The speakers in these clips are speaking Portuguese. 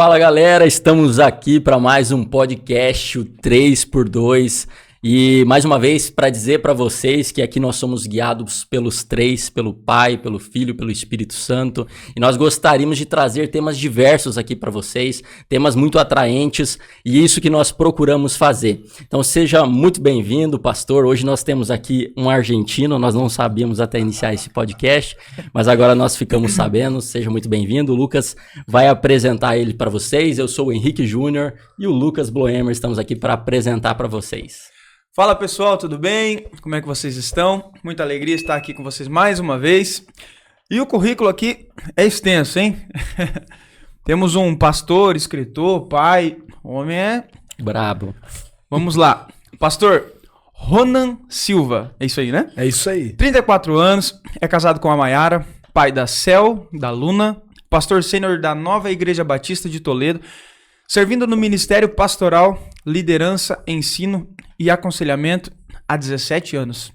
Fala galera, estamos aqui para mais um podcast, o 3x2. E mais uma vez para dizer para vocês que aqui nós somos guiados pelos três, pelo Pai, pelo Filho, pelo Espírito Santo. E nós gostaríamos de trazer temas diversos aqui para vocês, temas muito atraentes, e isso que nós procuramos fazer. Então seja muito bem-vindo, pastor. Hoje nós temos aqui um argentino, nós não sabíamos até iniciar esse podcast, mas agora nós ficamos sabendo. Seja muito bem-vindo. O Lucas vai apresentar ele para vocês. Eu sou o Henrique Júnior e o Lucas Bloemer, estamos aqui para apresentar para vocês. Fala pessoal, tudo bem? Como é que vocês estão? Muita alegria estar aqui com vocês mais uma vez. E o currículo aqui é extenso, hein? Temos um pastor, escritor, pai, o homem é... brabo. Vamos lá. Pastor Ronan Silva, é isso aí, né? É isso aí. 34 anos, é casado com a Mayara, pai da Cel, da Luna, pastor sênior da Nova Igreja Batista de Toledo, servindo no Ministério Pastoral, Liderança, Ensino e Aconselhamento há 17 anos.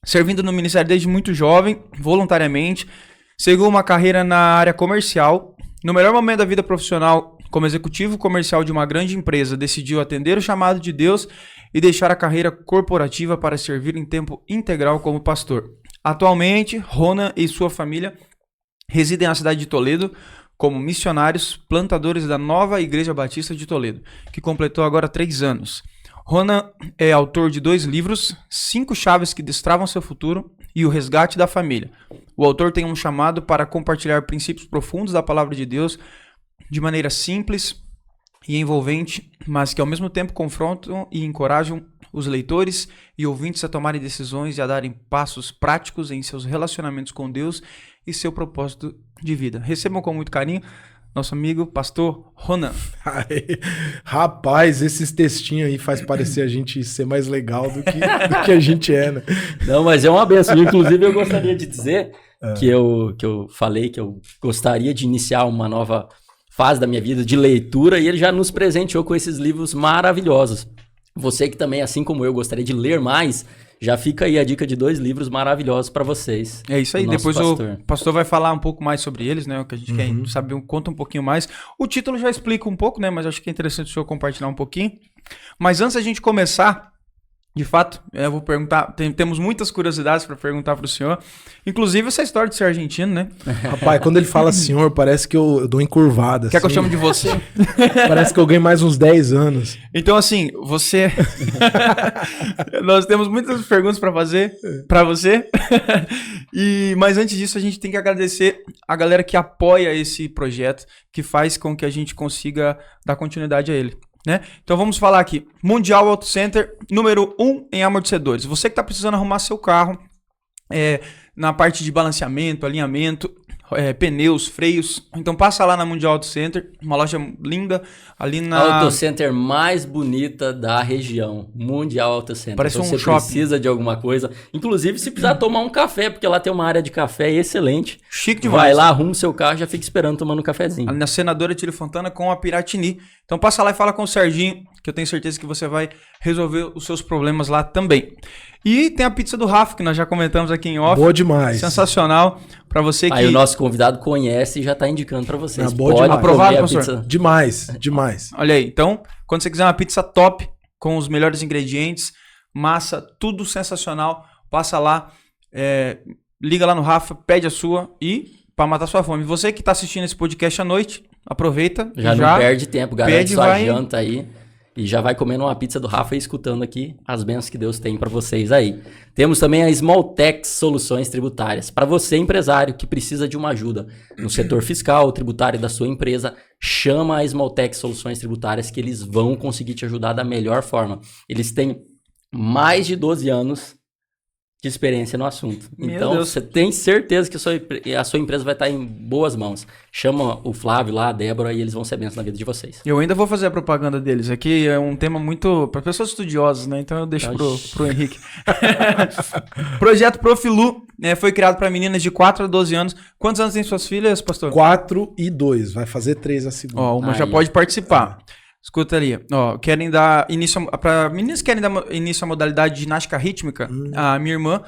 Servindo no Ministério desde muito jovem, voluntariamente, seguiu uma carreira na área comercial. No melhor momento da vida profissional, como executivo comercial de uma grande empresa, decidiu atender o chamado de Deus e deixar a carreira corporativa para servir em tempo integral como pastor. Atualmente, Ronan e sua família residem na cidade de Toledo, como missionários plantadores da Nova Igreja Batista de Toledo, que completou agora 3 anos. Ronan é autor de 2 livros, 5 chaves que destravam seu futuro e O Resgate da Família. O autor tem um chamado para compartilhar princípios profundos da Palavra de Deus de maneira simples e envolvente, mas que ao mesmo tempo confrontam e encorajam os leitores e ouvintes a tomarem decisões e a darem passos práticos em seus relacionamentos com Deus e seu propósito de vida. Recebam com muito carinho nosso amigo pastor Ronan. Rapaz, esses textinhos aí faz parecer a gente ser mais legal do que a gente é, né? Não, mas é uma benção. Inclusive eu gostaria de dizer que eu falei que eu gostaria de iniciar uma nova fase da minha vida de leitura, e ele já nos presenteou com esses livros maravilhosos. Você que também, assim como eu, gostaria de ler mais, já fica aí a dica de 2 livros maravilhosos para vocês. É isso aí, depois o pastor vai falar um pouco mais sobre eles, né? O que a gente quer saber, conta um pouquinho mais. O título já explica um pouco, né? Mas acho que é interessante o senhor compartilhar um pouquinho. Mas antes da gente começar, de fato, eu vou perguntar, temos muitas curiosidades para perguntar para o senhor. Inclusive essa história de ser argentino, né? Rapaz, quando ele fala senhor, parece que eu dou encurvada. Quer que eu chame de você? Parece que eu ganho mais uns 10 anos. Então, assim, você... Nós temos muitas perguntas para fazer para você. Mas antes disso, a gente tem que agradecer a galera que apoia esse projeto, que faz com que a gente consiga dar continuidade a ele. Né? Então vamos falar aqui, Mundial Auto Center, número 1 em amortecedores. Você que está precisando arrumar seu carro, na parte de balanceamento, alinhamento, pneus, freios, então passa lá na Mundial Auto Center, uma loja linda ali na... Auto Center mais bonita da região, Mundial Auto Center. Parece então, um você shopping. Precisa de alguma coisa, inclusive se precisar tomar um café, porque lá tem uma área de café excelente. Chique demais. Vai lá, arruma o seu carro, já fica esperando tomando um cafezinho. Ali na Senadora Tílio Fontana com a Piratini. Então passa lá e fala com o Serginho, que eu tenho certeza que você vai resolver os seus problemas lá também. E tem a pizza do Rafa, que nós já comentamos aqui em off. Boa demais. Sensacional. Para você que... Aí o nosso convidado conhece e já tá indicando para vocês. Boa Pode demais. Aprovado, comer a professor? pizza. Demais. Olha aí, então, quando você quiser uma pizza top, com os melhores ingredientes, massa, tudo sensacional, passa lá, liga lá no Rafa, pede a sua e para matar sua fome. Você que está assistindo esse podcast à noite, aproveita. Já não perde tempo, garante sua vai... janta aí. E já vai comendo uma pizza do Rafa e escutando aqui as bênçãos que Deus tem para vocês aí. Temos também a Smalltex Soluções Tributárias. Para você, empresário, que precisa de uma ajuda no setor fiscal, tributário da sua empresa, chama a Smalltex Soluções Tributárias que eles vão conseguir te ajudar da melhor forma. Eles têm mais de 12 anos de experiência no assunto. Então, você tem certeza que a sua empresa vai estar em boas mãos. Chama o Flávio lá, a Débora, e eles vão ser bênçãos na vida de vocês. Eu ainda vou fazer a propaganda deles. Aqui é um tema muito para pessoas estudiosas, né? Então eu deixo pro Henrique. Projeto Profilu foi criado para meninas de 4 a 12 anos. Quantos anos tem suas filhas, pastor? 4 e 2. Vai fazer 3 a segunda. Uma já pode participar. Escuta ali, querem dar início para meninas que querem dar início à modalidade de ginástica rítmica. A minha irmã,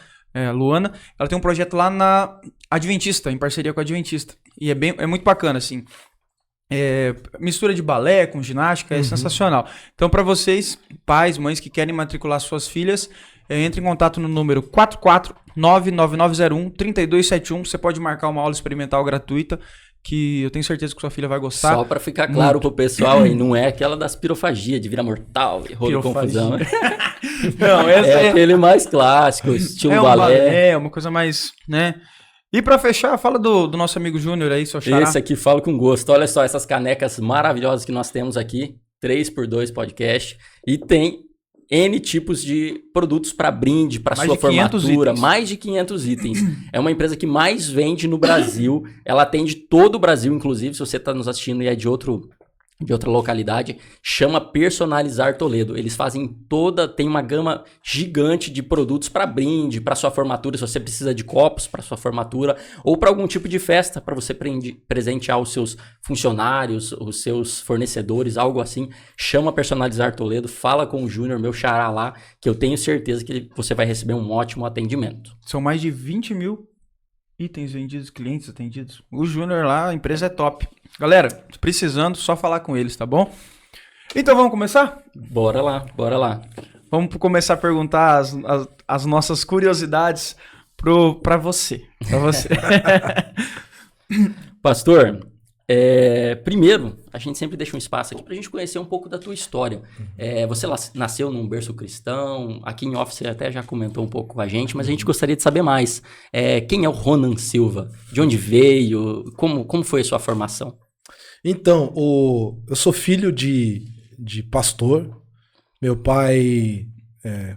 Luana, ela tem um projeto lá na Adventista, em parceria com a Adventista. E é muito bacana, assim. mistura de balé com ginástica, é sensacional. Então, para vocês, pais, mães que querem matricular suas filhas, entre em contato no número 4499901-3271. Você pode marcar uma aula experimental gratuita, que eu tenho certeza que sua filha vai gostar. Só pra ficar claro pro pessoal aí, não é aquela das pirofagia, de vira mortal e rolo confusão. Não, essa é aquele mais clássico, estilo balé. É uma coisa mais, né? E pra fechar, fala do nosso amigo Júnior aí, seu xará. Esse aqui falo com gosto. Olha só essas canecas maravilhosas que nós temos aqui, 3x2 podcast, e tem N tipos de produtos para brinde, para sua formatura, mais de 500 itens. É uma empresa que mais vende no Brasil, ela atende todo o Brasil, inclusive, se você está nos assistindo e é de outra localidade, chama Personalizar Toledo. Eles fazem tem uma gama gigante de produtos para brinde, para sua formatura, se você precisa de copos para sua formatura, ou para algum tipo de festa, para você presentear os seus funcionários, os seus fornecedores, algo assim. Chama Personalizar Toledo, fala com o Júnior, meu xará lá, que eu tenho certeza que você vai receber um ótimo atendimento. São mais de 20 mil itens vendidos, clientes atendidos. O Júnior lá, a empresa é top. Galera, precisando, só falar com eles, tá bom? Então vamos começar? Bora lá. Vamos começar a perguntar as nossas curiosidades pra você. Pastor, primeiro, a gente sempre deixa um espaço aqui pra gente conhecer um pouco da tua história. Você nasceu num berço cristão, aqui em off você até já comentou um pouco com a gente, mas a gente gostaria de saber mais. Quem é o Ronan Silva? De onde veio? Como foi a sua formação? Então, eu sou filho de pastor. Meu pai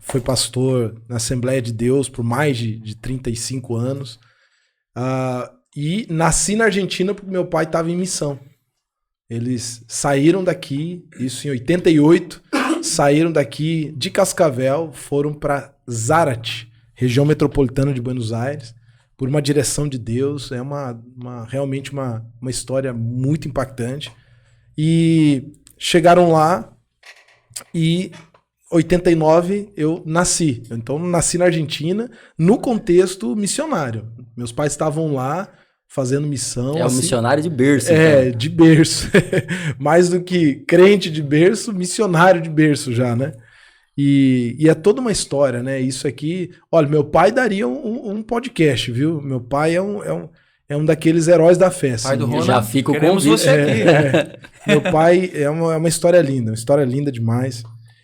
foi pastor na Assembleia de Deus por mais de 35 anos. E nasci na Argentina porque meu pai estava em missão. Eles saíram daqui, isso em 88, saíram daqui de Cascavel, foram para Zárate, região metropolitana de Buenos Aires, por uma direção de Deus. É realmente uma história muito impactante. E chegaram lá e 89 eu nasci. Então nasci na Argentina no contexto missionário. Meus pais estavam lá fazendo missão. Um missionário de berço. Então. De berço. Mais do que crente de berço, missionário de berço já, né? E é toda uma história, né? Isso aqui... Olha, meu pai daria um podcast, viu? Meu pai é um daqueles heróis da fé. Pai do Ronald, já fico com você aqui. Meu pai é uma história linda demais.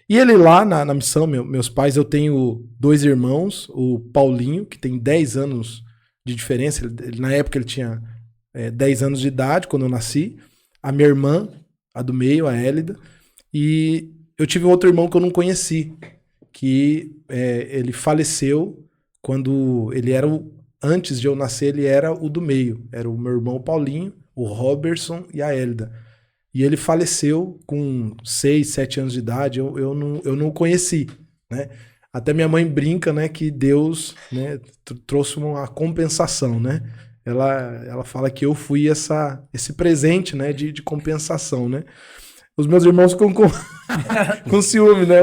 E ele lá na missão, meus pais, eu tenho 2 irmãos, o Paulinho, que tem 10 anos de diferença, na época ele tinha 10 anos de idade, quando eu nasci, a minha irmã, a do meio, a Hélida, e eu tive outro irmão que eu não conheci, que ele faleceu quando ele era antes de eu nascer, ele era o do meio, era o meu irmão Paulinho, o Robertson e a Hélida. E ele faleceu com 6, 7 anos de idade, eu não o conheci, né? Até minha mãe brinca, né, que Deus, né, trouxe uma compensação, né? Ela fala que eu fui esse presente, né, de compensação, né? Os meus irmãos ficam com ciúme, né?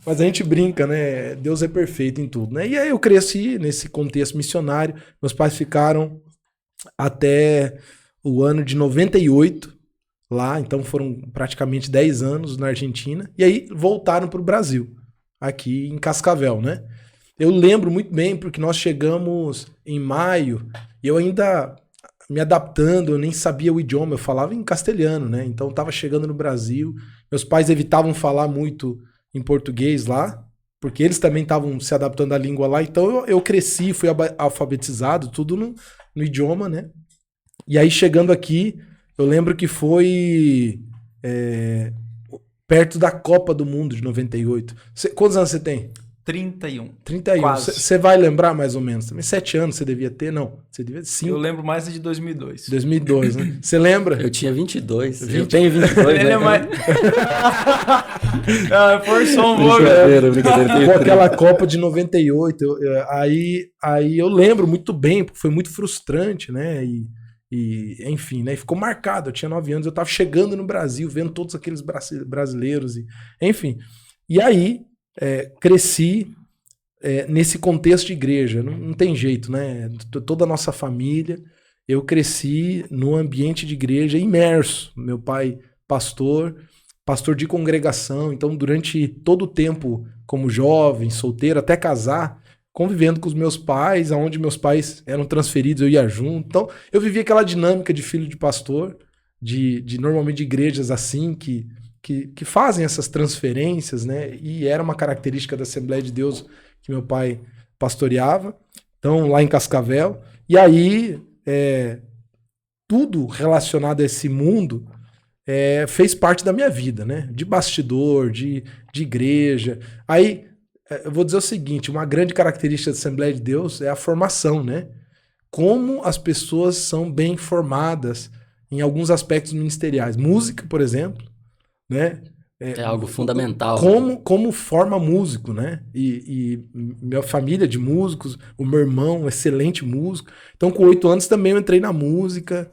Mas a gente brinca, né? Deus é perfeito em tudo, né? E aí eu cresci nesse contexto missionário. Meus pais ficaram até o ano de 98 lá, então foram praticamente 10 anos na Argentina. E aí voltaram para o Brasil, aqui em Cascavel, né? Eu lembro muito bem, porque nós chegamos em maio, e eu ainda me adaptando, eu nem sabia o idioma, eu falava em castelhano, né? Então eu tava chegando no Brasil, meus pais evitavam falar muito em português lá, porque eles também estavam se adaptando à língua lá, então eu cresci, fui alfabetizado, tudo no idioma, né? E aí chegando aqui, eu lembro que foi perto da Copa do Mundo de 98. Quantos anos você tem? 31. Você vai lembrar mais ou menos. Também 7 anos você devia ter, não? Você devia ter 5. Eu lembro mais de 2002. 2002, né? Você lembra? Eu tinha 22. Eu tenho 22, Ele né? é mais... forçou um pouco. Brincadeira. Com aquela Copa de 98. Aí eu lembro muito bem, porque foi muito frustrante, né? E enfim, né? Ficou marcado. Eu tinha 9 anos, eu tava chegando no Brasil, vendo todos aqueles brasileiros. Enfim. E aí... cresci nesse contexto de igreja, não tem jeito, né? Toda a nossa família. eu cresci num ambiente de igreja imerso. Meu pai, pastor de congregação. Então, durante todo o tempo, como jovem, solteiro, até casar, convivendo com os meus pais, aonde meus pais eram transferidos, eu ia junto. Então, eu vivia aquela dinâmica de filho de pastor, de normalmente de igrejas assim, que fazem essas transferências, né? E era uma característica da Assembleia de Deus que meu pai pastoreava. Então, lá em Cascavel. E aí, tudo relacionado a esse mundo fez parte da minha vida, né? De bastidor, de igreja. Aí, eu vou dizer o seguinte, uma grande característica da Assembleia de Deus é a formação, né? Como as pessoas são bem formadas em alguns aspectos ministeriais. Música, por exemplo, né? É algo fundamental. Como forma músico, né? E minha família de músicos, o meu irmão, um excelente músico. Então, com 8 anos também eu entrei na música,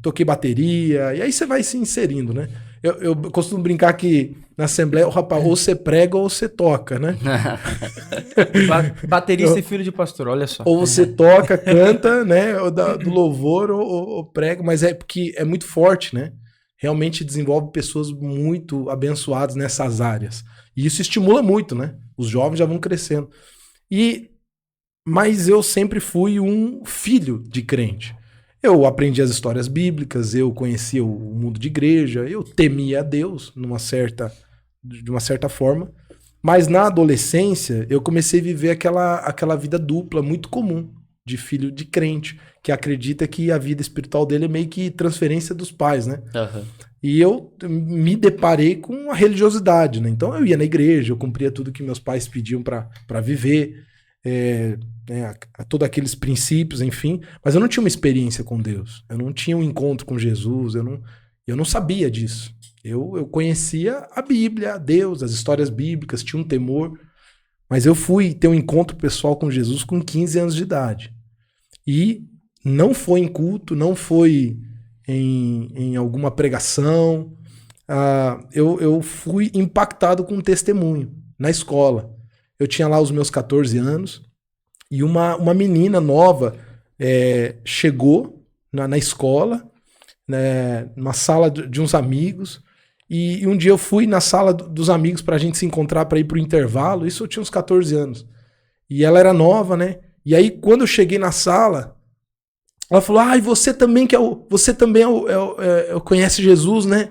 toquei bateria, e aí você vai se inserindo, né? Eu costumo brincar que na Assembleia, rapaz, ou você prega ou você toca, né? Baterista e filho de pastor, olha só. Ou você toca, canta, né? Ou do louvor ou prega, mas é porque é muito forte, né? Realmente desenvolve pessoas muito abençoadas nessas áreas. E isso estimula muito, né? Os jovens já vão crescendo. Mas eu sempre fui um filho de crente. Eu aprendi as histórias bíblicas, eu conhecia o mundo de igreja, eu temia a Deus de uma certa forma. Mas na adolescência eu comecei a viver aquela vida dupla muito comum de filho de crente, que acredita que a vida espiritual dele é meio que transferência dos pais, né? Uhum. E eu me deparei com a religiosidade, né? Então eu ia na igreja, eu cumpria tudo que meus pais pediam para viver, todos aqueles princípios, enfim. Mas eu não tinha uma experiência com Deus, eu não tinha um encontro com Jesus, eu não sabia disso. Eu conhecia a Bíblia, Deus, as histórias bíblicas, tinha um temor, mas eu fui ter um encontro pessoal com Jesus com 15 anos de idade. E não foi em culto, não foi em alguma pregação. Eu fui impactado com um testemunho na escola. Eu tinha lá os meus 14 anos e uma menina nova chegou na escola, né, numa sala de uns amigos. E um dia eu fui na sala dos amigos pra gente se encontrar pra ir pro intervalo. Isso eu tinha uns 14 anos. E ela era nova, né? E aí, quando eu cheguei na sala, ela falou: e você também conhece Jesus, né?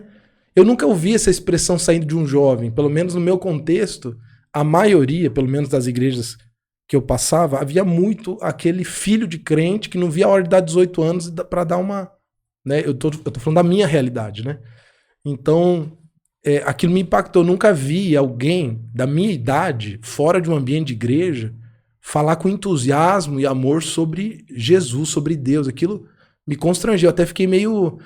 Eu nunca ouvi essa expressão saindo de um jovem. Pelo menos no meu contexto, a maioria, pelo menos das igrejas que eu passava, havia muito aquele filho de crente que não via a hora de dar 18 anos pra dar uma... Né? Eu tô falando da minha realidade, né? Então, aquilo me impactou. Eu nunca vi alguém da minha idade, fora de um ambiente de igreja, falar com entusiasmo e amor sobre Jesus, sobre Deus. Aquilo me constrangeu. Eu até fiquei meio...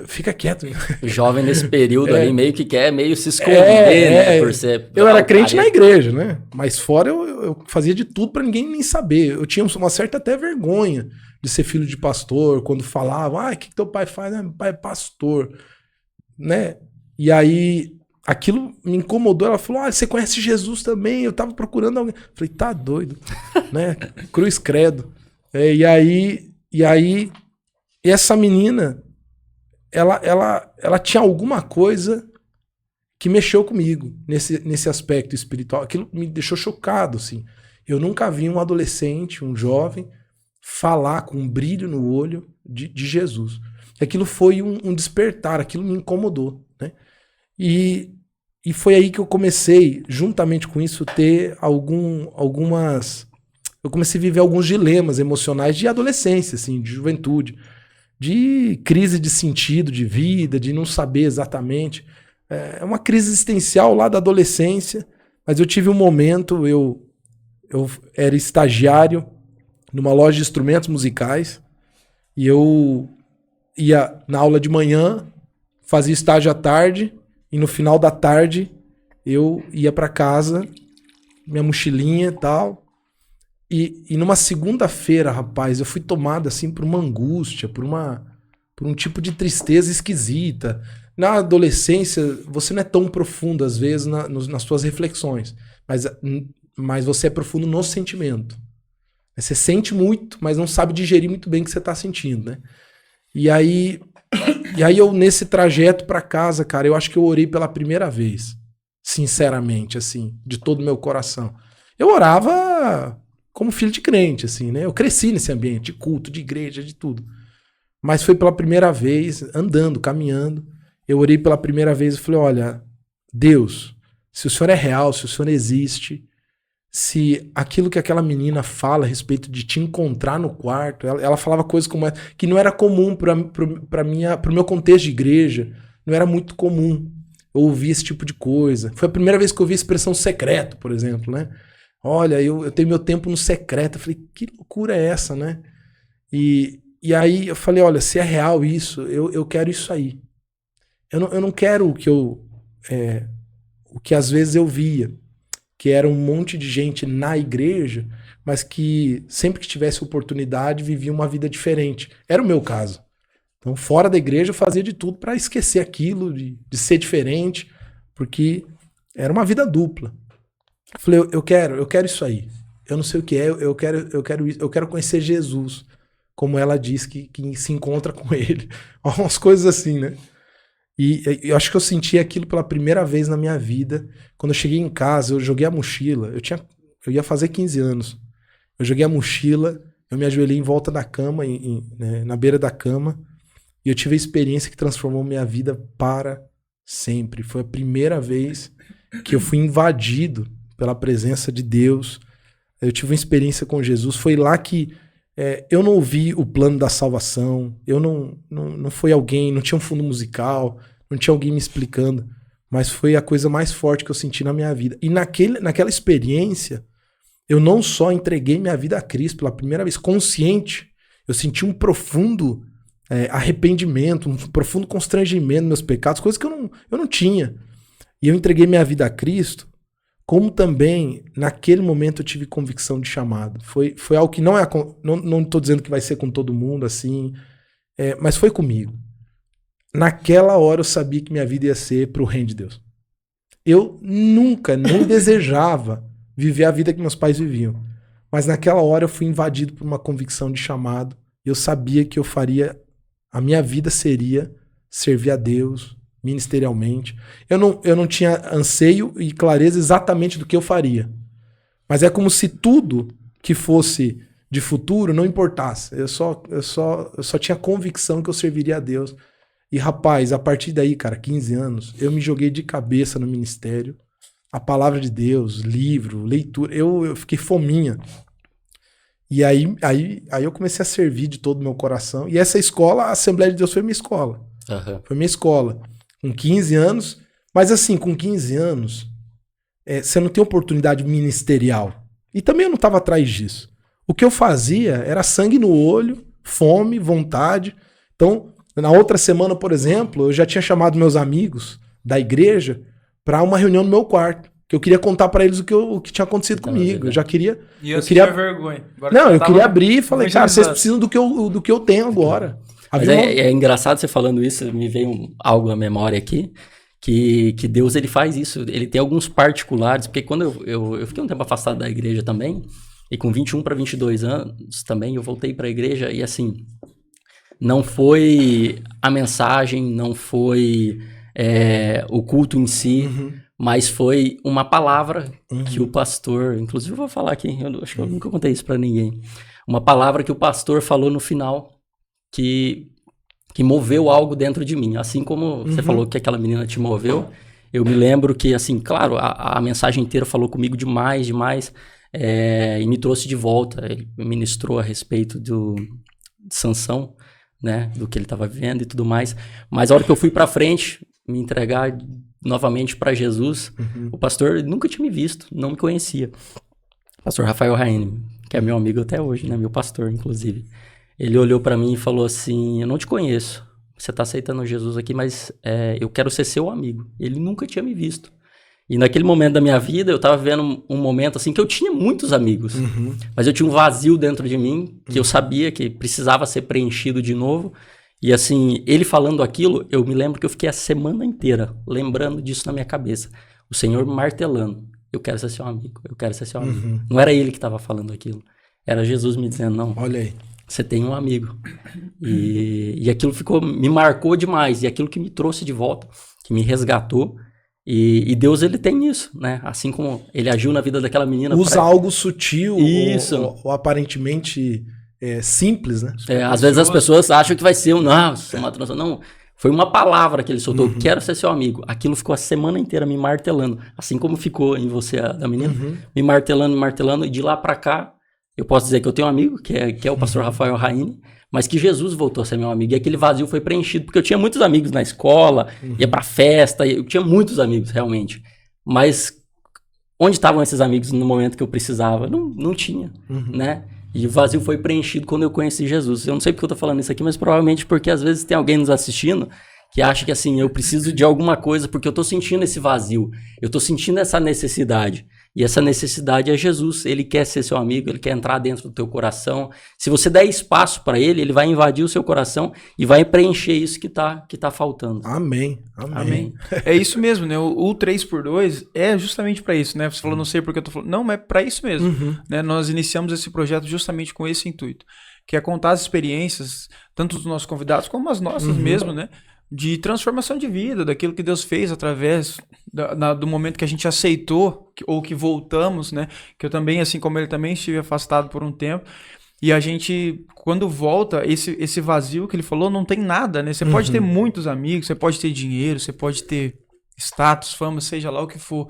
Fica quieto. O jovem nesse período ali meio que quer meio se esconder, né? Por ser... Eu era crente na igreja, né? Mas fora eu fazia de tudo pra ninguém nem saber. Eu tinha uma certa até vergonha de ser filho de pastor. Quando falava, o que teu pai faz? Meu pai é pastor. Né? E aí aquilo me incomodou. Ela falou: você conhece Jesus também? Eu tava procurando alguém. Eu falei: tá doido, né? Cruz credo. E aí essa menina ela tinha alguma coisa que mexeu comigo nesse aspecto espiritual. Aquilo me deixou chocado, assim. Eu nunca vi um adolescente, um jovem, falar com um brilho no olho de Jesus. Aquilo foi um despertar, aquilo me incomodou, né? E foi aí que eu comecei, juntamente com isso, ter algumas... Eu comecei a viver alguns dilemas emocionais de adolescência, assim, de juventude, de crise de sentido de vida, de não saber exatamente. É uma crise existencial lá da adolescência, mas eu tive um momento, eu era estagiário numa loja de instrumentos musicais e eu ia na aula de manhã, fazia estágio à tarde e no final da tarde eu ia para casa, minha mochilinha e tal. E numa segunda-feira, rapaz, eu fui tomado assim por uma angústia, por um tipo de tristeza esquisita. Na adolescência, você não é tão profundo às vezes nas suas reflexões, mas você é profundo no sentimento. Você sente muito, mas não sabe digerir muito bem o que você tá sentindo, né? E aí eu, nesse trajeto pra casa, cara, eu acho que eu orei pela primeira vez. Sinceramente, assim, de todo o meu coração. Eu orava como filho de crente, assim, né? Eu cresci nesse ambiente de culto, de igreja, de tudo. Mas foi pela primeira vez, andando, caminhando. Eu orei pela primeira vez e falei, olha, Deus, se o Senhor é real, se o Senhor existe, se aquilo que aquela menina fala a respeito de te encontrar no quarto, ela falava coisas como essa, que não era comum pro meu contexto de igreja, não era muito comum eu ouvir esse tipo de coisa. Foi a primeira vez que eu ouvi a expressão secreto, por exemplo, né? Olha, eu tenho meu tempo no secreto. Eu falei, que loucura é essa, né? E aí eu falei, olha, se é real isso, eu quero isso aí. Eu não quero o que às vezes eu via, que era um monte de gente na igreja, mas que sempre que tivesse oportunidade vivia uma vida diferente. Era o meu caso. Então, fora da igreja, eu fazia de tudo para esquecer aquilo, de ser diferente, porque era uma vida dupla. Eu falei, eu quero isso aí. Eu não sei o que é, eu quero conhecer Jesus, como ela diz que se encontra com ele. Umas coisas assim, né? E eu acho que eu senti aquilo pela primeira vez na minha vida. Quando eu cheguei em casa, eu joguei a mochila. Eu ia fazer 15 anos. Eu joguei a mochila, eu me ajoelhei em volta da cama, na beira da cama, e eu tive a experiência que transformou minha vida para sempre. Foi a primeira vez que eu fui invadido pela presença de Deus. Eu tive uma experiência com Jesus. Foi lá que eu não ouvi o plano da salvação. Eu não foi alguém, não tinha um fundo musical, não tinha alguém me explicando. Mas foi a coisa mais forte que eu senti na minha vida. E naquela experiência, eu não só entreguei minha vida a Cristo pela primeira vez, consciente. Eu senti um profundo arrependimento, um profundo constrangimento nos meus pecados, coisas que eu não tinha. E eu entreguei minha vida a Cristo, como também, naquele momento, eu tive convicção de chamado. Foi algo que não estou dizendo que vai ser com todo mundo, assim, mas foi comigo. Naquela hora eu sabia que minha vida ia ser para o reino de Deus. Eu nunca, nem desejava viver a vida que meus pais viviam. Mas naquela hora eu fui invadido por uma convicção de chamado. Eu sabia que a minha vida seria servir a Deus ministerialmente. Eu não tinha anseio e clareza exatamente do que eu faria. Mas é como se tudo que fosse de futuro não importasse. Eu só tinha convicção que eu serviria a Deus. E rapaz, a partir daí, cara, 15 anos, eu me joguei de cabeça no ministério. A palavra de Deus, livro, leitura, eu fiquei fominha. E aí eu comecei a servir de todo o meu coração. E essa escola, a Assembleia de Deus foi minha escola. Uhum. Foi minha escola. Com 15 anos. Mas assim, com 15 anos, você não tem oportunidade ministerial. E também eu não estava atrás disso. O que eu fazia era sangue no olho, fome, vontade. Então, na outra semana, por exemplo, eu já tinha chamado meus amigos da igreja para uma reunião no meu quarto. Que eu queria contar para eles o que tinha acontecido comigo. Eu já queria... E eu queria vergonha. Agora não, eu queria abrir e falei, cara, vocês precisam do que eu tenho agora. Mas é engraçado você falando isso, me veio algo à memória aqui, que Deus ele faz isso, ele tem alguns particulares, porque quando eu fiquei um tempo afastado da igreja também, e com 21 para 22 anos também eu voltei para a igreja, e assim, não foi a mensagem, não foi o culto em si, mas foi uma palavra que o pastor, inclusive eu vou falar aqui, eu acho que eu nunca contei isso para ninguém, uma palavra que o pastor falou no final, que moveu algo dentro de mim. Assim como você falou que aquela menina te moveu, eu me lembro que, assim, claro, a mensagem inteira falou comigo demais, e me trouxe de volta. Ele ministrou a respeito de Sansão, né, do que ele estava vivendo e tudo mais. Mas a hora que eu fui para frente, me entregar novamente para Jesus, o pastor nunca tinha me visto, não me conhecia. Pastor Rafael Raine, que é meu amigo até hoje, né, meu pastor, inclusive. Ele olhou para mim e falou assim, eu não te conheço, você tá aceitando Jesus aqui, mas eu quero ser seu amigo. Ele nunca tinha me visto. E naquele momento da minha vida, eu tava vivendo um momento assim, que eu tinha muitos amigos, mas eu tinha um vazio dentro de mim, que eu sabia que precisava ser preenchido de novo. E assim, ele falando aquilo, eu me lembro que eu fiquei a semana inteira lembrando disso na minha cabeça. O Senhor martelando, eu quero ser seu amigo, eu quero ser seu amigo. Não era ele que estava falando aquilo. era Jesus me dizendo, não, Olha aí. você tem um amigo. E aquilo me marcou demais. E aquilo que me trouxe de volta, que me resgatou. E Deus, ele tem isso, né? Assim como ele agiu na vida daquela menina. Usa algo sutil isso. Ou aparentemente simples, né? Às vezes as pessoas acham que vai ser uma transformação. Não, foi uma palavra que ele soltou. Quero ser seu amigo. Aquilo ficou a semana inteira me martelando. Assim como ficou em você, da menina. Me martelando. E de lá pra cá, eu posso dizer que eu tenho um amigo, que é o pastor Rafael Raine, mas que Jesus voltou a ser meu amigo. E aquele vazio foi preenchido, porque eu tinha muitos amigos na escola, ia pra festa, eu tinha muitos amigos, realmente. Mas onde estavam esses amigos no momento que eu precisava? Não tinha, né? E o vazio foi preenchido quando eu conheci Jesus. Eu não sei porque eu tô falando isso aqui, mas provavelmente porque às vezes tem alguém nos assistindo que acha que assim, eu preciso de alguma coisa porque eu tô sentindo esse vazio, eu tô sentindo essa necessidade. E essa necessidade é Jesus. Ele quer ser seu amigo, ele quer entrar dentro do teu coração. Se você der espaço para ele, ele vai invadir o seu coração e vai preencher isso que tá faltando. Amém. É isso mesmo, né? O 3x2 é justamente para isso, né? Você falou, não sei porque eu tô falando. Não, mas é para isso mesmo. Né? Nós iniciamos esse projeto justamente com esse intuito, que é contar as experiências, tanto dos nossos convidados como as nossas mesmo, né? De transformação de vida, daquilo que Deus fez através do momento que a gente aceitou, ou que voltamos, né? Que eu também, assim como ele, também estive afastado por um tempo. E a gente, quando volta, esse vazio que ele falou, não tem nada, né? Você pode ter muitos amigos, você pode ter dinheiro, você pode ter status, fama, seja lá o que for.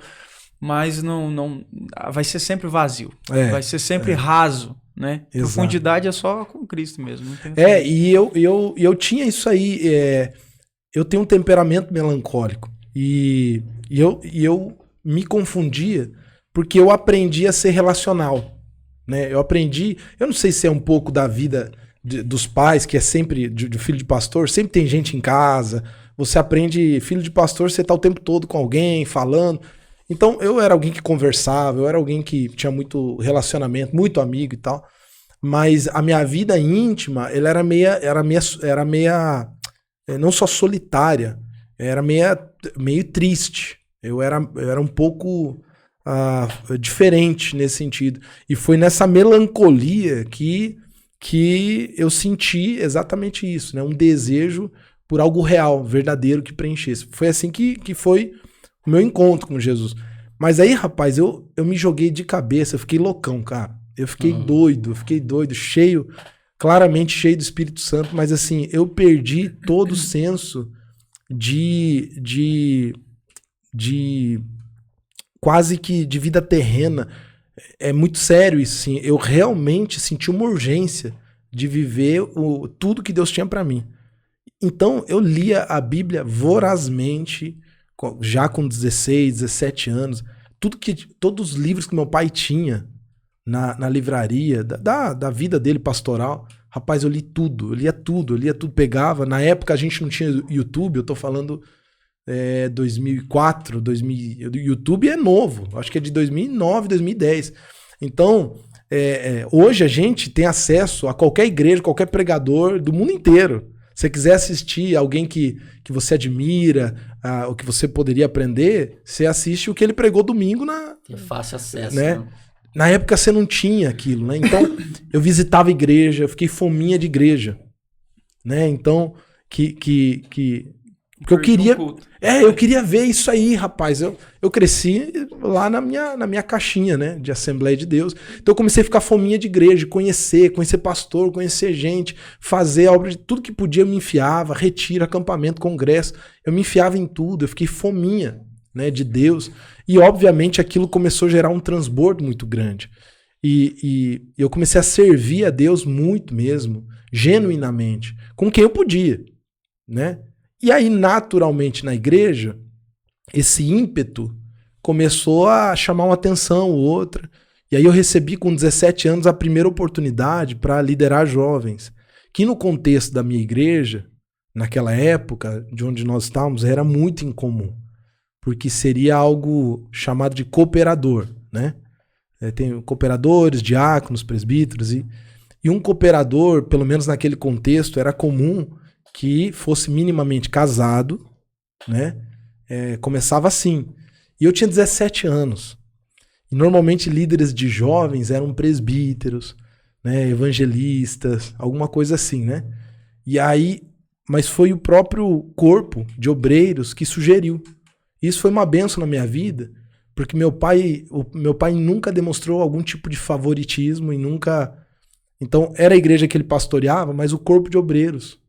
Mas não vai ser sempre vazio. Vai ser sempre raso, né? Exato. Profundidade é só com Cristo mesmo. Não tem e eu tinha isso aí. Eu tenho um temperamento melancólico. E eu me confundia porque eu aprendi a ser relacional, né? Eu não sei se é um pouco da vida dos pais, que é sempre de filho de pastor, sempre tem gente em casa, você aprende, filho de pastor, você tá o tempo todo com alguém, falando. Então eu era alguém que conversava, eu era alguém que tinha muito relacionamento, muito amigo e tal, mas a minha vida íntima, ela era meia não só solitária, era meio triste. Eu era um pouco diferente nesse sentido. E foi nessa melancolia que eu senti exatamente isso, né? Um desejo por algo real, verdadeiro, que preenchesse. Foi assim que foi o meu encontro com Jesus. Mas aí, rapaz, eu me joguei de cabeça, eu fiquei loucão, cara. Eu fiquei doido, claramente cheio do Espírito Santo, mas assim, eu perdi todo o senso de quase que de vida terrena. É muito sério isso, sim. Eu realmente senti uma urgência de viver tudo que Deus tinha pra mim. Então, eu lia a Bíblia vorazmente, já com 16, 17 anos. Todos os livros que meu pai tinha na livraria, da vida dele pastoral. Rapaz, eu lia tudo, pegava. Na época a gente não tinha YouTube, eu tô falando 2004, YouTube é novo, acho que é de 2009, 2010. Então, hoje a gente tem acesso a qualquer igreja, qualquer pregador do mundo inteiro. Se você quiser assistir alguém que você admira, o que você poderia aprender, você assiste o que ele pregou domingo Tem fácil acesso, né? Na época você não tinha aquilo, né? Então, eu visitava a igreja, eu fiquei fominha de igreja, né? Então, porque eu queria... eu queria ver isso aí, rapaz. Eu cresci lá na minha caixinha, né? De Assembleia de Deus. Então eu comecei a ficar fominha de igreja, conhecer pastor, conhecer gente, fazer a obra de tudo que podia, eu me enfiava, retiro, acampamento, congresso. Eu me enfiava em tudo, eu fiquei fominha, né, de Deus. E obviamente aquilo começou a gerar um transbordo muito grande. E eu comecei a servir a Deus muito mesmo, genuinamente, com quem eu podia, né? E aí, naturalmente, na igreja, esse ímpeto começou a chamar uma atenção ou outra. E aí eu recebi, com 17 anos, a primeira oportunidade para liderar jovens, que no contexto da minha igreja, naquela época, de onde nós estávamos, era muito incomum, porque seria algo chamado de cooperador, né? Tem cooperadores, diáconos, presbíteros, e um cooperador, pelo menos naquele contexto, era comum que fosse minimamente casado, né? Começava assim. E eu tinha 17 anos. E normalmente líderes de jovens eram presbíteros, né? Evangelistas, alguma coisa assim, né? E aí, mas foi o próprio corpo de obreiros que sugeriu. Isso foi uma bênção na minha vida, porque meu pai nunca demonstrou algum tipo de favoritismo e nunca... Então, era a igreja que ele pastoreava, mas o corpo de obreiros,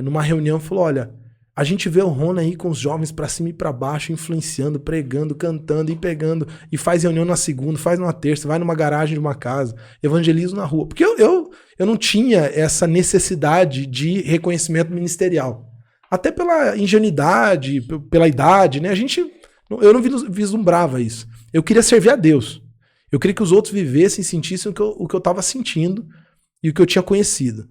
numa reunião, falou, olha, a gente vê o Rona aí com os jovens pra cima e pra baixo, influenciando, pregando, cantando e pegando, e faz reunião na segunda, faz numa terça, vai numa garagem de uma casa, evangeliza na rua. Porque eu não tinha essa necessidade de reconhecimento ministerial. Até pela ingenuidade, pela idade, né? Eu não vislumbrava isso. Eu queria servir a Deus. Eu queria que os outros vivessem e sentissem o que eu estava sentindo e o que eu tinha conhecido.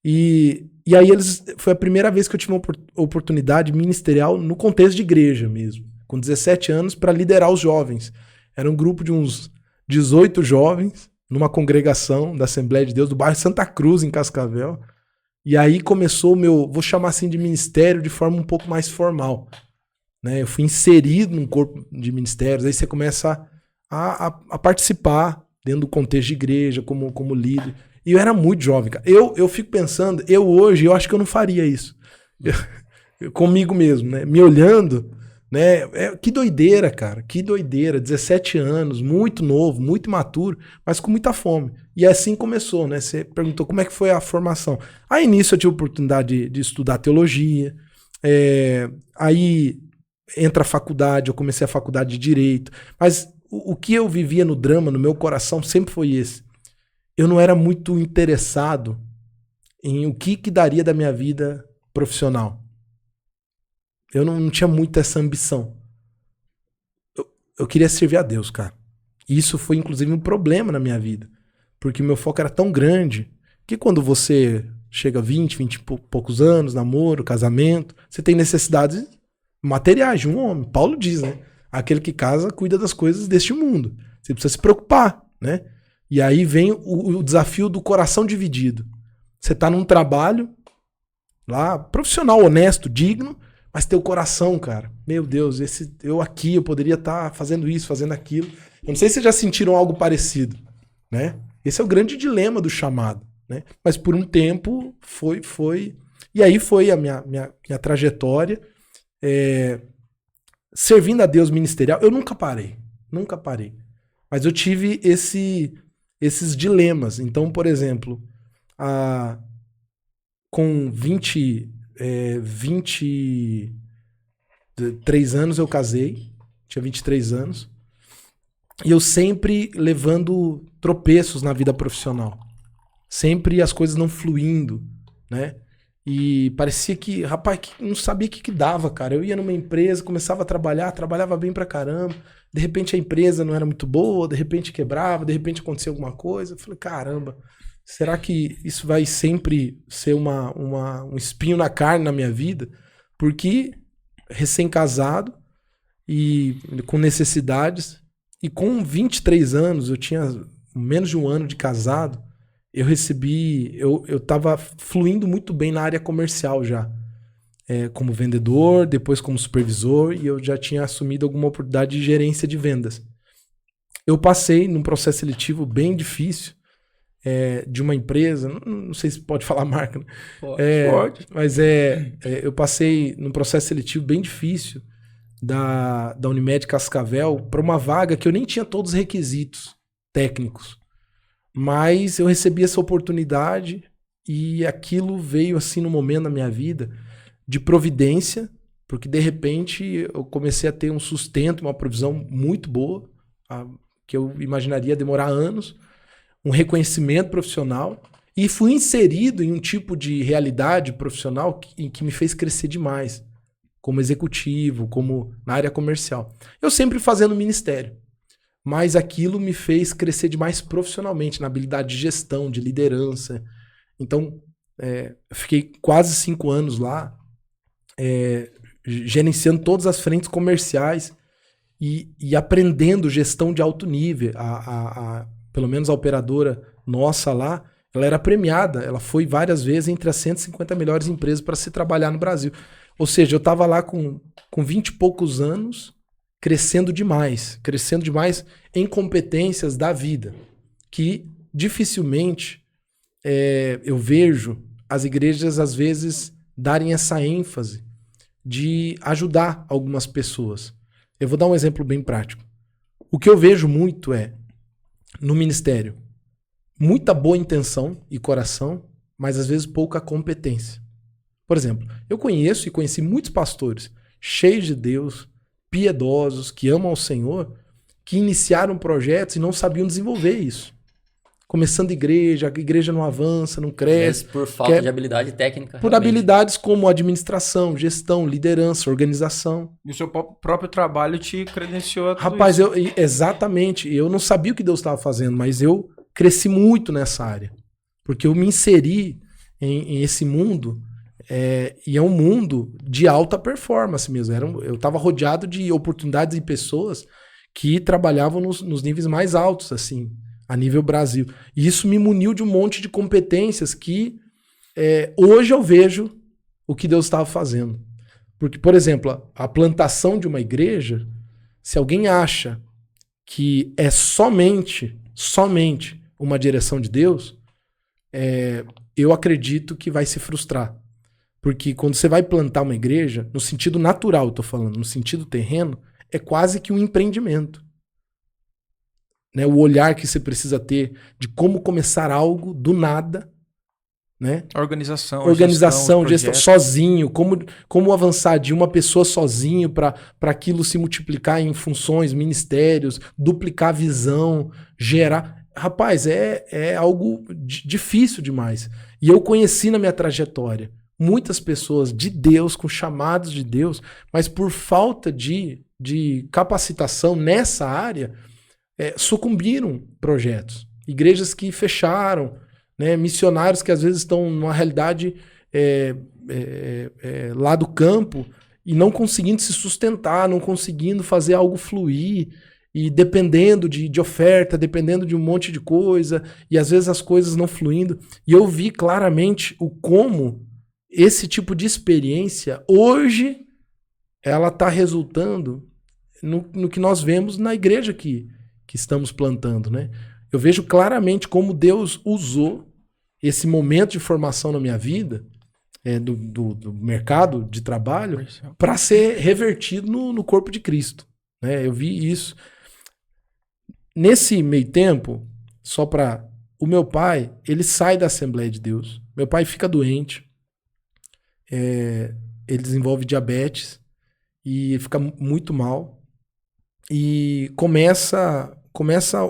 E aí foi a primeira vez que eu tive uma oportunidade ministerial no contexto de igreja mesmo, com 17 anos, para liderar os jovens. Era um grupo de uns 18 jovens, numa congregação da Assembleia de Deus, do bairro Santa Cruz, em Cascavel. E aí começou o meu, vou chamar assim de ministério, de forma um pouco mais formal. Né? Eu fui inserido num corpo de ministérios, aí você começa a participar dentro do contexto de igreja, como líder. E eu era muito jovem, cara. Eu fico pensando, hoje, eu acho que eu não faria isso. Comigo mesmo, né? Me olhando, né? Que doideira, cara. Que doideira. 17 anos, muito novo, muito imaturo, mas com muita fome. E assim começou, né? Você perguntou como é que foi a formação. Aí nisso eu tive a oportunidade de estudar teologia. Aí entra a faculdade, eu comecei a faculdade de Direito. Mas o que eu vivia no drama, no meu coração, sempre foi esse. Eu não era muito interessado em o que daria da minha vida profissional. Eu não tinha muito essa ambição. Eu queria servir a Deus, cara. E isso foi, inclusive, um problema na minha vida. Porque o meu foco era tão grande que quando você chega a 20 e poucos anos, namoro, casamento, você tem necessidades materiais de um homem. Paulo diz, né? Aquele que casa cuida das coisas deste mundo. Você precisa se preocupar, né? E aí vem o desafio do coração dividido. Você tá num trabalho lá, profissional, honesto, digno, mas teu coração, cara, meu Deus, eu poderia estar fazendo isso, fazendo aquilo. Eu não sei se vocês já sentiram algo parecido, né? Esse é o grande dilema do chamado, né? Mas por um tempo foi. E aí foi a minha trajetória. Servindo a Deus ministerial, eu nunca parei. Mas eu tive esses dilemas. Então, por exemplo, com 23 anos eu casei, tinha 23 anos, e eu sempre levando tropeços na vida profissional. Sempre as coisas não fluindo, né? E parecia que, rapaz, não sabia o que dava, cara. Eu ia numa empresa, começava a trabalhar, trabalhava bem pra caramba. De repente a empresa não era muito boa, de repente quebrava, de repente acontecia alguma coisa. Eu falei, caramba, será que isso vai sempre ser um espinho na carne na minha vida? Porque recém-casado e com necessidades, e com 23 anos, eu tinha menos de um ano de casado, eu tava fluindo muito bem na área comercial já. Como vendedor, depois como supervisor, e eu já tinha assumido alguma oportunidade de gerência de vendas. Eu passei num processo seletivo bem difícil, de uma empresa, não sei se pode falar a marca, né? Pode. Mas eu passei num processo seletivo bem difícil da Unimed Cascavel para uma vaga que eu nem tinha todos os requisitos técnicos. Mas eu recebi essa oportunidade e aquilo veio assim no momento da minha vida de providência, porque de repente eu comecei a ter um sustento, uma provisão muito boa, que eu imaginaria demorar anos, um reconhecimento profissional, e fui inserido em um tipo de realidade profissional que me fez crescer demais, como executivo, como na área comercial. Eu sempre fazendo ministério. Mas aquilo me fez crescer demais profissionalmente, na habilidade de gestão, de liderança. Então, eu fiquei quase 5 anos lá, gerenciando todas as frentes comerciais e aprendendo gestão de alto nível. Pelo menos a operadora nossa lá, ela era premiada. Ela foi várias vezes entre as 150 melhores empresas para se trabalhar no Brasil. Ou seja, eu estava lá com 20 e poucos anos, crescendo demais em competências da vida, que dificilmente eu vejo as igrejas, às vezes, darem essa ênfase de ajudar algumas pessoas. Eu vou dar um exemplo bem prático. O que eu vejo muito no ministério, muita boa intenção e coração, mas às vezes pouca competência. Por exemplo, eu conheço e conheci muitos pastores cheios de Deus, piedosos, que amam ao Senhor, que iniciaram projetos e não sabiam desenvolver isso. Começando a igreja não avança, não cresce. Mas por falta de habilidade técnica. Por habilidades como administração, gestão, liderança, organização. E o seu próprio trabalho te credenciou a tudo Rapaz, isso. Exatamente. Eu não sabia o que Deus estava fazendo, mas eu cresci muito nessa área. Porque eu me inseri em esse mundo, e é um mundo de alta performance mesmo. Eu estava rodeado de oportunidades e pessoas que trabalhavam nos níveis mais altos, assim, a nível Brasil. E isso me muniu de um monte de competências que hoje eu vejo o que Deus estava fazendo. Porque, por exemplo, a plantação de uma igreja, se alguém acha que é somente uma direção de Deus, eu acredito que vai se frustrar. Porque quando você vai plantar uma igreja, no sentido natural, eu tô falando, no sentido terreno, é quase que um empreendimento. Né? O olhar que você precisa ter de como começar algo do nada, né? Organização, gestão sozinho, como avançar de uma pessoa sozinho para aquilo se multiplicar em funções, ministérios, duplicar a visão, gerar. Rapaz, é algo difícil demais. E eu conheci na minha trajetória muitas pessoas de Deus, com chamados de Deus, mas por falta de capacitação nessa área, sucumbiram projetos. Igrejas que fecharam, né? Missionários que às vezes estão numa realidade lá do campo e não conseguindo se sustentar, não conseguindo fazer algo fluir, e dependendo de oferta, dependendo de um monte de coisa, e às vezes as coisas não fluindo. E eu vi claramente como esse tipo de experiência, hoje, ela está resultando no que nós vemos na igreja que estamos plantando, né? Eu vejo claramente como Deus usou esse momento de formação na minha vida, do mercado de trabalho, para ser revertido no corpo de Cristo, né? Eu vi isso. Nesse meio tempo, o meu pai, ele sai da Assembleia de Deus. Meu pai fica doente. Ele desenvolve diabetes e fica muito mal. E começa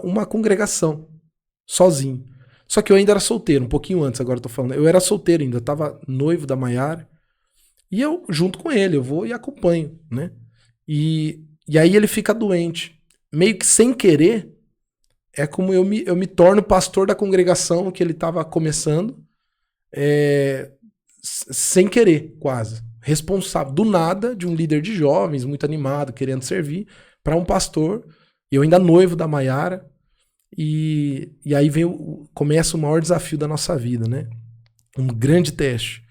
uma congregação, sozinho. Só que eu ainda era solteiro, um pouquinho antes, agora eu tô falando. Eu era solteiro ainda, eu tava noivo da Maiara. E eu, junto com ele, eu vou e acompanho, né? E aí ele fica doente. Meio que sem querer, é como eu me torno pastor da congregação que ele estava começando, sem querer, quase. Responsável, do nada, de um líder de jovens, muito animado, querendo servir, para um pastor. Eu ainda noivo da Maiara. E aí começa o maior desafio da nossa vida, né? Um grande teste.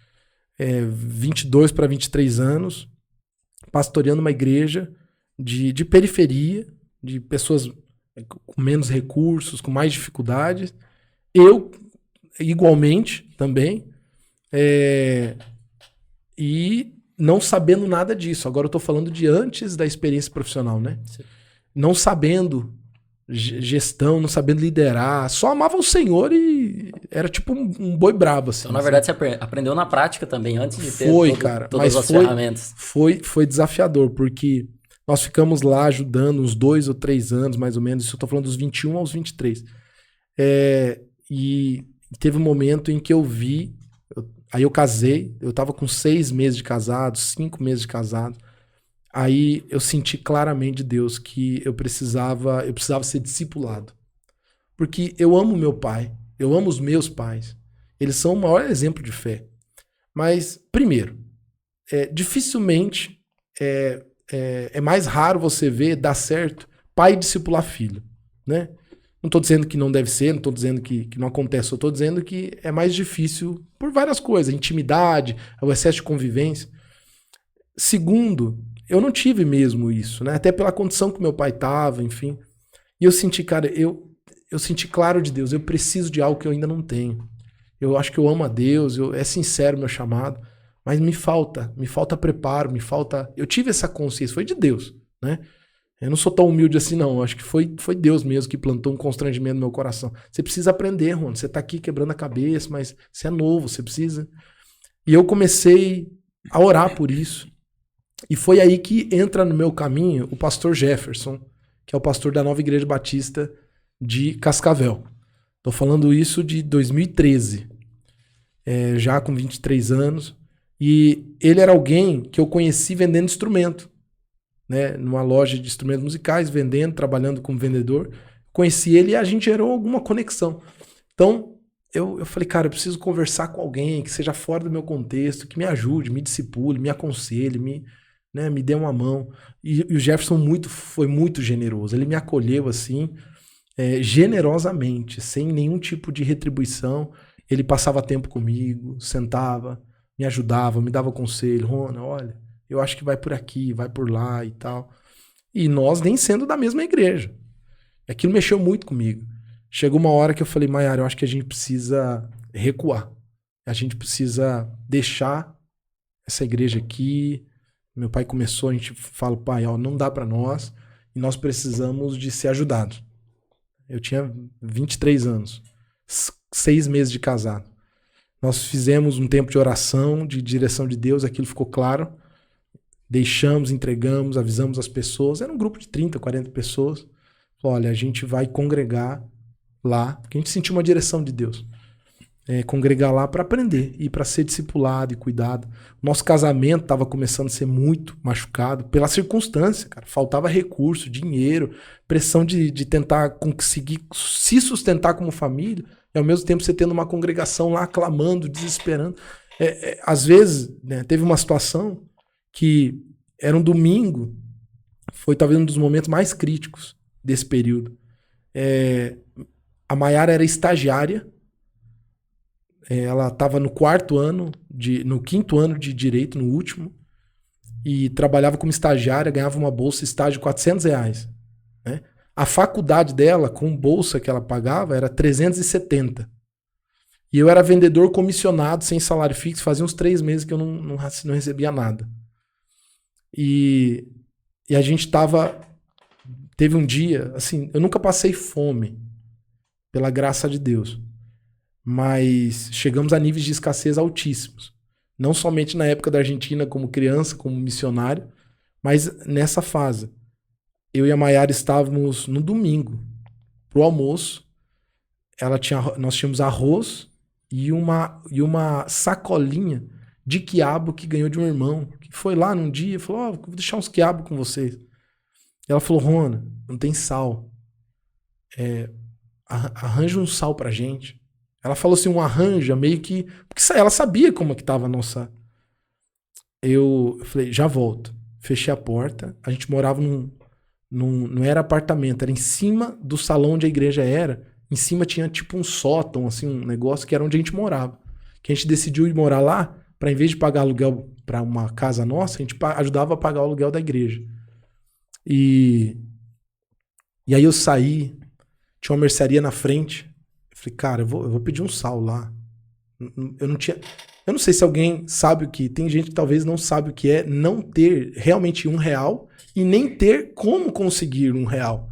22 para 23 anos, pastoreando uma igreja de periferia, de pessoas com menos recursos, com mais dificuldades. Eu, igualmente, também. E não sabendo nada disso. Agora eu tô falando de antes da experiência profissional, né? Sim. Não sabendo gestão, não sabendo liderar. Só amava o Senhor e era tipo um boi brabo, assim. Então, na verdade, você aprendeu na prática também, antes de ter todas as ferramentas. Foi desafiador, porque nós ficamos lá ajudando uns 2 ou 3 anos, mais ou menos. Isso eu tô falando dos 21 aos 23. E teve um momento em que eu vi... Aí eu casei, eu tava com 6 meses de casado, 5 meses de casado. Aí eu senti claramente de Deus que eu precisava ser discipulado. Porque eu amo meu pai, eu amo os meus pais. Eles são o maior exemplo de fé. Mas, primeiro, dificilmente é mais raro você ver dar certo pai discipular filho, né? Não estou dizendo que não deve ser, não estou dizendo que não acontece, eu estou dizendo que é mais difícil por várias coisas, intimidade, o excesso de convivência. Segundo, eu não tive mesmo isso, né? Até pela condição que meu pai estava, enfim. E eu senti, cara, eu eu senti claro de Deus, eu preciso de algo que eu ainda não tenho. Eu acho que eu amo a Deus, é sincero o meu chamado, mas me falta preparo, eu tive essa consciência, foi de Deus, né? Eu não sou tão humilde assim, não. Eu acho que foi Deus mesmo que plantou um constrangimento no meu coração. Você precisa aprender, Rony. Você tá aqui quebrando a cabeça, mas você é novo, você precisa. E eu comecei a orar por isso. E foi aí que entra no meu caminho o pastor Jefferson, que é o pastor da Nova Igreja Batista de Cascavel. Tô falando isso de 2013, já com 23 anos. E ele era alguém que eu conheci vendendo instrumento, né, numa loja de instrumentos musicais, vendendo, trabalhando como vendedor. Conheci ele e a gente gerou alguma conexão. Então, eu falei, cara, eu preciso conversar com alguém que seja fora do meu contexto, que me ajude, me discipule, me aconselhe, me dê uma mão. E o Jefferson foi muito generoso. Ele me acolheu assim, generosamente, sem nenhum tipo de retribuição. Ele passava tempo comigo, sentava, me ajudava, me dava conselho. Rona, olha, eu acho que vai por aqui, vai por lá e tal. E nós nem sendo da mesma igreja. Aquilo mexeu muito comigo. Chegou uma hora que eu falei, Maiara, eu acho que a gente precisa recuar. A gente precisa deixar essa igreja aqui. Meu pai começou, a gente fala, pai, ó, não dá pra nós e nós precisamos de ser ajudados. Eu tinha 23 anos, 6 meses de casado. Nós fizemos um tempo de oração, de direção de Deus, aquilo ficou claro. Deixamos, entregamos, avisamos as pessoas. Era um grupo de 30, 40 pessoas. Olha, a gente vai congregar lá, porque a gente sentiu uma direção de Deus. Congregar lá para aprender e para ser discipulado e cuidado. Nosso casamento estava começando a ser muito machucado pela circunstância, cara. Faltava recurso, dinheiro, pressão de tentar conseguir se sustentar como família e ao mesmo tempo você tendo uma congregação lá clamando, desesperando. Às vezes, né, teve uma situação que era um domingo, foi talvez um dos momentos mais críticos desse período. A Maiara era estagiária, ela estava no 4º ano, no 5º ano de direito, no último, e trabalhava como estagiária, ganhava uma bolsa estágio de R$400. Né? A faculdade dela, com bolsa que ela pagava, era 370. E eu era vendedor comissionado, sem salário fixo, fazia uns 3 meses que eu não recebia nada. E a gente teve um dia, assim, eu nunca passei fome, pela graça de Deus, mas chegamos a níveis de escassez altíssimos. Não somente na época da Argentina, como criança, como missionário, mas nessa fase. Eu e a Maiara estávamos no domingo, pro almoço, nós tínhamos arroz e uma sacolinha de quiabo que ganhou de um irmão, que foi lá num dia e falou, vou deixar uns quiabos com vocês. Ela falou, Rona, não tem sal. Arranja um sal pra gente. Ela falou assim, arranja, meio que... Porque ela sabia como que tava a nossa... Eu falei, já volto. Fechei a porta. A gente morava não era apartamento, era em cima do salão onde a igreja era. Em cima tinha tipo um sótão, assim, um negócio que era onde a gente morava. Que a gente decidiu ir morar lá, para em vez de pagar aluguel para uma casa nossa, a gente ajudava a pagar o aluguel da igreja. E aí eu saí, tinha uma mercearia na frente. Eu falei, cara, eu vou pedir um sal lá. Eu não sei se alguém sabe o que... Tem gente que talvez não sabe o que é não ter realmente R$1 e nem ter como conseguir R$1.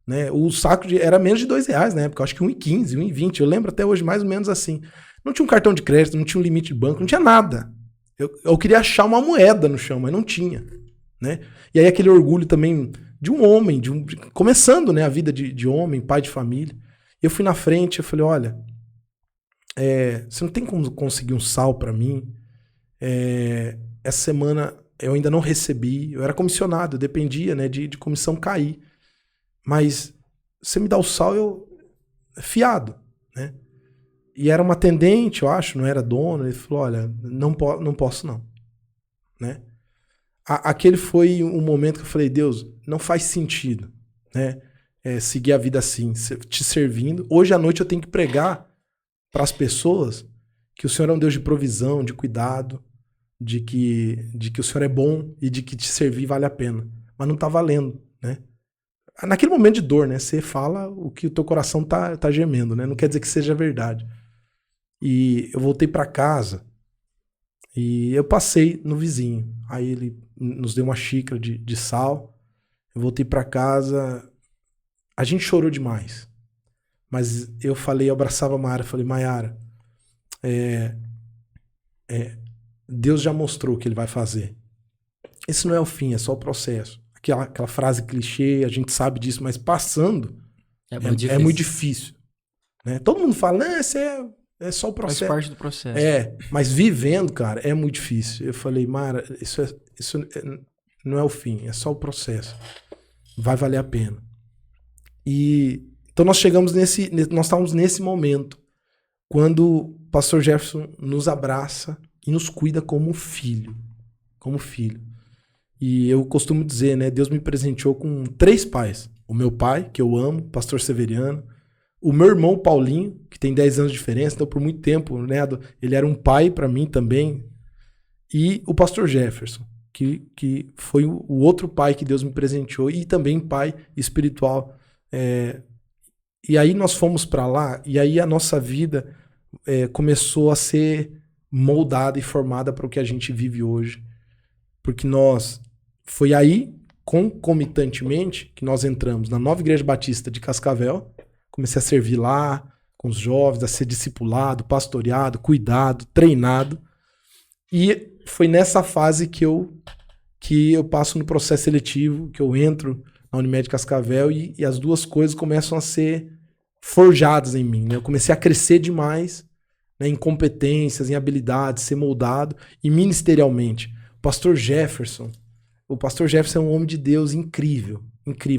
Né? O saco era menos de R$2 na época. Eu acho que R$1,15, R$1,20. Eu lembro até hoje mais ou menos assim. Não tinha um cartão de crédito, não tinha um limite de banco, não tinha nada. Eu queria achar uma moeda no chão, mas não tinha. Né? E aí aquele orgulho também de um homem, começando, né, a vida de homem, pai de família. Eu fui na frente, eu falei, olha, você não tem como conseguir um sal para mim? Essa semana eu ainda não recebi, eu era comissionado, eu dependia, né, de comissão cair. Mas você me dá o sal, fiado, né? E era uma atendente, eu acho, não era dona. Ele falou, olha, não posso não, né? Aquele foi um momento que eu falei, Deus, não faz sentido, né? Seguir a vida assim, te servindo. Hoje à noite eu tenho que pregar para as pessoas que o Senhor é um Deus de provisão, de cuidado, de que o Senhor é bom e de que te servir vale a pena. Mas não tá valendo, né? naquele momento de dor, né? Você fala o que o teu coração tá gemendo, né? Não quer dizer que seja verdade. E eu voltei pra casa e eu passei no vizinho. Aí ele nos deu uma xícara de sal. Eu voltei pra casa. A gente chorou demais. Mas eu abraçava a Mayara, falei, Mayara, Deus já mostrou o que ele vai fazer. Esse não é o fim, é só o processo. Aquela frase clichê, a gente sabe disso, mas passando é muito difícil. Né? Todo mundo fala, esse é só o processo. Faz parte do processo. Mas vivendo, cara, é muito difícil. Eu falei, Mara, isso não é o fim, é só o processo. Vai valer a pena. Então nós estávamos nesse momento, quando o pastor Jefferson nos abraça e nos cuida como filho. Como filho. E eu costumo dizer, né? Deus me presenteou com 3 pais. O meu pai, que eu amo, pastor Severiano. O meu irmão Paulinho, que tem 10 anos de diferença, então por muito tempo, né? Ele era um pai para mim também. E o pastor Jefferson, que foi o outro pai que Deus me presenteou e também pai espiritual. E aí nós fomos para lá e aí a nossa vida começou a ser moldada e formada para o que a gente vive hoje. Porque foi aí, concomitantemente, que nós entramos na Nova Igreja Batista de Cascavel. Comecei a servir lá com os jovens, a ser discipulado, pastoreado, cuidado, treinado. E foi nessa fase que eu passo no processo seletivo, que eu entro na Unimed Cascavel e as duas coisas começam a ser forjadas em mim. Né? Eu comecei a crescer demais, né, em competências, em habilidades, ser moldado e ministerialmente. O pastor Jefferson é um homem de Deus incrível,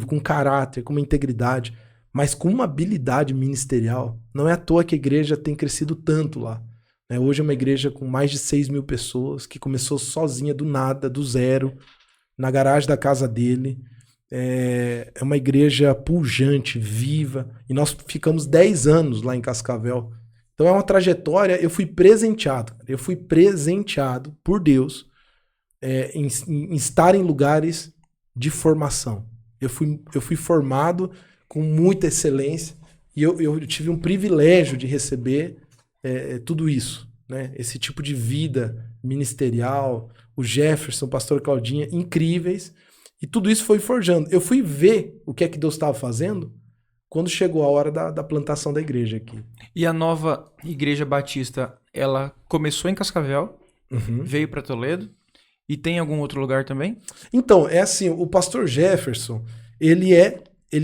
com caráter, com uma integridade, mas com uma habilidade ministerial. Não é à toa que a igreja tem crescido tanto lá. Né? Hoje é uma igreja com mais de 6.000 pessoas, que começou sozinha, do nada, do zero, na garagem da casa dele. É uma igreja pujante, viva, e nós ficamos 10 anos lá em Cascavel. Então é uma trajetória, eu fui presenteado por Deus em estar em lugares de formação. Eu fui formado com muita excelência e eu tive um privilégio de receber tudo isso, né? Esse tipo de vida ministerial, o Jefferson, o pastor Claudinha, incríveis, e tudo isso foi forjando. Eu fui ver o que é que Deus estava fazendo quando chegou a hora da plantação da igreja aqui. E a Nova Igreja Batista, ela começou em Cascavel, veio para Toledo, e tem algum outro lugar também? Então, é assim, o pastor Jefferson, ele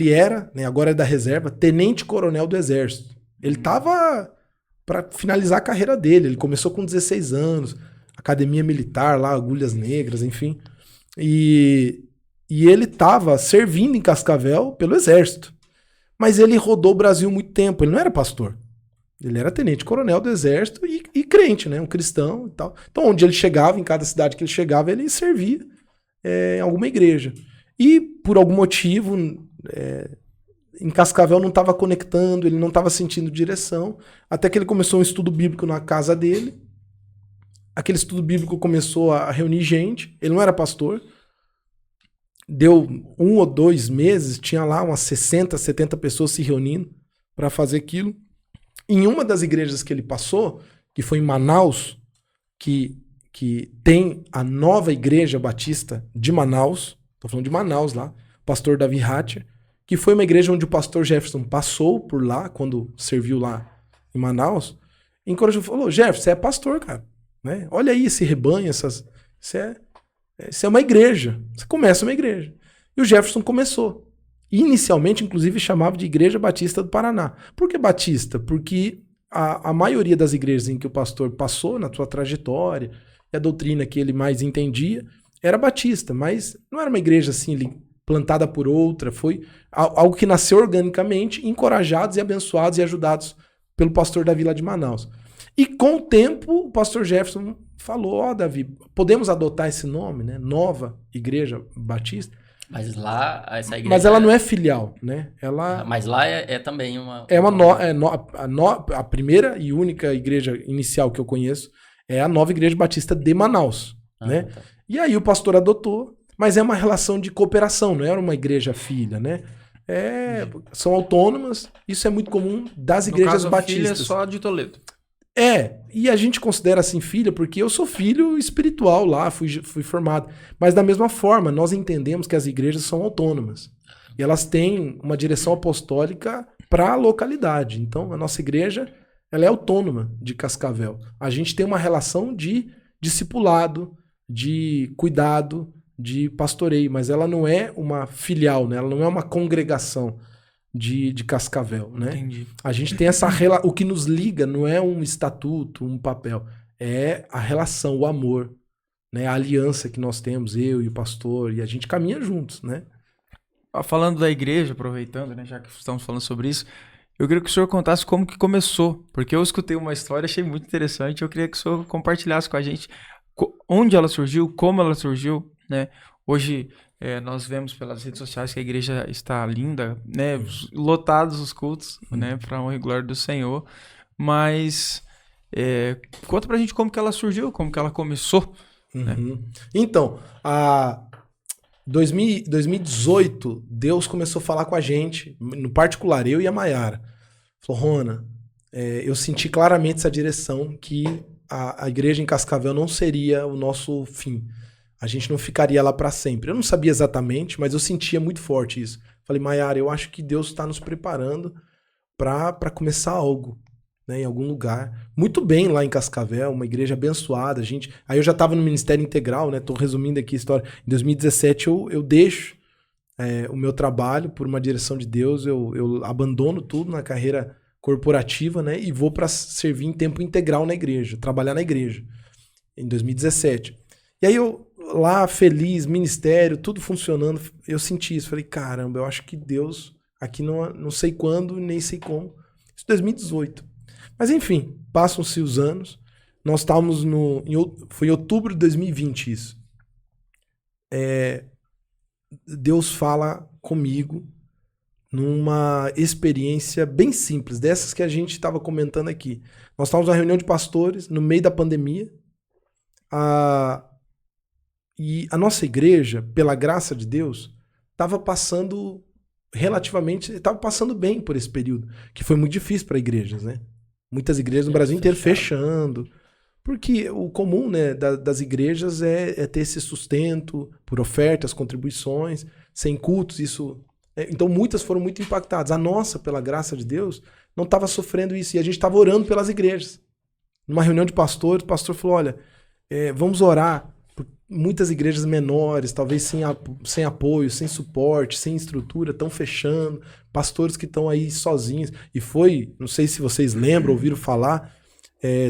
era, né, agora é da reserva, tenente-coronel do Exército. Ele estava para finalizar a carreira dele, ele começou com 16 anos, academia militar lá, agulhas negras, enfim. E ele estava servindo em Cascavel pelo Exército. Mas ele rodou o Brasil muito tempo, ele não era pastor. Ele era tenente-coronel do Exército e crente, né? Um cristão e tal. Então, onde ele chegava, em cada cidade que ele chegava, ele servia em alguma igreja. E, por algum motivo, em Cascavel não estava conectando, ele não estava sentindo direção, até que ele começou um estudo bíblico na casa dele. Aquele estudo bíblico começou a reunir gente, ele não era pastor. Deu 1 ou 2 meses, tinha lá umas 60, 70 pessoas se reunindo para fazer aquilo. Em uma das igrejas que ele passou, que foi em Manaus, que tem a Nova Igreja Batista de Manaus, estou falando de Manaus lá, o pastor Davi Hatcher, que foi uma igreja onde o pastor Jefferson passou por lá, quando serviu lá em Manaus, e encorajou, falou, Jefferson, você é pastor, cara. Né? Olha aí esse rebanho, isso é uma igreja, você começa uma igreja. E o Jefferson começou. Inicialmente, inclusive, chamava de Igreja Batista do Paraná. Por que Batista? Porque a maioria das igrejas em que o pastor passou na sua trajetória, e a doutrina que ele mais entendia, era batista, mas não era uma igreja assim, plantada por outra, foi algo que nasceu organicamente, encorajados e abençoados e ajudados pelo pastor Davi lá de Manaus. E com o tempo, o pastor Jefferson falou, Davi, podemos adotar esse nome, né? Nova Igreja Batista? Mas lá, essa igreja... Mas ela não é filial, né? Mas lá é também uma... A primeira e única igreja inicial que eu conheço é a Nova Igreja Batista de Manaus, né? Tá. E aí o pastor adotou, mas é uma relação de cooperação, não era uma igreja filha, né? são autônomas. Isso é muito comum das igrejas no caso, batistas. A filha é só de Toledo. E a gente considera assim filha porque eu sou filho espiritual lá, fui formado. Mas da mesma forma, nós entendemos que as igrejas são autônomas. E elas têm uma direção apostólica para a localidade. Então, a nossa igreja, ela é autônoma de Cascavel. A gente tem uma relação de discipulado, de cuidado, de pastoreio, mas ela não é uma filial, né? Ela não é uma congregação de Cascavel, né? Entendi. A gente tem o que nos liga não é um estatuto, um papel, é a relação, o amor, né? A aliança que nós temos, eu e o pastor, e a gente caminha juntos, né? Falando da igreja, aproveitando, né, já que estamos falando sobre isso, eu queria que o senhor contasse como que começou, porque eu escutei uma história, achei muito interessante, eu queria que o senhor compartilhasse com a gente onde ela surgiu, como ela surgiu, né? Hoje nós vemos pelas redes sociais que a igreja está linda, né? Lotados os cultos, né? Para honra e glória do Senhor, mas conta pra gente como que ela surgiu, como que ela começou. Né? Então, 2018, Deus começou a falar com a gente, no particular, eu e a Maiara. Falou, Rona, eu senti claramente essa direção que a igreja em Cascavel não seria o nosso fim. A gente não ficaria lá para sempre. Eu não sabia exatamente, mas eu sentia muito forte isso. Falei, Maiara, eu acho que Deus está nos preparando para começar algo, né, em algum lugar. Muito bem lá em Cascavel, uma igreja abençoada. Aí eu já estava no Ministério Integral, né? Tô resumindo aqui a história. Em 2017 eu deixo o meu trabalho por uma direção de Deus. Eu abandono tudo na carreira corporativa, né? E vou para servir em tempo integral na igreja, trabalhar na igreja, em 2017. E aí eu lá feliz, ministério, tudo funcionando, eu senti isso. Falei, caramba, eu acho que Deus aqui não sei quando, nem sei como. Isso em 2018. Mas enfim, passam-se os anos. Nós estávamos foi em outubro de 2020 isso. Deus fala comigo numa experiência bem simples, dessas que a gente estava comentando aqui. Nós estávamos numa reunião de pastores no meio da pandemia. E a nossa igreja, pela graça de Deus, estava passando bem por esse período, que foi muito difícil para igrejas, né? Muitas igrejas no Brasil inteiro fechando. Porque o comum, né, das igrejas é ter esse sustento por ofertas, contribuições, sem cultos, isso. Então muitas foram muito impactadas. A nossa, pela graça de Deus, não estava sofrendo isso. E a gente estava orando pelas igrejas. Numa reunião de pastores, o pastor falou, olha, vamos orar por muitas igrejas menores, talvez sem apoio, sem suporte, sem estrutura, estão fechando. Pastores que estão aí sozinhos. E foi, não sei se vocês lembram, ouviram falar,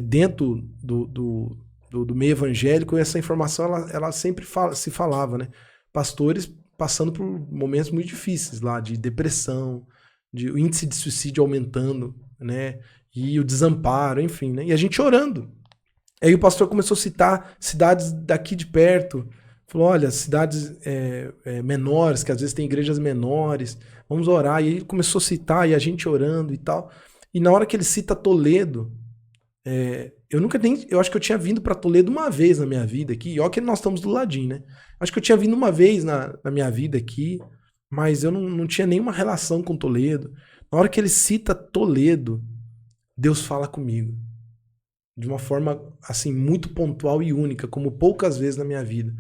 dentro do meio evangélico, essa informação ela sempre se falava, né? Pastores passando por momentos muito difíceis lá, de depressão, o índice de suicídio aumentando, né? E o desamparo, enfim, né? E a gente orando. Aí o pastor começou a citar cidades daqui de perto. Falou, olha, cidades menores, que às vezes tem igrejas menores, vamos orar. E ele começou a citar, e a gente orando e tal. E na hora que ele cita Toledo, eu acho que eu tinha vindo para Toledo uma vez na minha vida aqui. E olha que nós estamos do ladinho, né? Acho que eu tinha vindo uma vez na minha vida aqui, mas eu não tinha nenhuma relação com Toledo. Na hora que ele cita Toledo, Deus fala comigo. De uma forma, assim, muito pontual e única, como poucas vezes na minha vida.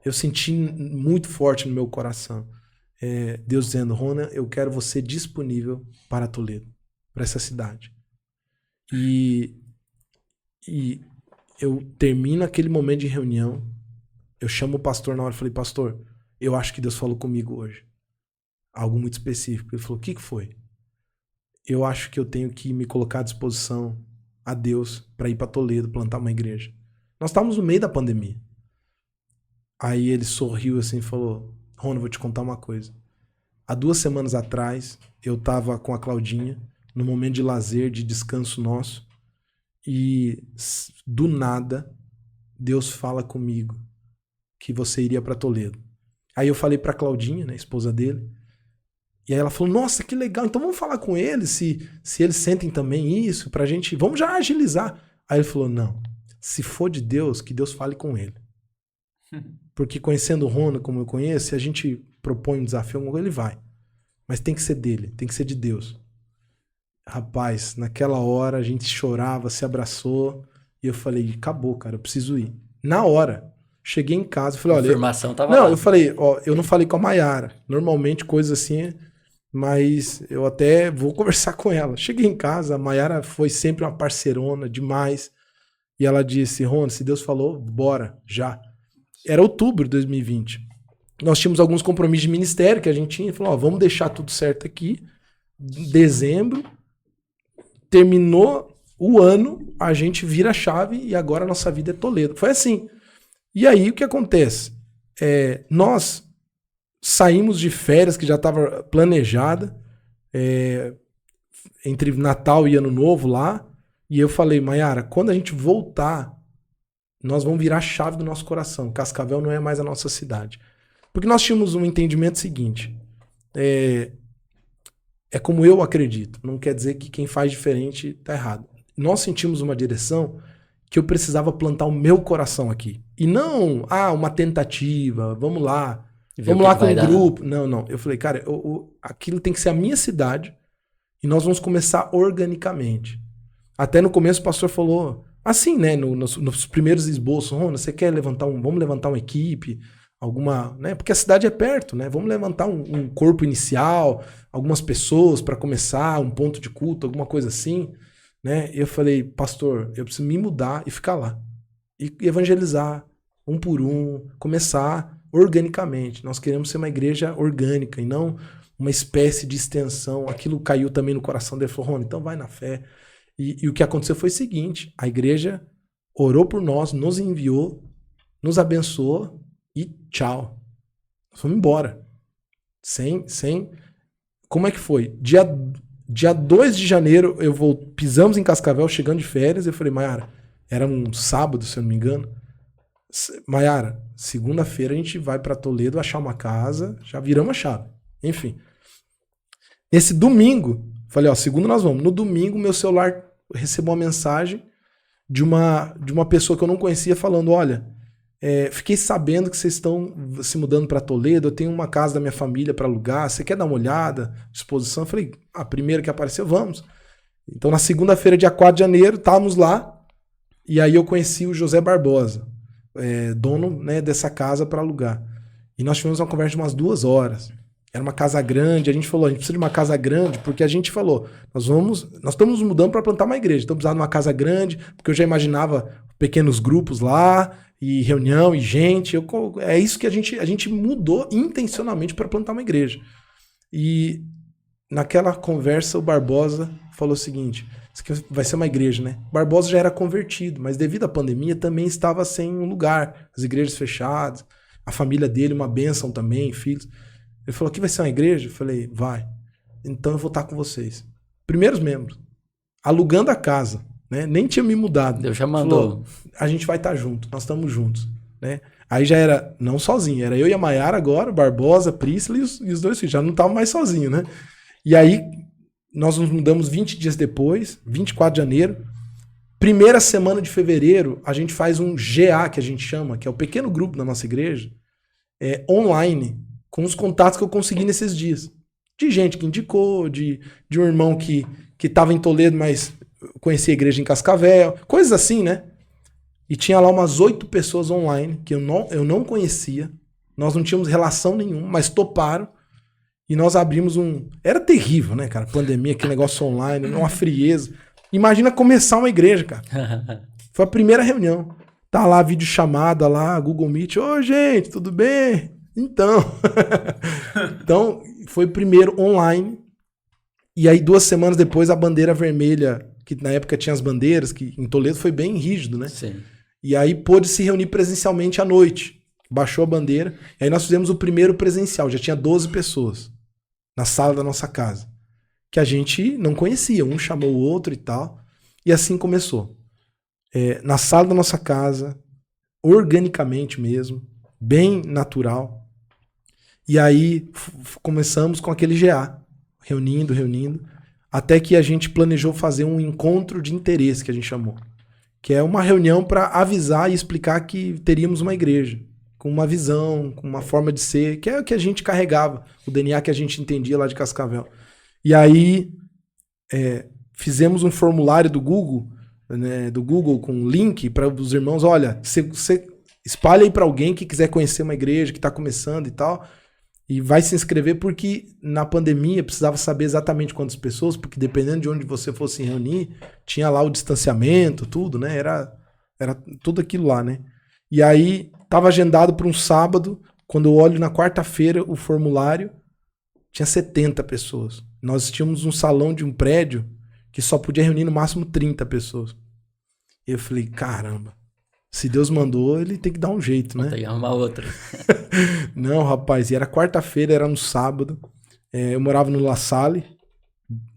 Eu senti muito forte no meu coração. Deus dizendo, Rona, eu quero você disponível para Toledo, para essa cidade. E eu termino aquele momento de reunião, eu chamo o pastor na hora e falei, pastor, eu acho que Deus falou comigo hoje. Algo muito específico. Ele falou, o que foi? Eu acho que eu tenho que me colocar à disposição a Deus para ir para Toledo, plantar uma igreja. Nós estávamos no meio da pandemia. Aí ele sorriu assim e falou, Rona, vou te contar uma coisa. Há 2 semanas atrás, eu estava com a Claudinha, no momento de lazer, de descanso nosso, e do nada, Deus fala comigo que você iria para Toledo. Aí eu falei para a Claudinha, né, esposa dele, e aí ela falou, nossa, que legal, então vamos falar com eles, se eles sentem também isso, pra gente, vamos já agilizar. Aí ele falou, não, se for de Deus, que Deus fale com ele. Porque conhecendo o Rona como eu conheço, se a gente propõe um desafio, ele vai. mas tem que ser dele, tem que ser de Deus. Rapaz, naquela hora a gente chorava, se abraçou, e eu falei, acabou, cara, eu preciso ir. Na hora, cheguei em casa, falei, olha... Confirmação tava não, lá. eu falei, ó, eu não falei com a Maiara, normalmente coisas assim, mas eu até vou conversar com ela. Cheguei em casa, a Maiara foi sempre uma parceirona demais, e ela disse, Rony, se Deus falou, bora, já. Era outubro de 2020. Nós tínhamos alguns compromissos de ministério que a gente tinha, falou, ó, vamos deixar tudo certo aqui, dezembro, terminou o ano, a gente vira a chave e agora a nossa vida é Toledo. Foi assim. E aí o que acontece? Nós saímos de férias que já estava planejada, entre Natal e Ano Novo lá, e eu falei, Maiara, quando a gente voltar, nós vamos virar a chave do nosso coração. Cascavel não é mais a nossa cidade. Porque nós tínhamos um entendimento seguinte, é como eu acredito, não quer dizer que quem faz diferente está errado. Nós sentimos uma direção que eu precisava plantar o meu coração aqui. E não, uma tentativa, vamos lá com um grupo. Não. Eu falei, cara, aquilo tem que ser a minha cidade e nós vamos começar organicamente. Até no começo o pastor falou, assim, né, nos primeiros esboços, Rona, você quer vamos levantar uma equipe, alguma, né, porque a cidade é perto, né, vamos levantar um corpo inicial, algumas pessoas para começar, um ponto de culto, alguma coisa assim, né, e eu falei, pastor, eu preciso me mudar e ficar lá, e evangelizar, um por um, começar organicamente, nós queremos ser uma igreja orgânica e não uma espécie de extensão, aquilo caiu também no coração dele, falou, Rony, então vai na fé, e o que aconteceu foi o seguinte, a igreja orou por nós, nos enviou, nos abençoou, e tchau. Fomos embora. Sem. Como é que foi? Dia 2 de janeiro, pisamos em Cascavel, chegando de férias, eu falei, Maiara, era um sábado, se eu não me engano. Maiara, segunda-feira a gente vai para Toledo achar uma casa, já viramos a chave. Enfim. Esse domingo, falei, segunda nós vamos. No domingo, meu celular recebeu uma mensagem de uma pessoa que eu não conhecia falando, olha, fiquei sabendo que vocês estão se mudando para Toledo, eu tenho uma casa da minha família para alugar, você quer dar uma olhada, disposição? Eu falei, a primeira que apareceu, vamos. Então na segunda-feira, dia 4 de janeiro, estávamos lá, e aí eu conheci o José Barbosa, dono, né, dessa casa para alugar. E nós tivemos uma conversa de umas 2 horas. Era uma casa grande, a gente falou, a gente precisa de uma casa grande, porque a gente falou, nós estamos nos mudando para plantar uma igreja, estamos precisando de uma casa grande, porque eu já imaginava pequenos grupos lá, e reunião, e gente, é isso que a gente mudou intencionalmente para plantar uma igreja. E naquela conversa o Barbosa falou o seguinte, isso aqui vai ser uma igreja, né? O Barbosa já era convertido, mas devido à pandemia também estava sem um lugar, as igrejas fechadas, a família dele, uma bênção também, filhos. Ele falou, aqui vai ser uma igreja? Eu falei, vai. Então eu vou estar com vocês. Primeiros membros, alugando a casa. Né? Nem tinha me mudado. Deus já mandou. Falou, a gente vai estar junto, nós estamos juntos. Né? Aí já era, não sozinho, era eu e a Maiara agora, Barbosa, Priscila e os 2 filhos, já não estavam mais sozinhos, né? E aí nós nos mudamos 20 dias depois, 24 de janeiro. Primeira semana de fevereiro, a gente faz um GA, que a gente chama, que é o pequeno grupo da nossa igreja, online, com os contatos que eu consegui nesses dias. De gente que indicou, de um irmão que estava em Toledo, mas conhecia a igreja em Cascavel, coisas assim, né? E tinha lá umas 8 pessoas online que eu não conhecia, nós não tínhamos relação nenhuma, mas toparam, e nós abrimos Era terrível, né, cara? Pandemia, aquele negócio online, uma frieza. Imagina começar uma igreja, cara. Foi a primeira reunião. Tá lá, videochamada lá, Google Meet. Ô, gente, tudo bem? Então. Então, foi primeiro online. E aí, 2 semanas depois, a bandeira vermelha, que na época tinha as bandeiras, que em Toledo foi bem rígido, né? Sim. E aí pôde se reunir presencialmente à noite. Baixou a bandeira. E aí nós fizemos o primeiro presencial. Já tinha 12 pessoas na sala da nossa casa. Que a gente não conhecia. Um chamou o outro e tal. E assim começou. Na sala da nossa casa, organicamente mesmo, bem natural. E aí começamos com aquele GA. Reunindo. Até que a gente planejou fazer um encontro de interesse, que a gente chamou. Que é uma reunião para avisar e explicar que teríamos uma igreja. com uma visão, com uma forma de ser, que é o que a gente carregava, o DNA que a gente entendia lá de Cascavel. E aí fizemos um formulário do Google, né, com link para os irmãos, olha, você espalha aí para alguém que quiser conhecer uma igreja que está começando e tal, e vai se inscrever, porque na pandemia precisava saber exatamente quantas pessoas, porque dependendo de onde você fosse se reunir, tinha lá o distanciamento, tudo, né? Era tudo aquilo lá, né? E aí estava agendado para um sábado, quando eu olho na quarta-feira o formulário, tinha 70 pessoas. Nós tínhamos um salão de um prédio que só podia reunir no máximo 30 pessoas. E eu falei, caramba, se Deus mandou, ele tem que dar um jeito, né? Tem que arrumar outra. Não, rapaz, e era quarta-feira, era no sábado. Eu morava no La Salle,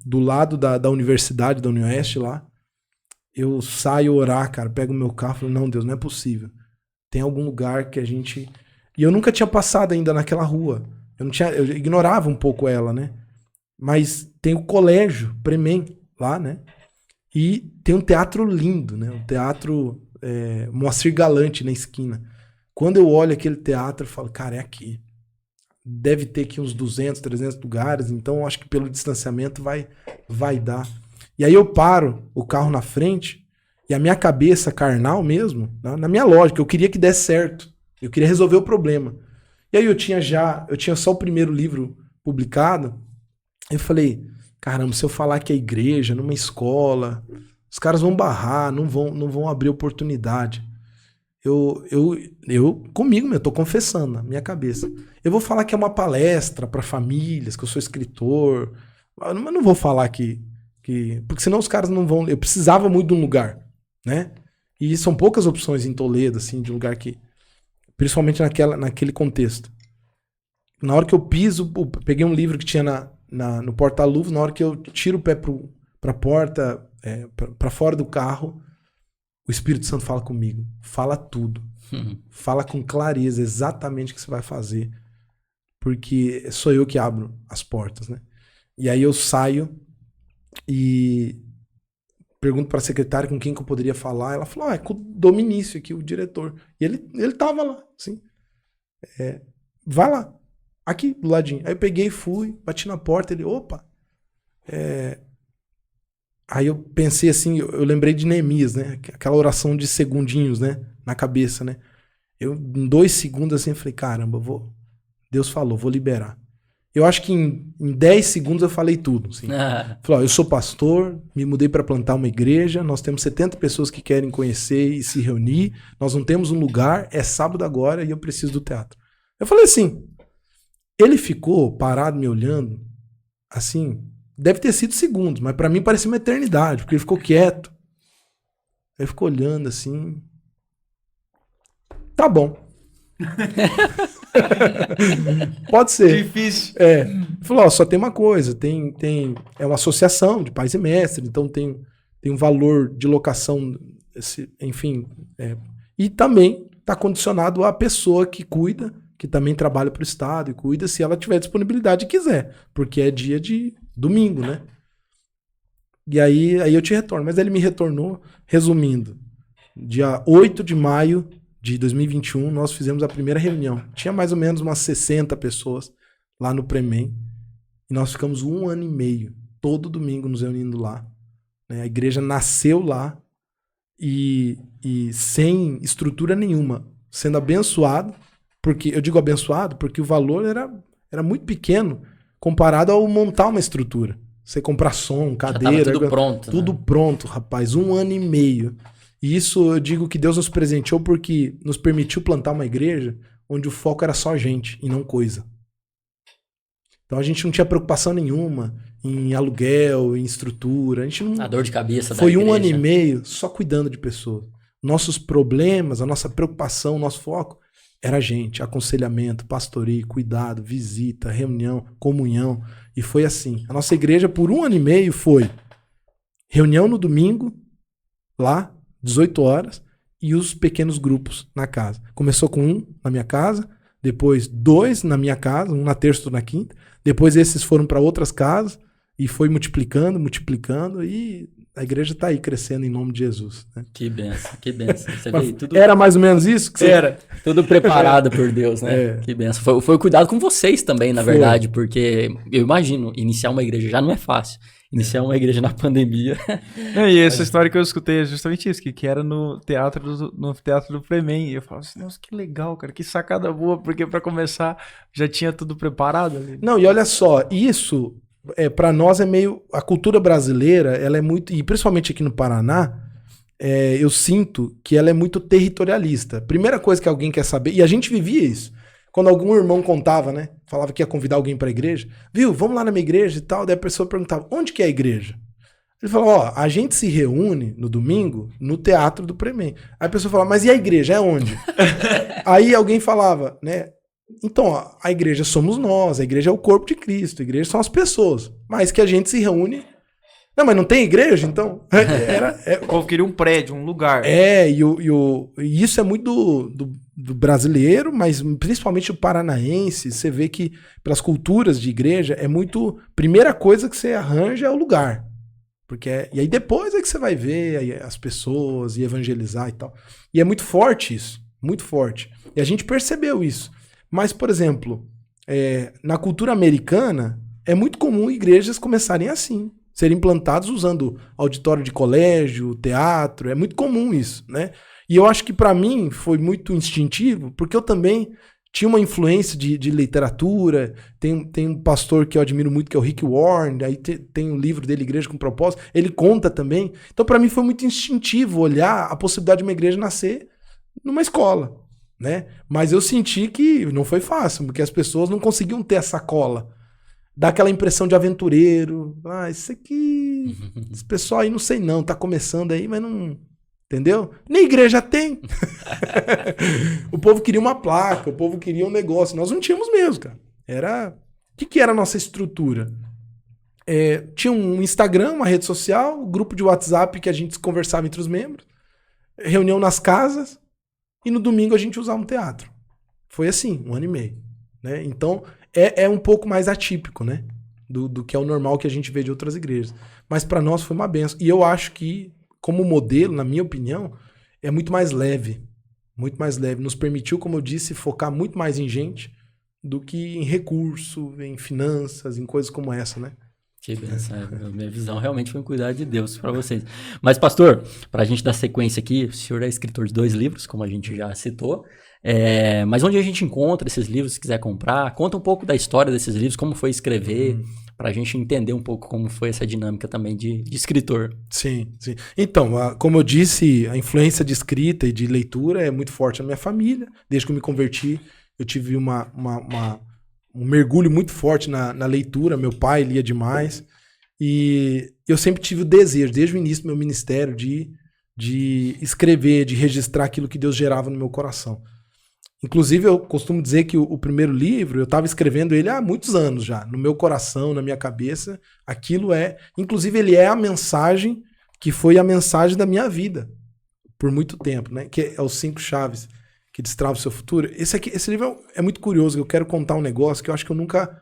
do lado da universidade, da Unioeste lá. Eu saio orar, cara, pego o meu carro e falo, não, Deus, não é possível. Tem algum lugar que a gente... E eu nunca tinha passado ainda naquela rua. Eu ignorava um pouco ela, né? Mas tem o colégio, Premen, lá, né? E tem um teatro lindo, né? O teatro Moacir Galante na esquina. Quando eu olho aquele teatro, eu falo, cara, é aqui. Deve ter aqui uns 200, 300 lugares, então eu acho que pelo distanciamento vai dar. E aí eu paro o carro na frente e a minha cabeça carnal mesmo, na minha lógica, eu queria que desse certo. Eu queria resolver o problema. E aí eu tinha só o primeiro livro publicado. Eu falei, caramba, se eu falar que é igreja, numa escola, os caras vão barrar, não vão abrir oportunidade. Comigo mesmo, eu tô confessando na minha cabeça. Eu vou falar que é uma palestra para famílias, que eu sou escritor, mas não vou falar que porque senão os caras não vão... Eu precisava muito de um lugar, né? E são poucas opções em Toledo, assim, de um lugar que... Principalmente naquele contexto. Na hora que eu piso, peguei um livro que tinha no porta-luvas, na hora que eu tiro o pé pra porta, pra fora do carro, o Espírito Santo fala comigo. Fala tudo. Fala com clareza exatamente o que você vai fazer. Porque sou eu que abro as portas, né? E aí eu saio e pergunto para a secretária com quem que eu poderia falar. Ela falou, é com o Dominício aqui, o diretor. E ele tava lá, assim. Vai lá, aqui do ladinho. Aí eu peguei, fui, bati na porta, ele, opa. Aí eu pensei assim, eu lembrei de Neemias, né? Aquela oração de segundinhos, né? Na cabeça, né? Em 2 segundos assim, eu falei, caramba, Deus falou, vou liberar. Eu acho que em 10 segundos eu falei tudo. Assim. Falei, eu sou pastor, me mudei para plantar uma igreja, nós temos 70 pessoas que querem conhecer e se reunir, nós não temos um lugar, é sábado agora e eu preciso do teatro. Eu falei assim, ele ficou parado me olhando, assim, deve ter sido segundos, mas para mim parecia uma eternidade, porque ele ficou quieto. Ele ficou olhando assim, tá bom. Pode ser. Difícil. Falou, só tem uma coisa, é uma associação de pais e mestres, então tem um valor de locação, enfim, e também está condicionado à pessoa que cuida, que também trabalha para o Estado e cuida se ela tiver disponibilidade e quiser, porque é dia de domingo, né? E aí eu te retorno, mas ele me retornou, resumindo, dia 8 de maio de 2021, nós fizemos a primeira reunião. Tinha mais ou menos umas 60 pessoas lá no Premen. E nós ficamos 1 ano e meio, todo domingo nos reunindo lá. A igreja nasceu lá e sem estrutura nenhuma, sendo abençoado. Porque eu digo abençoado porque o valor era muito pequeno comparado ao montar uma estrutura. Você comprar som, cadeira... tudo pronto. Tudo pronto, rapaz. 1 ano e meio. E isso eu digo que Deus nos presenteou porque nos permitiu plantar uma igreja onde o foco era só gente e não coisa. Então a gente não tinha preocupação nenhuma em aluguel, em estrutura. A gente não... A dor de cabeça Foi da igreja. 1 ano e meio só cuidando de pessoas. Nossos problemas, a nossa preocupação, o nosso foco era gente, aconselhamento, pastoreio, cuidado, visita, reunião, comunhão. E foi assim. A nossa igreja por 1 ano e meio foi reunião no domingo, lá, 18 horas, e os pequenos grupos na casa. Começou com 1 na minha casa, depois 2 na minha casa, 1 na terça e 1 na quinta, depois esses foram para outras casas, e foi multiplicando, e a igreja tá aí crescendo em nome de Jesus. Né? Que benção, que benção. Você Mas vê, tudo, era mais ou menos isso que você... Era. tudo preparado por Deus, né? É. Que benção. Foi o cuidado com vocês também, na Foi. verdade, porque eu imagino, iniciar uma igreja já não é fácil. Iniciar uma igreja na pandemia. E essa história que eu escutei é justamente isso, que era no teatro do Fremen. E eu falava assim, nossa, que legal, cara, que sacada boa, porque pra começar já tinha tudo preparado ali. Não, e olha só, isso para nós é meio... A cultura brasileira, ela é muito... E principalmente aqui no Paraná, eu sinto que ela é muito territorialista. Primeira coisa que alguém quer saber... E a gente vivia isso. Quando algum irmão contava, né? Falava que ia convidar alguém pra igreja. Viu, vamos lá na minha igreja e tal. Daí a pessoa perguntava, onde que é a igreja? Ele falou, ó, a gente se reúne no domingo no Teatro do Fremen. Aí a pessoa falava, mas e a igreja? É onde? Aí alguém falava, né? Então, ó, a igreja somos nós, a igreja é o corpo de Cristo, a igreja são as pessoas. Mas que a gente se reúne... Não, mas não tem igreja, então? O povo queria um prédio, um lugar. E isso é muito do brasileiro, mas principalmente o paranaense. Você vê que pelas culturas de igreja é muito... Primeira coisa que você arranja é o lugar. E aí depois é que você vai ver aí as pessoas e evangelizar e tal. E é muito forte isso, muito forte. E a gente percebeu isso. Mas, por exemplo, na cultura americana, é muito comum igrejas começarem assim. Serem implantados usando auditório de colégio, teatro, é muito comum isso, né? E eu acho que para mim foi muito instintivo, porque eu também tinha uma influência de literatura, tem um pastor que eu admiro muito, que é o Rick Warren, aí tem um livro dele, Igreja com Propósito, ele conta também. Então para mim foi muito instintivo olhar a possibilidade de uma igreja nascer numa escola, né? Mas eu senti que não foi fácil, porque as pessoas não conseguiam ter essa cola. Dá aquela impressão de aventureiro. Isso aqui... Esse pessoal aí não sei não, tá começando aí, mas não... Entendeu? Nem igreja tem. O povo queria uma placa, o povo queria um negócio. Nós não tínhamos mesmo, cara. O que era a nossa estrutura? Tinha um Instagram, uma rede social, um grupo de WhatsApp que a gente conversava entre os membros, reunião nas casas, e no domingo a gente usava um teatro. Foi assim, 1 ano e meio. Né? Então... É um pouco mais atípico, né? Do que é o normal que a gente vê de outras igrejas. Mas para nós foi uma benção. E eu acho que, como modelo, na minha opinião, é muito mais leve. Muito mais leve. Nos permitiu, como eu disse, focar muito mais em gente do que em recurso, em finanças, em coisas como essa, né? Que benção. A minha visão realmente foi um cuidado de Deus para vocês. Mas, pastor, para a gente dar sequência aqui, o senhor é escritor de 2 livros, como a gente já citou. Mas onde a gente encontra esses livros, se quiser comprar? Conta um pouco da história desses livros, como foi escrever, para a gente entender um pouco como foi essa dinâmica também de escritor. Sim, sim. Então, como eu disse, a influência de escrita e de leitura é muito forte na minha família. Desde que eu me converti, eu tive um mergulho muito forte na leitura. Meu pai lia demais. E eu sempre tive o desejo, desde o início do meu ministério, de escrever, de registrar aquilo que Deus gerava no meu coração. Inclusive, eu costumo dizer que o primeiro livro, eu estava escrevendo ele há muitos anos já, no meu coração, na minha cabeça. Aquilo inclusive ele é a mensagem que foi a mensagem da minha vida por muito tempo, né? Que é os 5 chaves que destravam o seu futuro. Esse livro é muito curioso, eu quero contar um negócio que eu acho que eu nunca...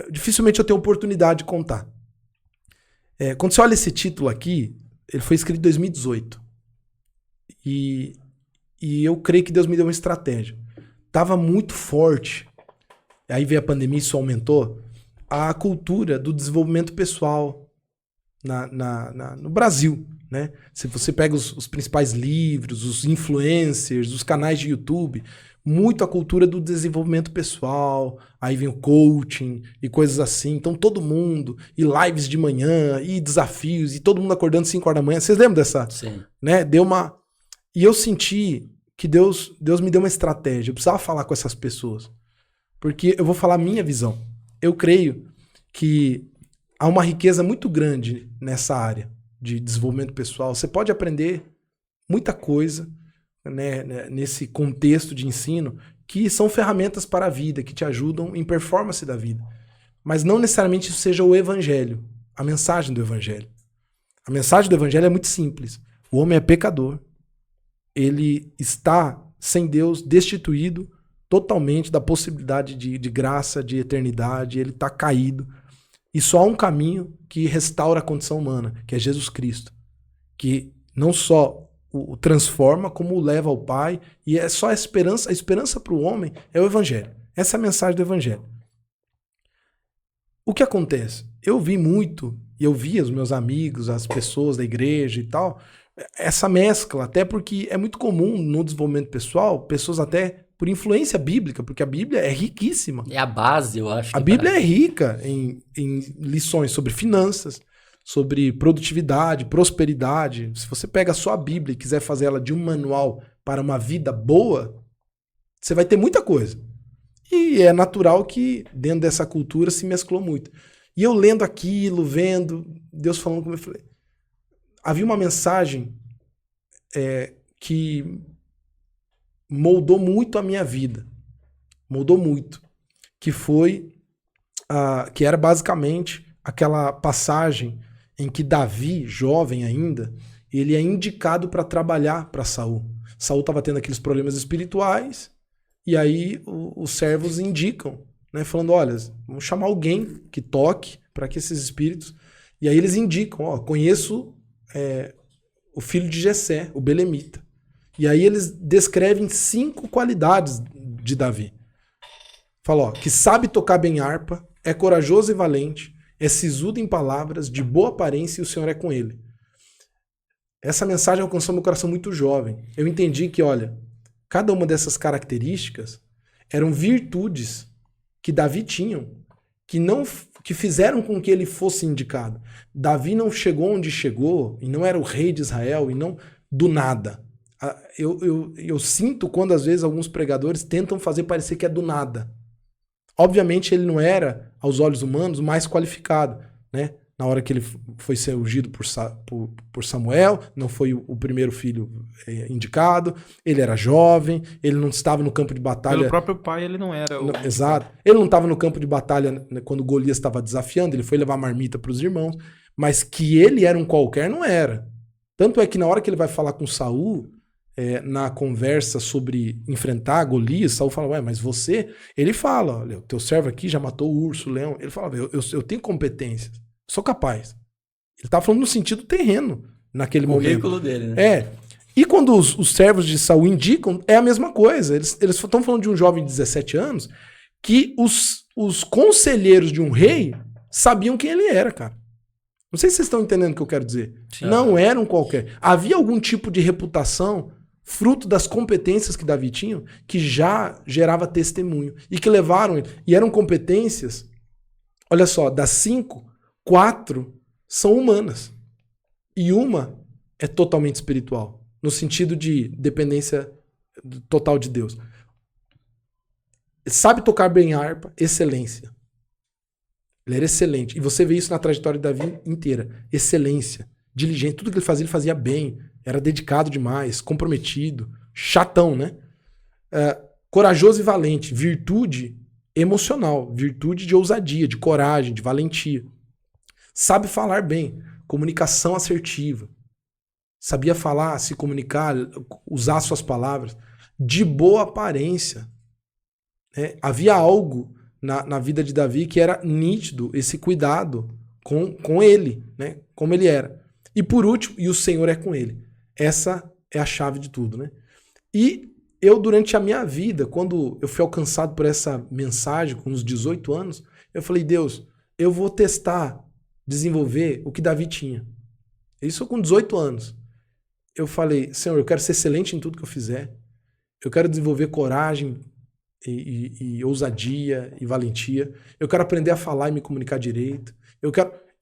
Dificilmente eu tenho oportunidade de contar. Quando você olha esse título aqui, ele foi escrito em 2018. E eu creio que Deus me deu uma estratégia. Tava muito forte, aí veio a pandemia e isso aumentou, a cultura do desenvolvimento pessoal no Brasil. Né? Se você pega os principais livros, os influencers, os canais de YouTube, muito a cultura do desenvolvimento pessoal, aí vem o coaching e coisas assim. Então todo mundo, e lives de manhã, e desafios, e todo mundo acordando 5 horas da manhã. Vocês lembram dessa? Sim. Né? E eu senti que Deus me deu uma estratégia. Eu precisava falar com essas pessoas. Porque eu vou falar a minha visão. Eu creio que há uma riqueza muito grande nessa área de desenvolvimento pessoal. Você pode aprender muita coisa, né, nesse contexto de ensino, que são ferramentas para a vida, que te ajudam em performance da vida. Mas não necessariamente isso seja o evangelho, a mensagem do evangelho. A mensagem do evangelho é muito simples. O homem é pecador. Ele está sem Deus, destituído totalmente da possibilidade de graça, de eternidade. Ele está caído. E só há um caminho que restaura a condição humana, que é Jesus Cristo. Que não só o transforma, como o leva ao Pai. E é só a esperança para o homem é o Evangelho. Essa é a mensagem do Evangelho. O que acontece? Eu vi muito, e eu via os meus amigos, as pessoas da igreja e tal, essa mescla, até porque é muito comum no desenvolvimento pessoal, pessoas até por influência bíblica, porque a Bíblia é riquíssima. É a base, eu acho. A Bíblia é rica em lições sobre finanças, sobre produtividade, prosperidade. Se você pega só a Bíblia e quiser fazer ela de um manual para uma vida boa, você vai ter muita coisa. E é natural que dentro dessa cultura se mesclou muito. E eu lendo aquilo, vendo, Deus falando como eu falei. Havia uma mensagem que moldou muito a minha vida. Moldou muito. Que foi, que era basicamente aquela passagem em que Davi, jovem ainda, ele é indicado para trabalhar para Saul. Saul estava tendo aqueles problemas espirituais, e aí os servos indicam, né, falando, olha, vamos chamar alguém que toque para que esses espíritos... E aí eles indicam, ó, conheço o filho de Jessé, o belemita. E aí eles descrevem 5 qualidades de Davi. Fala, ó, que sabe tocar bem harpa, é corajoso e valente, é sisudo em palavras, de boa aparência e o Senhor é com ele. Essa mensagem alcançou meu coração muito jovem. Eu entendi que, olha, cada uma dessas características eram virtudes que Davi tinha, que fizeram com que ele fosse indicado. Davi não chegou onde chegou, e não era o rei de Israel, e não do nada. Eu sinto quando às vezes alguns pregadores tentam fazer parecer que é do nada. Obviamente ele não era, aos olhos humanos, o mais qualificado, né? Na hora que ele foi ser ungido por Samuel, não foi o primeiro filho indicado, ele era jovem, ele não estava no campo de batalha... Pelo próprio pai ele não era. Exato. Ele não estava no campo de batalha quando Golias estava desafiando, ele foi levar marmita para os irmãos, mas que ele era um qualquer, não era. Tanto é que na hora que ele vai falar com Saul, na conversa sobre enfrentar Golias, Saul fala, ué, mas você... Ele fala, olha, o teu servo aqui já matou o urso, o leão. Ele fala, eu tenho competências, sou capaz. Ele estava falando no sentido terreno, naquele momento. O currículo dele, né? E quando os servos de Saul indicam, é a mesma coisa. Eles estão falando de um jovem de 17 anos que os conselheiros de um rei sabiam quem ele era, cara. Não sei se vocês estão entendendo o que eu quero dizer. Sim. Não era um qualquer. Havia algum tipo de reputação fruto das competências que Davi tinha, que já gerava testemunho. E que levaram ele. E eram competências, olha só, das 5, 4 são humanas. E uma é totalmente espiritual. No sentido de dependência total de Deus. Sabe tocar bem harpa, excelência. Ele era excelente. E você vê isso na trajetória de Davi inteira. Excelência, diligente. Tudo que ele fazia bem. Era dedicado demais, comprometido. Chatão, né? Corajoso e valente. Virtude emocional. Virtude de ousadia, de coragem, de valentia. Sabe falar bem. Comunicação assertiva. Sabia falar, se comunicar, usar suas palavras. De boa aparência. Havia algo na vida de Davi que era nítido, esse cuidado com ele, né? Como ele era. E por último, e o Senhor é com ele. Essa é a chave de tudo, né? E eu, durante a minha vida, quando eu fui alcançado por essa mensagem, com uns 18 anos, eu falei, Deus, eu vou testar, desenvolver o que Davi tinha. Isso com 18 anos. Eu falei, Senhor, eu quero ser excelente em tudo que eu fizer. Eu quero desenvolver coragem e ousadia e valentia. Eu quero aprender a falar e me comunicar direito.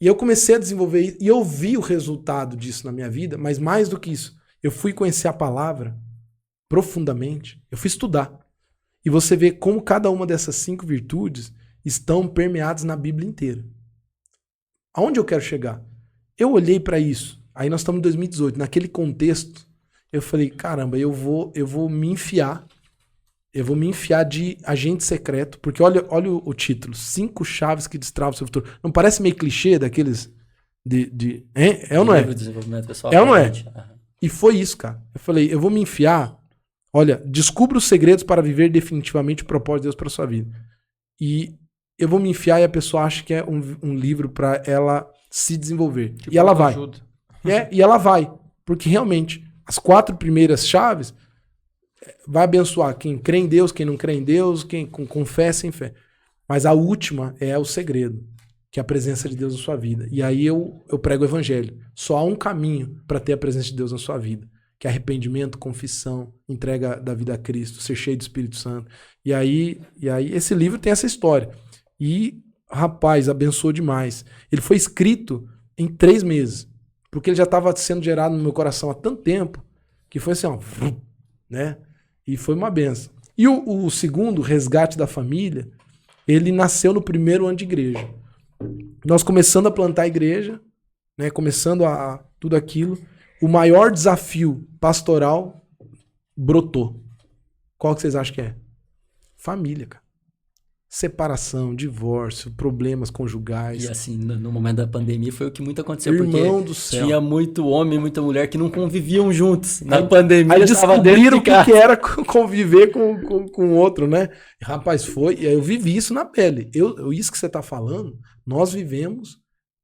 E eu comecei a desenvolver isso, e eu vi o resultado disso na minha vida, mas mais do que isso, eu fui conhecer a palavra profundamente, eu fui estudar. E você vê como cada uma dessas 5 virtudes estão permeadas na Bíblia inteira. Aonde eu quero chegar? Eu olhei para isso, aí nós estamos em 2018, naquele contexto, eu falei, caramba, eu vou me enfiar. Eu vou me enfiar de agente secreto, porque olha o título, 5 chaves que destravam o seu futuro. Não parece meio clichê daqueles é ou não é? É ou não é? E foi isso, cara. Eu falei, eu vou me enfiar, olha, descubra os segredos para viver definitivamente o propósito de Deus para sua vida. E eu vou me enfiar e a pessoa acha que é um livro para ela se desenvolver. Tipo, e ela vai. ajuda. E ela vai. Porque realmente, as 4 primeiras chaves vai abençoar quem crê em Deus, quem não crê em Deus, quem com fé, sem fé. Mas a última é o segredo, que é a presença de Deus na sua vida. E aí eu prego o evangelho. Só há um caminho para ter a presença de Deus na sua vida, que é arrependimento, confissão, entrega da vida a Cristo, ser cheio do Espírito Santo. E aí esse livro tem essa história. E, rapaz, abençoou demais. Ele foi escrito em 3 meses, porque ele já estava sendo gerado no meu coração há tanto tempo, que foi assim, ó, né? E foi uma benção. E o segundo, Resgate da Família, ele nasceu no primeiro ano de igreja. Nós começando a plantar a igreja, né? Começando a tudo aquilo, o maior desafio pastoral brotou. Qual que vocês acham que é? Família, cara. Separação, divórcio, problemas conjugais. E assim, no momento da pandemia foi o que muito aconteceu, Irmão porque do céu. tinha muito homem e muita mulher que não conviviam juntos. Na pandemia Aí estava descobriram dentro de o que era conviver com o outro, né? E, rapaz, eu vivi isso na pele. Isso que você tá falando, nós vivemos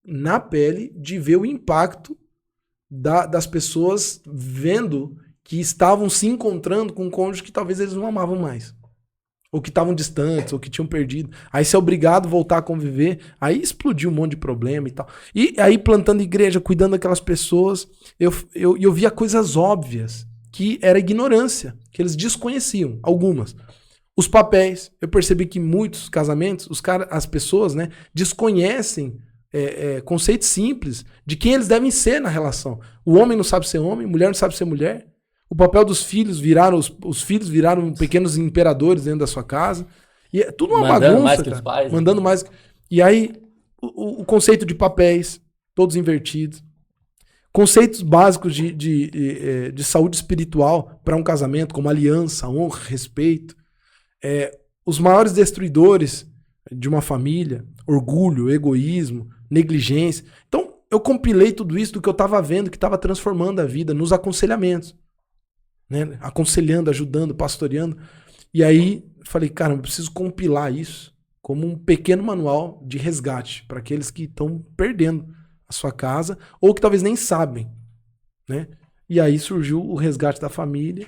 na pele de ver o impacto das pessoas vendo que estavam se encontrando com um cônjuge que talvez eles não amavam mais. Ou que estavam distantes, ou que tinham perdido. Aí você é obrigado a voltar a conviver. Aí explodiu um monte de problema e tal. E aí plantando igreja, cuidando daquelas pessoas, eu via coisas óbvias, que era ignorância, que eles desconheciam, algumas. Os papéis, eu percebi que muitos casamentos, as pessoas, né, desconhecem conceitos simples de quem eles devem ser na relação. O homem não sabe ser homem, a mulher não sabe ser mulher. O papel dos filhos os filhos viraram pequenos imperadores dentro da sua casa. E é tudo uma mandando bagunça, mais que cara. os pais, Mandando né? mais. E aí, o conceito de papéis, todos invertidos. Conceitos básicos de saúde espiritual para um casamento, como aliança, honra, respeito. Os maiores destruidores de uma família, orgulho, egoísmo, negligência. Então, eu compilei tudo isso do que eu estava vendo, que estava transformando a vida nos aconselhamentos. Né? Aconselhando, ajudando, pastoreando. E aí, falei, cara, eu preciso compilar isso como um pequeno manual de resgate para aqueles que estão perdendo a sua casa ou que talvez nem sabem. Né? E aí surgiu o Resgate da Família.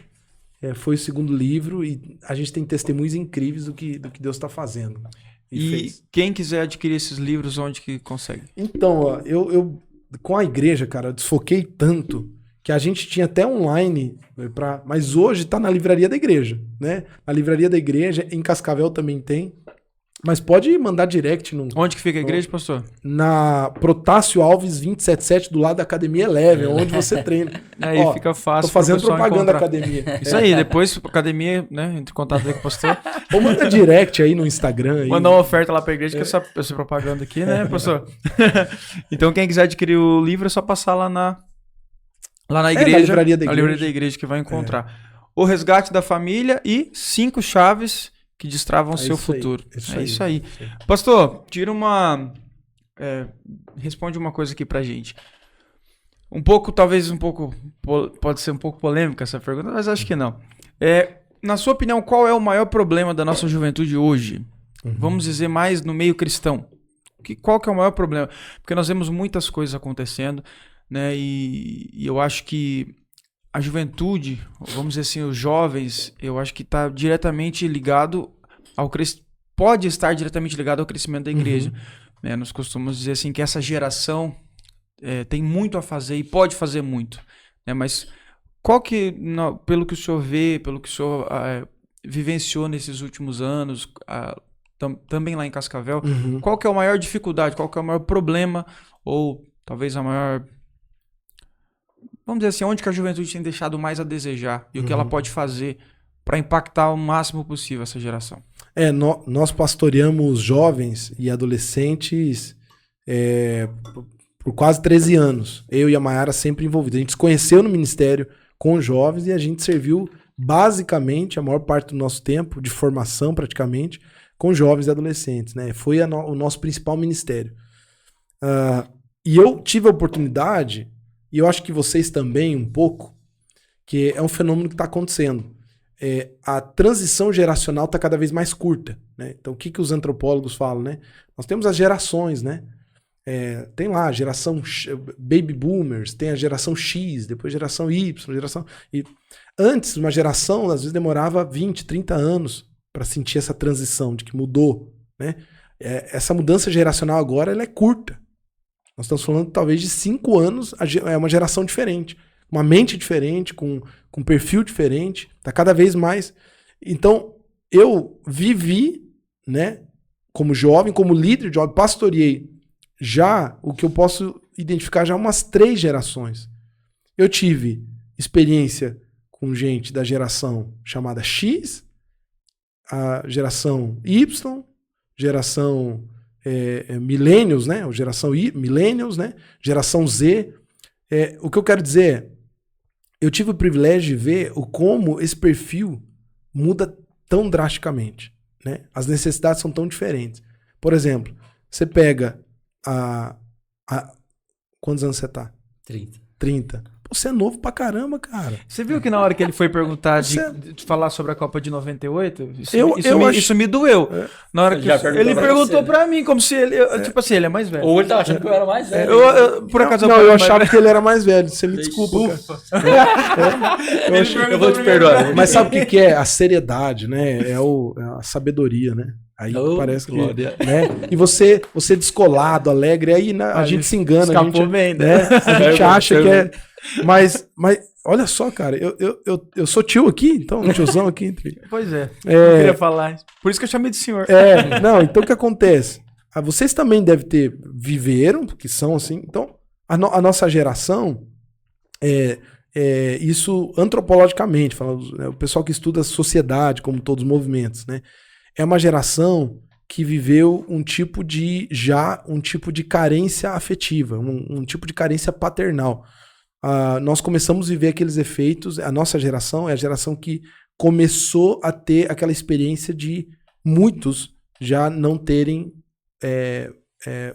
Foi o segundo livro e a gente tem testemunhos incríveis do que Deus está fazendo. E quem quiser adquirir esses livros, onde que consegue? Então, ó, eu com a igreja, cara, eu desfoquei tanto que a gente tinha até online, mas hoje tá na livraria da igreja, né? Na livraria da igreja, em Cascavel também tem. Mas pode mandar direct. Onde que fica a igreja, pastor? Na Protássio Alves 277, do lado da Academia Eleven, onde você treina. Aí fica fácil. Tô fazendo propaganda da academia. Isso aí, depois academia, né? Entre em contato aí com o pastor. Ou manda direct aí no Instagram. Aí. Manda uma oferta lá pra igreja, que essa propaganda aqui, né, pastor? Então, quem quiser adquirir o livro, é só passar lá na igreja. Na livraria da igreja. Na livraria da igreja que vai encontrar. O Resgate da Família e 5 chaves que destravam o seu futuro. Isso aí. Pastor, responde uma coisa aqui pra gente. Talvez pode ser um pouco polêmica essa pergunta, mas acho que não. Na sua opinião, qual é o maior problema da nossa juventude hoje? Vamos dizer mais no meio cristão. Qual que é o maior problema? Porque nós vemos muitas coisas acontecendo, né? E eu acho que a juventude, vamos dizer assim, os jovens, eu acho que está diretamente ligado pode estar diretamente ligado ao crescimento da igreja. Né? Nós costumamos dizer assim que essa geração tem muito a fazer e pode fazer muito. Né? Mas pelo que o senhor vê, pelo que o senhor vivenciou nesses últimos anos, também lá em Cascavel, qual que é a maior dificuldade, qual que é o maior problema, ou talvez a maior... Vamos dizer assim, onde que a juventude tem deixado mais a desejar e o que ela pode fazer para impactar o máximo possível essa geração? Nós pastoreamos jovens e adolescentes por quase 13 anos. Eu e a Mayara sempre envolvidos. A gente se conheceu no ministério com jovens e a gente serviu basicamente a maior parte do nosso tempo de formação praticamente com jovens e adolescentes. Né? Foi o nosso principal ministério. E eu tive a oportunidade... E eu acho que vocês também, um pouco, que é um fenômeno que está acontecendo. a transição geracional está cada vez mais curta, né? Então, o que os antropólogos falam, né? Nós temos as gerações, né? Tem lá a geração Baby Boomers, tem a geração X, depois geração Y, geração... Antes, uma geração, às vezes, demorava 20, 30 anos para sentir essa transição, de que mudou, né? Essa mudança geracional agora, ela é curta. Nós estamos falando, talvez, de 5 anos, é uma geração diferente. Uma mente diferente, com um perfil diferente, tá cada vez mais. Então, eu vivi, né, como jovem, como líder de jovem, pastoreei já o que eu posso identificar já umas 3 gerações. Eu tive experiência com gente da geração chamada X, a geração Y, geração Millennials, né, ou geração Millennials, né, geração Z. O que eu quero dizer é, eu tive o privilégio de ver como esse perfil muda tão drasticamente, né? As necessidades são tão diferentes. Por exemplo, você pega quantos anos você tá? 30. Você é novo pra caramba, cara. Você viu que na hora que ele foi perguntar de falar sobre a Copa de 98, isso me doeu. Na hora que ele perguntou pra mim, como se ele, tipo assim, ele é mais velho. Ou ele tava achando que eu era mais velho. Por acaso eu achava que ele era mais velho. Você me desculpa, eu vou te perdoar. Mas sabe o que é? A seriedade, né? A sabedoria, né? Aí parece que... Né? E você descolado, alegre, aí a gente se engana. Escapou bem, né? A gente acha que é... Mas olha só, cara, eu sou tio aqui, então, tiozão aqui. Pois é, eu queria falar isso. Por isso que eu chamei de senhor. Não, então o que acontece? Vocês também devem viveram, porque são assim. Então, a nossa geração, isso antropologicamente, falando, né, o pessoal que estuda a sociedade, como todos os movimentos, né? É uma geração que viveu um tipo de carência afetiva, um tipo de carência paternal. Nós começamos a viver aqueles efeitos, a nossa geração é a geração que começou a ter aquela experiência de muitos já não terem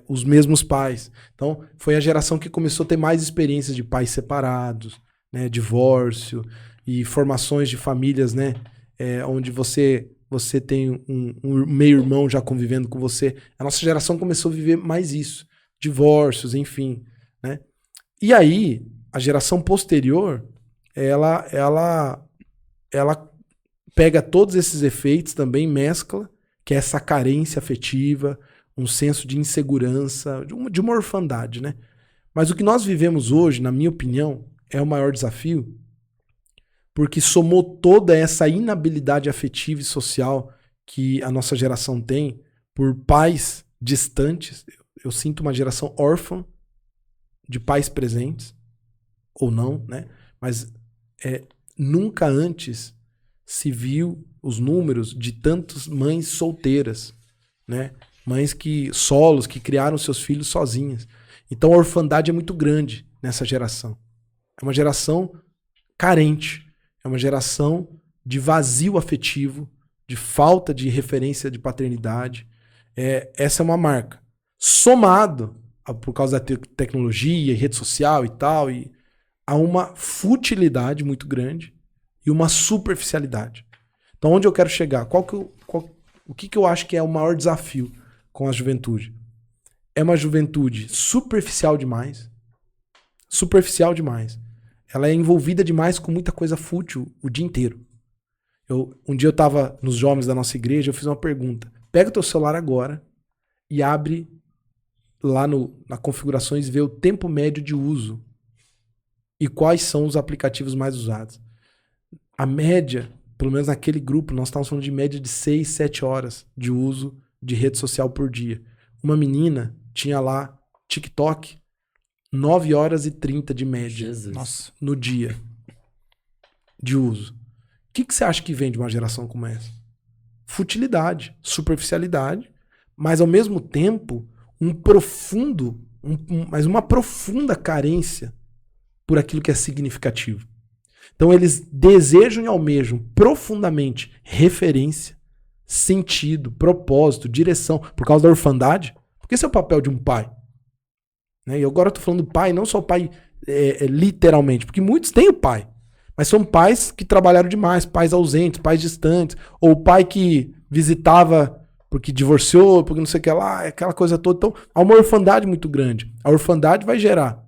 os mesmos pais. Então, foi a geração que começou a ter mais experiências de pais separados, né, divórcio e formações de famílias, né, onde você tem um meio-irmão já convivendo com você. A nossa geração começou a viver mais isso, divórcios, enfim, né? E aí, a geração posterior, ela pega todos esses efeitos também, mescla, que é essa carência afetiva, um senso de insegurança, de uma orfandade, né? Mas o que nós vivemos hoje, na minha opinião, é o maior desafio, porque somou toda essa inabilidade afetiva e social que a nossa geração tem por pais distantes. Eu sinto uma geração órfã de pais presentes, ou não, né? Mas nunca antes se viu os números de tantas mães solteiras, né? Mães solos, que criaram seus filhos sozinhas. Então a orfandade é muito grande nessa geração. É uma geração carente. É uma geração de vazio afetivo, de falta de referência de paternidade. Essa é uma marca. Somado, por causa da tecnologia, rede social e tal, há uma futilidade muito grande e uma superficialidade. Então, onde eu quero chegar? O que eu acho que é o maior desafio com a juventude? É uma juventude superficial demais. Superficial demais. Ela é envolvida demais com muita coisa fútil o dia inteiro. Um dia eu estava nos jovens da nossa igreja, eu fiz uma pergunta. Pega o teu celular agora e abre lá na configurações e vê o tempo médio de uso e quais são os aplicativos mais usados. A média, pelo menos naquele grupo, nós estávamos falando de média de 6, 7 horas de uso de rede social por dia. Uma menina tinha lá TikTok, 9 horas e 30 de média. Nossa. No dia de uso. O que você acha que vem de uma geração como essa? Futilidade, superficialidade, mas ao mesmo tempo mas uma profunda carência por aquilo que é significativo. Então eles desejam e almejam profundamente referência, sentido, propósito, direção, por causa da orfandade. Porque esse é o papel de um pai. Né? E agora eu tô falando do pai, não só o pai literalmente, porque muitos têm o pai, Mas são pais que trabalharam demais, pais ausentes, pais distantes, ou o pai que visitava porque divorciou, porque não sei o que lá, aquela coisa toda. Então, há uma orfandade muito grande. A orfandade vai gerar,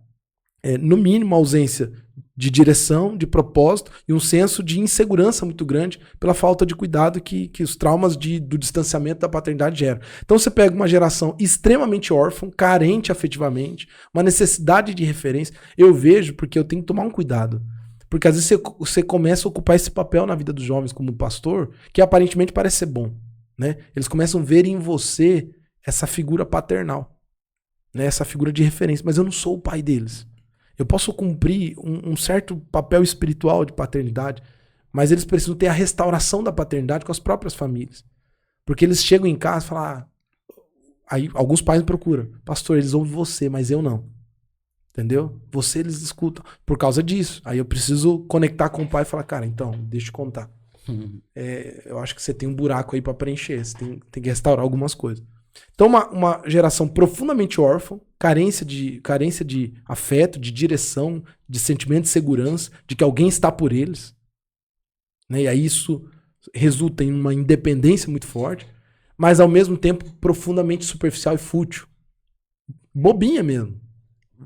no mínimo, ausência de direção, de propósito e um senso de insegurança muito grande pela falta de cuidado que os traumas do distanciamento da paternidade geram. Então você pega uma geração extremamente órfã, carente afetivamente, uma necessidade de referência. Eu vejo porque eu tenho que tomar um cuidado. Porque às vezes você começa a ocupar esse papel na vida dos jovens como pastor, que aparentemente parece ser bom, né? Eles começam a ver em você essa figura paternal, né? Essa figura de referência. Mas eu não sou o pai deles. Eu posso cumprir um certo papel espiritual de paternidade, mas eles precisam ter a restauração da paternidade com as próprias famílias. Porque eles chegam em casa e falam... Aí alguns pais me procuram. Pastor, eles ouvem você, mas eu não. Entendeu? Você eles escutam. Por causa disso. Aí eu preciso conectar com o pai e falar, cara, então, deixa eu te contar. Eu acho que você tem um buraco aí pra preencher. Você tem que restaurar algumas coisas. Então, uma geração profundamente órfã, carência de afeto, de direção, de sentimento de segurança, de que alguém está por eles. Né? E aí isso resulta em uma independência muito forte, mas ao mesmo tempo profundamente superficial e fútil. Bobinha mesmo.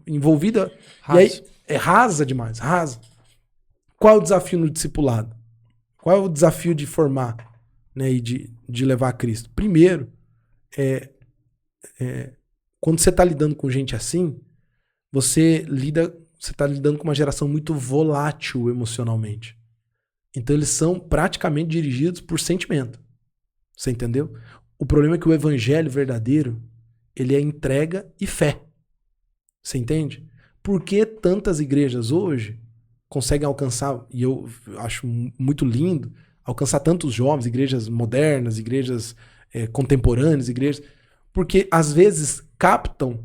Envolvida. Rasa. E aí é rasa demais, rasa. Qual é o desafio no discipulado? Qual é o desafio de formar, né, e de levar a Cristo? Primeiro, quando você está lidando com gente assim, você está lidando com uma geração muito volátil emocionalmente. Então eles são praticamente dirigidos por sentimento. Você entendeu? O problema é que o evangelho verdadeiro, ele é entrega e fé. Você entende? Por que tantas igrejas hoje conseguem alcançar, e eu acho muito lindo, alcançar tantos jovens, igrejas modernas, igrejas contemporâneas, igrejas... Porque, às vezes, captam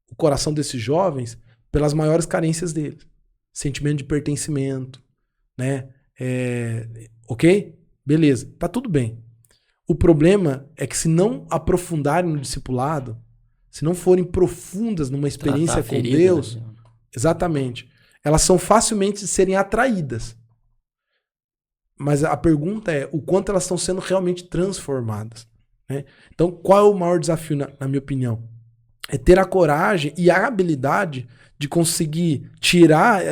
o coração desses jovens pelas maiores carências deles. Sentimento de pertencimento, né? Ok? Beleza, tá tudo bem. O problema é que se não aprofundarem no discipulado, se não forem profundas numa experiência com Deus, né? Exatamente, elas são facilmente de serem atraídas. Mas a pergunta é o quanto elas estão sendo realmente transformadas. Né? Então, qual é o maior desafio, na minha opinião? É ter a coragem e a habilidade de conseguir tirar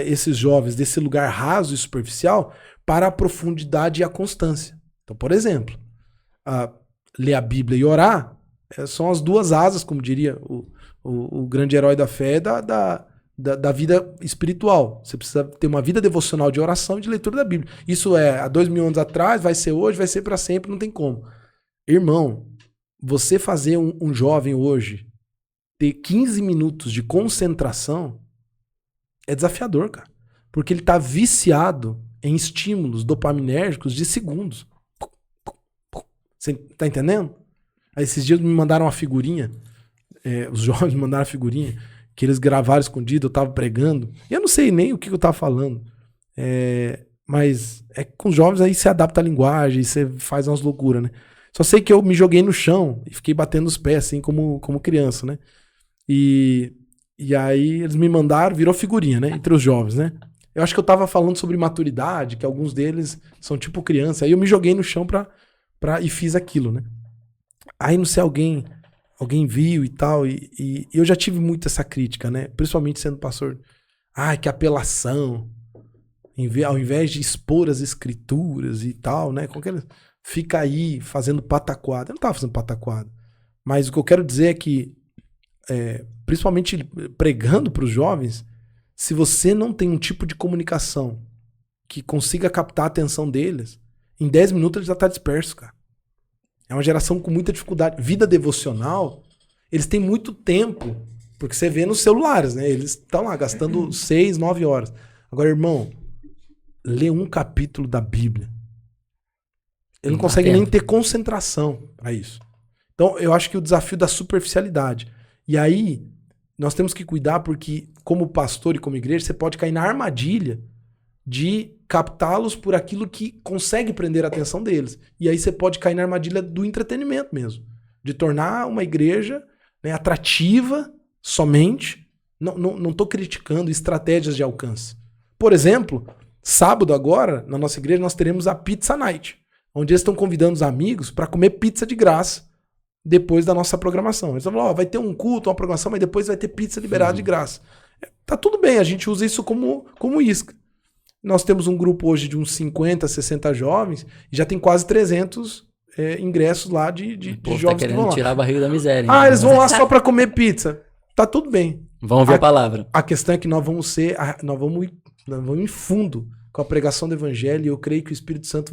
esses jovens desse lugar raso e superficial para a profundidade e a constância. Então, por exemplo, ler a Bíblia e orar são as duas asas, como diria o grande herói da fé, da vida espiritual. Você precisa ter uma vida devocional de oração e de leitura da Bíblia. Isso há 2000 anos atrás, vai ser hoje, vai ser para sempre, não tem como. Irmão, você fazer um jovem hoje ter 15 minutos de concentração é desafiador, cara. Porque ele tá viciado em estímulos dopaminérgicos de segundos. Você tá entendendo? Aí esses dias me mandaram uma figurinha, os jovens me mandaram uma figurinha, que eles gravaram escondido, eu tava pregando, e eu não sei nem o que eu tava falando. Mas com os jovens aí você adapta a linguagem, você faz umas loucuras, né? Só sei que eu me joguei no chão e fiquei batendo os pés, assim, como criança, né? E aí eles me mandaram, virou figurinha, né? Entre os jovens, né? Eu acho que eu tava falando sobre maturidade, que alguns deles são tipo criança. Aí eu me joguei no chão e fiz aquilo, né? Aí não sei, alguém viu e tal, e eu já tive muito essa crítica, né? Principalmente sendo pastor. Ai, que apelação. Ao invés de expor as escrituras e tal, né? Fica aí fazendo pataquada. Eu não tava fazendo pataquada. Mas o que eu quero dizer é que, principalmente pregando para os jovens, se você não tem um tipo de comunicação que consiga captar a atenção deles, em 10 minutos ele já tá disperso, cara. É uma geração com muita dificuldade. Vida devocional, eles têm muito tempo, porque você vê nos celulares, né? Eles estão lá gastando 6, 9 horas. Agora, irmão, lê um capítulo da Bíblia. Ele não consegue nem ter concentração para isso. Então, eu acho que o desafio da superficialidade. E aí, nós temos que cuidar porque, como pastor e como igreja, você pode cair na armadilha de captá-los por aquilo que consegue prender a atenção deles. E aí você pode cair na armadilha do entretenimento mesmo. De tornar uma igreja, né, atrativa somente. Não estou criticando estratégias de alcance. Por exemplo, Sábado agora, na nossa igreja, nós teremos a Pizza Night, onde eles estão convidando os amigos para comer pizza de graça depois da nossa programação. Eles vão falar, vai ter um culto, uma programação, mas depois vai ter pizza liberada de graça. Tá tudo bem, a gente usa isso como isca. Nós temos um grupo hoje de uns 50, 60 jovens e já tem quase 300 ingressos lá de jovens tá querendo que vão lá. tirar a barriga da miséria. Eles vão lá só para comer pizza. Tá tudo bem. Vamos ver a palavra. A questão é que nós vamos em fundo com a pregação do evangelho, e eu creio que o Espírito Santo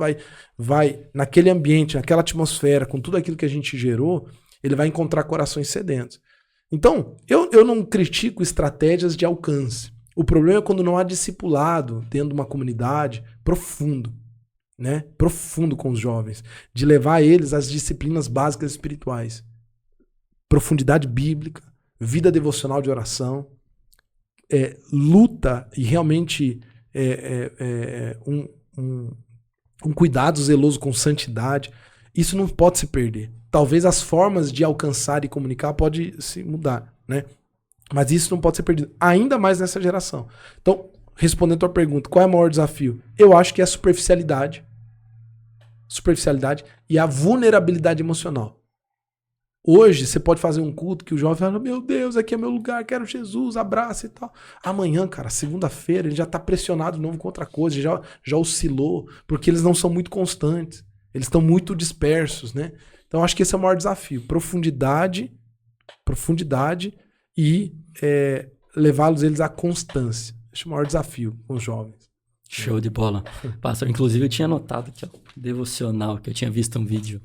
vai naquele ambiente, naquela atmosfera, com tudo aquilo que a gente gerou, ele vai encontrar corações sedentos. Então, eu não critico estratégias de alcance. O problema é quando não há discipulado dentro de uma comunidade profundo, né? Profundo com os jovens, de levar eles às disciplinas básicas espirituais. Profundidade bíblica, vida devocional de oração, luta e realmente um cuidado zeloso com santidade. Isso não pode se perder. Talvez as formas de alcançar e comunicar pode se mudar, né? Mas isso não pode ser perdido, ainda mais nessa geração. Então, respondendo a tua pergunta, qual é o maior desafio? Eu acho que é a superficialidade e a vulnerabilidade emocional. Hoje, você pode fazer um culto que o jovem fala, meu Deus, aqui é meu lugar, quero Jesus, abraça e tal. Amanhã, cara, segunda-feira, ele já tá pressionado de novo com outra coisa, já oscilou, porque eles não são muito constantes, eles estão muito dispersos, né? Então, acho que esse é o maior desafio, profundidade e levá-los eles à constância. Esse é o maior desafio com os jovens. Show de bola. Pastor, inclusive eu tinha notado aqui, ó, devocional, que eu tinha visto um vídeo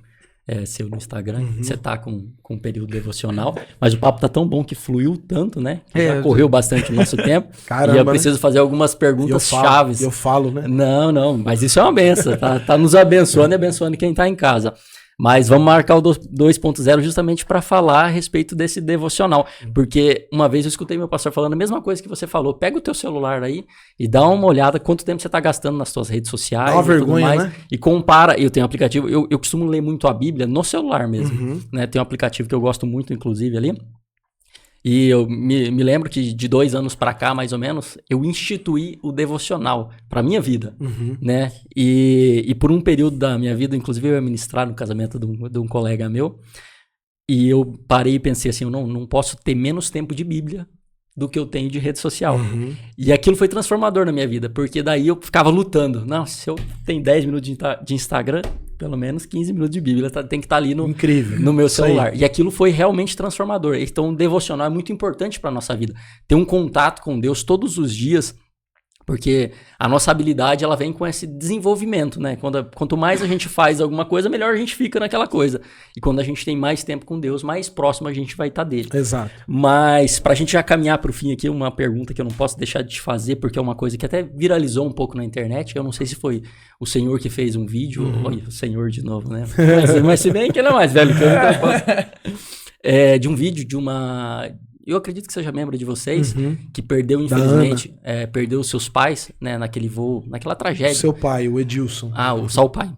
seu no Instagram. Você tá com um período devocional, mas o papo tá tão bom que fluiu tanto, né? Que já correu bastante o nosso tempo. Caramba, e eu preciso fazer algumas perguntas chaves. Eu falo, né? Não, mas isso é uma benção. Tá nos abençoando e abençoando quem tá em casa. Mas vamos marcar o 2.0 justamente para falar a respeito desse devocional. Porque uma vez eu escutei meu pastor falando a mesma coisa que você falou. Pega o teu celular aí e dá uma olhada quanto tempo você está gastando nas suas redes sociais. Dá uma vergonha, mais, né? E compara. Eu tenho um aplicativo, eu costumo ler muito a Bíblia no celular mesmo. Né? Tem um aplicativo que eu gosto muito, inclusive, ali. E eu me lembro que de 2 anos pra cá, mais ou menos, eu instituí o devocional pra minha vida, né? E por um período da minha vida, inclusive eu ia ministrar no casamento de um colega meu, e eu parei e pensei assim, eu não posso ter menos tempo de Bíblia do que eu tenho de rede social. E aquilo foi transformador na minha vida, porque daí eu ficava lutando. Não, se eu tenho 10 minutos de Instagram, pelo menos 15 minutos de Bíblia tem que estar ali no meu celular. E aquilo foi realmente transformador. Então, o devocional é muito importante para a nossa vida. Ter um contato com Deus todos os dias, porque a nossa habilidade ela vem com esse desenvolvimento, né? Quanto mais a gente faz alguma coisa, melhor a gente fica naquela coisa. E quando a gente tem mais tempo com Deus, mais próximo a gente vai estar dele. Exato. Mas pra gente já caminhar pro fim aqui, uma pergunta que eu não posso deixar de te fazer, porque é uma coisa que até viralizou um pouco na internet. Eu não sei se foi o senhor que fez um vídeo, olha, o senhor de novo, né? Mas se bem que ele é mais velho que eu, então eu posso. De um vídeo de uma... Eu acredito que seja membro de vocês, que perdeu, infelizmente, perdeu seus pais, né, naquele voo, naquela tragédia. Seu pai, o Edilson. Só o pai.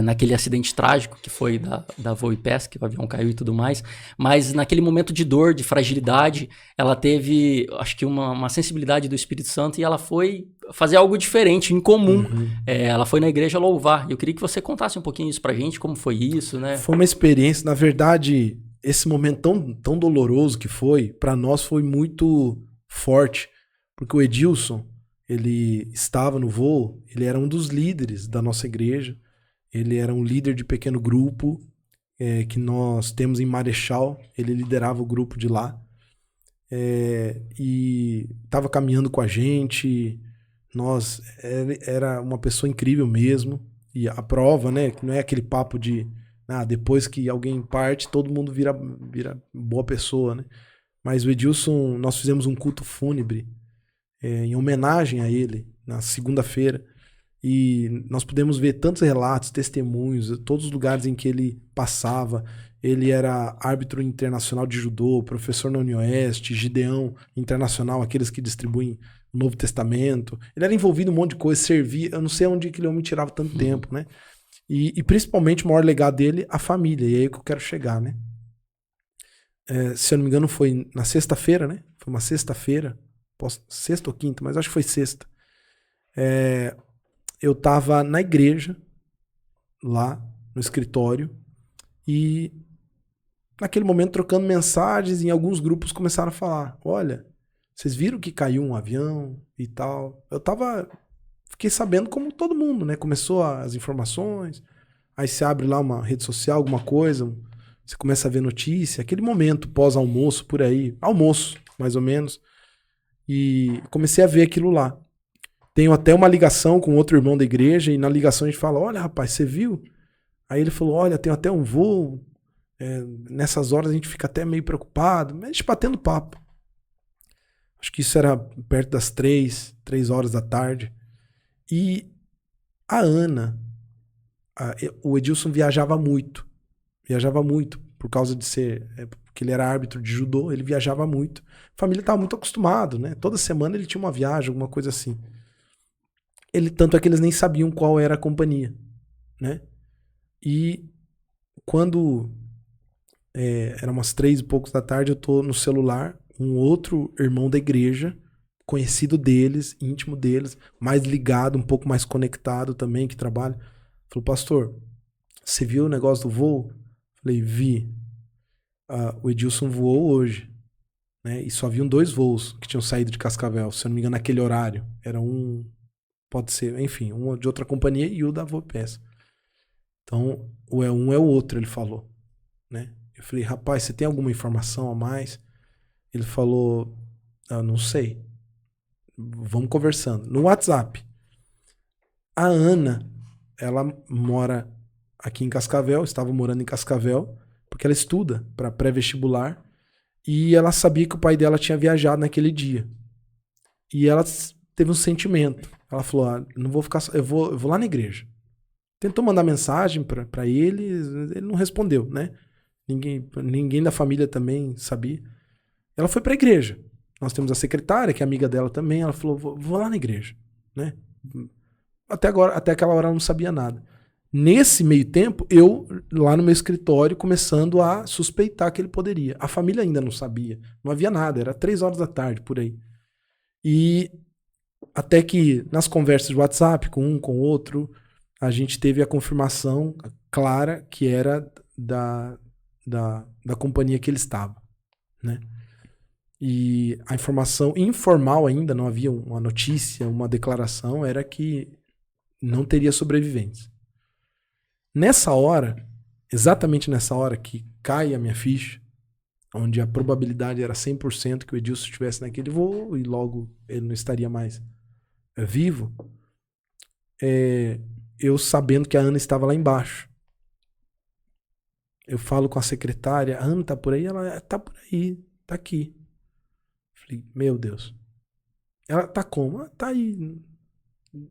Naquele acidente trágico que foi da Voo e Pesca, que o avião caiu e tudo mais. Mas naquele momento de dor, de fragilidade, ela teve, acho que uma sensibilidade do Espírito Santo e ela foi fazer algo diferente, incomum. Ela foi na igreja louvar. Eu queria que você contasse um pouquinho isso pra gente, como foi isso, né? Foi uma experiência, na verdade... Esse momento tão doloroso que foi, para nós foi muito forte, porque o Edilson, ele estava no voo, ele era um dos líderes da nossa igreja, ele era um líder de pequeno grupo que nós temos em Marechal, ele liderava o grupo de lá, e estava caminhando com a gente, era uma pessoa incrível mesmo, e a prova, né, que não é aquele papo de... depois que alguém parte, todo mundo vira boa pessoa, né? Mas o Edilson, nós fizemos um culto fúnebre em homenagem a ele, na segunda-feira, e nós pudemos ver tantos relatos, testemunhos, todos os lugares em que ele passava. Ele era árbitro internacional de judô, professor na Unioeste, Gideão Internacional, aqueles que distribuem o Novo Testamento. Ele era envolvido em um monte de coisa, servia, eu não sei onde aquele homem tirava tanto tempo, né? E principalmente o maior legado dele, a família. E é aí que eu quero chegar, né? Se eu não me engano, foi na sexta-feira, né? Foi uma sexta-feira. Sexta ou quinta, mas acho que foi sexta. Eu tava na igreja, lá no escritório, e naquele momento trocando mensagens, e em alguns grupos começaram a falar, olha, vocês viram que caiu um avião e tal? Fiquei sabendo como todo mundo, né? Começou as informações, aí você abre lá uma rede social, alguma coisa, você começa a ver notícia, aquele momento pós-almoço por aí, almoço, mais ou menos, e comecei a ver aquilo lá. Tenho até uma ligação com outro irmão da igreja, e na ligação a gente fala, olha rapaz, você viu? Aí ele falou, olha, tem até um voo, nessas horas a gente fica até meio preocupado, mas a gente batendo papo. Acho que isso era perto das 3 horas da tarde. E a Ana, o Edilson viajava muito por causa de ser, porque ele era árbitro de judô, ele viajava muito. A família estava muito acostumado, né? Toda semana ele tinha uma viagem, alguma coisa assim. Tanto é que eles nem sabiam qual era a companhia, né? E quando eram umas 3 e poucos da tarde, eu tô no celular, um outro irmão da igreja, conhecido deles, íntimo deles, mais ligado, um pouco mais conectado também, que trabalha, falou, pastor, você viu o negócio do voo? Falei, vi. O Edilson voou hoje, né? E só haviam 2 voos que tinham saído de Cascavel, se eu não me engano, naquele horário. Era um, pode ser, enfim, um de outra companhia e o da Vopes. Então, ou é um é o outro, ele falou, né? Eu falei, rapaz, você tem alguma informação a mais? Ele falou, não sei. Vamos conversando. No WhatsApp. A Ana, ela mora aqui em Cascavel, estava morando em Cascavel, porque ela estuda para pré-vestibular, e ela sabia que o pai dela tinha viajado naquele dia. E ela teve um sentimento. Ela falou, não vou ficar, eu vou lá na igreja. Tentou mandar mensagem para ele não respondeu, né? Ninguém da família também sabia. Ela foi para a igreja. Nós temos a secretária, que é amiga dela também. Ela falou, vou lá na igreja, né? Até aquela hora ela não sabia nada. Nesse meio tempo, eu lá no meu escritório começando a suspeitar que ele poderia. A família ainda não sabia, não havia nada, era 3 horas da tarde por aí. E até que nas conversas de WhatsApp com um, com o outro, a gente teve a confirmação clara que era da companhia que ele estava, né? E a informação informal ainda, não havia uma notícia, uma declaração, era que não teria sobreviventes. Nessa hora, exatamente nessa hora que cai a minha ficha, onde a probabilidade era 100% que o Edilson estivesse naquele voo e logo ele não estaria mais vivo, eu sabendo que a Ana estava lá embaixo. Eu falo com a secretária, a Ana tá por aí? Ela tá por aí, tá aqui. Falei, meu Deus. Ela tá como? Tá aí,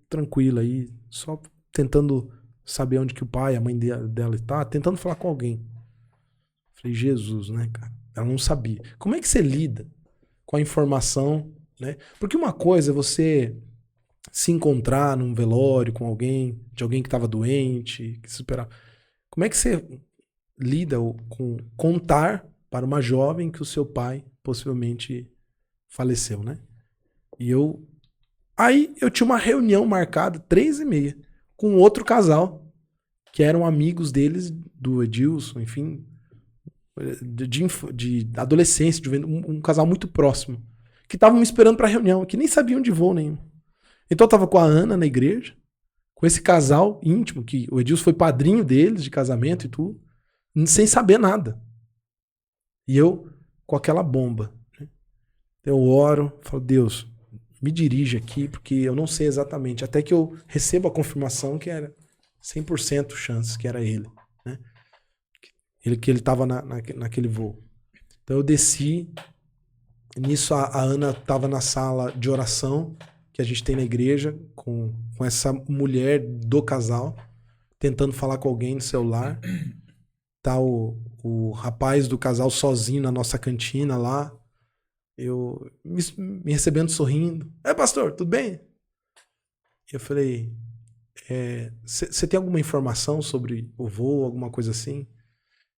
tranquila aí, só tentando saber onde que o pai, a mãe dela tá, tentando falar com alguém. Falei, Jesus, né, cara? Ela não sabia. Como é que você lida com a informação, né? Porque uma coisa é você se encontrar num velório com alguém, de alguém que estava doente, que se esperava. Como é que você lida com contar para uma jovem que o seu pai possivelmente faleceu, né? Aí eu tinha uma reunião marcada, 3h30, com outro casal, que eram amigos deles, do Edilson, enfim, de adolescência, um casal muito próximo, que estavam me esperando para a reunião, que nem sabiam de voo nenhum. Então eu tava com a Ana na igreja, com esse casal íntimo, que o Edilson foi padrinho deles, de casamento e tudo, sem saber nada. E eu com aquela bomba. Né? Eu oro, falo, Deus, me dirige aqui, porque eu não sei exatamente, até que eu recebo a confirmação que era 100% chance que era ele. Né? Que ele estava naquele voo. Então eu desci, nisso a Ana estava na sala de oração, que a gente tem na igreja, com essa mulher do casal, tentando falar com alguém no celular. Tá o rapaz do casal sozinho na nossa cantina lá, me recebendo sorrindo. Pastor, tudo bem? Eu falei, você tem alguma informação sobre o voo, alguma coisa assim?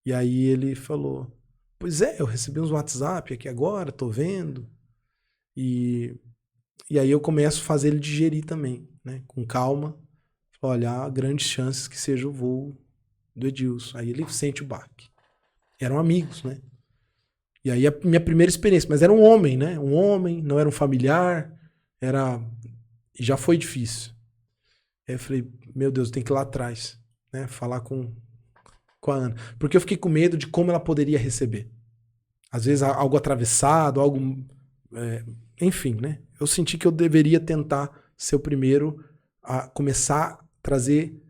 E aí ele falou, pois eu recebi uns WhatsApp aqui agora, tô vendo. E aí eu começo a fazer ele digerir também. né, com calma. Falou, olha, há grandes chances que seja o voo do Edilson. Aí ele sente o baque. Eram amigos, né? E aí a minha primeira experiência, mas era um homem, né? Um homem, não era um familiar, já foi difícil. Aí eu falei, meu Deus, tem que ir lá atrás, né? Falar com a Ana. Porque eu fiquei com medo de como ela poderia receber. Às vezes algo atravessado, algo... enfim, né? Eu senti que eu deveria tentar ser o primeiro a começar a trazer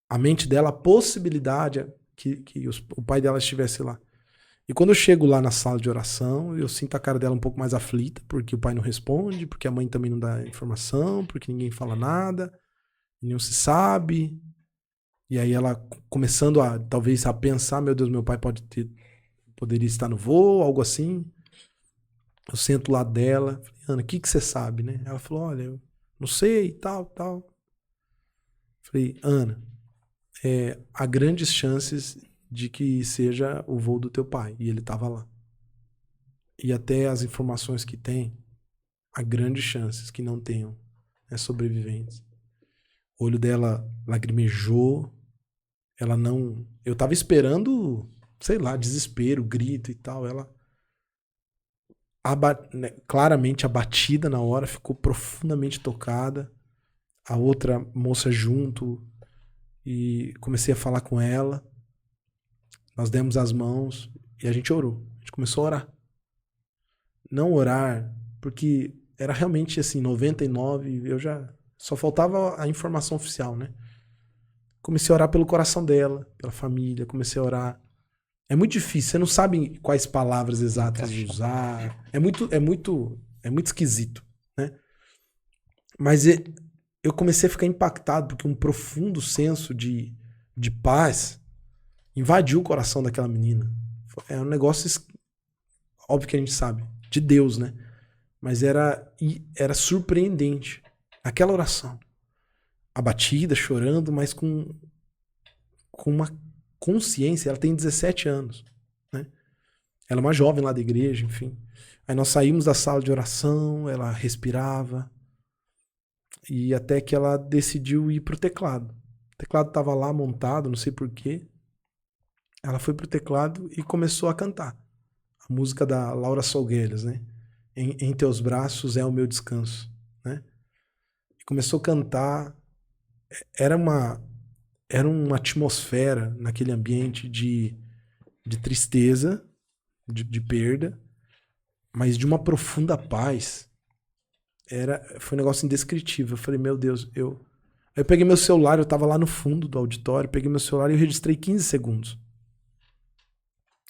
à mente dela a possibilidade que o pai dela estivesse lá. E quando eu chego lá na sala de oração, eu sinto a cara dela um pouco mais aflita, porque o pai não responde, porque a mãe também não dá informação, porque ninguém fala nada, não se sabe. E aí ela começando talvez a pensar, meu Deus, meu pai poderia estar no voo, algo assim. Eu sento lá dela, falei, Ana, o que você sabe, né? Ela falou, olha, eu não sei, tal. Falei, Ana, há grandes chances de que seja o voo do teu pai. E ele estava lá. E até as informações que tem, há grandes chances que não tenham sobreviventes. O olho dela lagrimejou. Ela não... Eu tava esperando, sei lá, desespero, grito e tal. Ela claramente abatida na hora, ficou profundamente tocada. A outra moça junto, e comecei a falar com ela. Nós demos as mãos e a gente orou. A gente começou a orar. Não orar, porque era realmente assim, 99, eu já... Só faltava a informação oficial, né? Comecei a orar pelo coração dela, pela família, comecei a orar. É muito difícil, você não sabe quais palavras exatas usar. É muito esquisito, né? Mas eu comecei a ficar impactado, porque um profundo senso de paz invadiu o coração daquela menina. É um negócio, óbvio que a gente sabe, de Deus, né? Mas era surpreendente. Aquela oração. Abatida, chorando, mas com uma consciência. Ela tem 17 anos, né? Ela é uma jovem lá da igreja, enfim. Aí nós saímos da sala de oração, ela respirava, e até que ela decidiu ir pro teclado. O teclado estava lá montado, não sei porquê. Ela foi pro teclado e começou a cantar. A música da Laura Salgueiros, né? Em teus braços é o meu descanso, né? E começou a cantar. Era uma atmosfera naquele ambiente de tristeza, de perda, mas de uma profunda paz. Foi um negócio indescritível. Eu falei, meu Deus, Aí eu peguei meu celular, eu tava lá no fundo do auditório, peguei meu celular e eu registrei 15 segundos.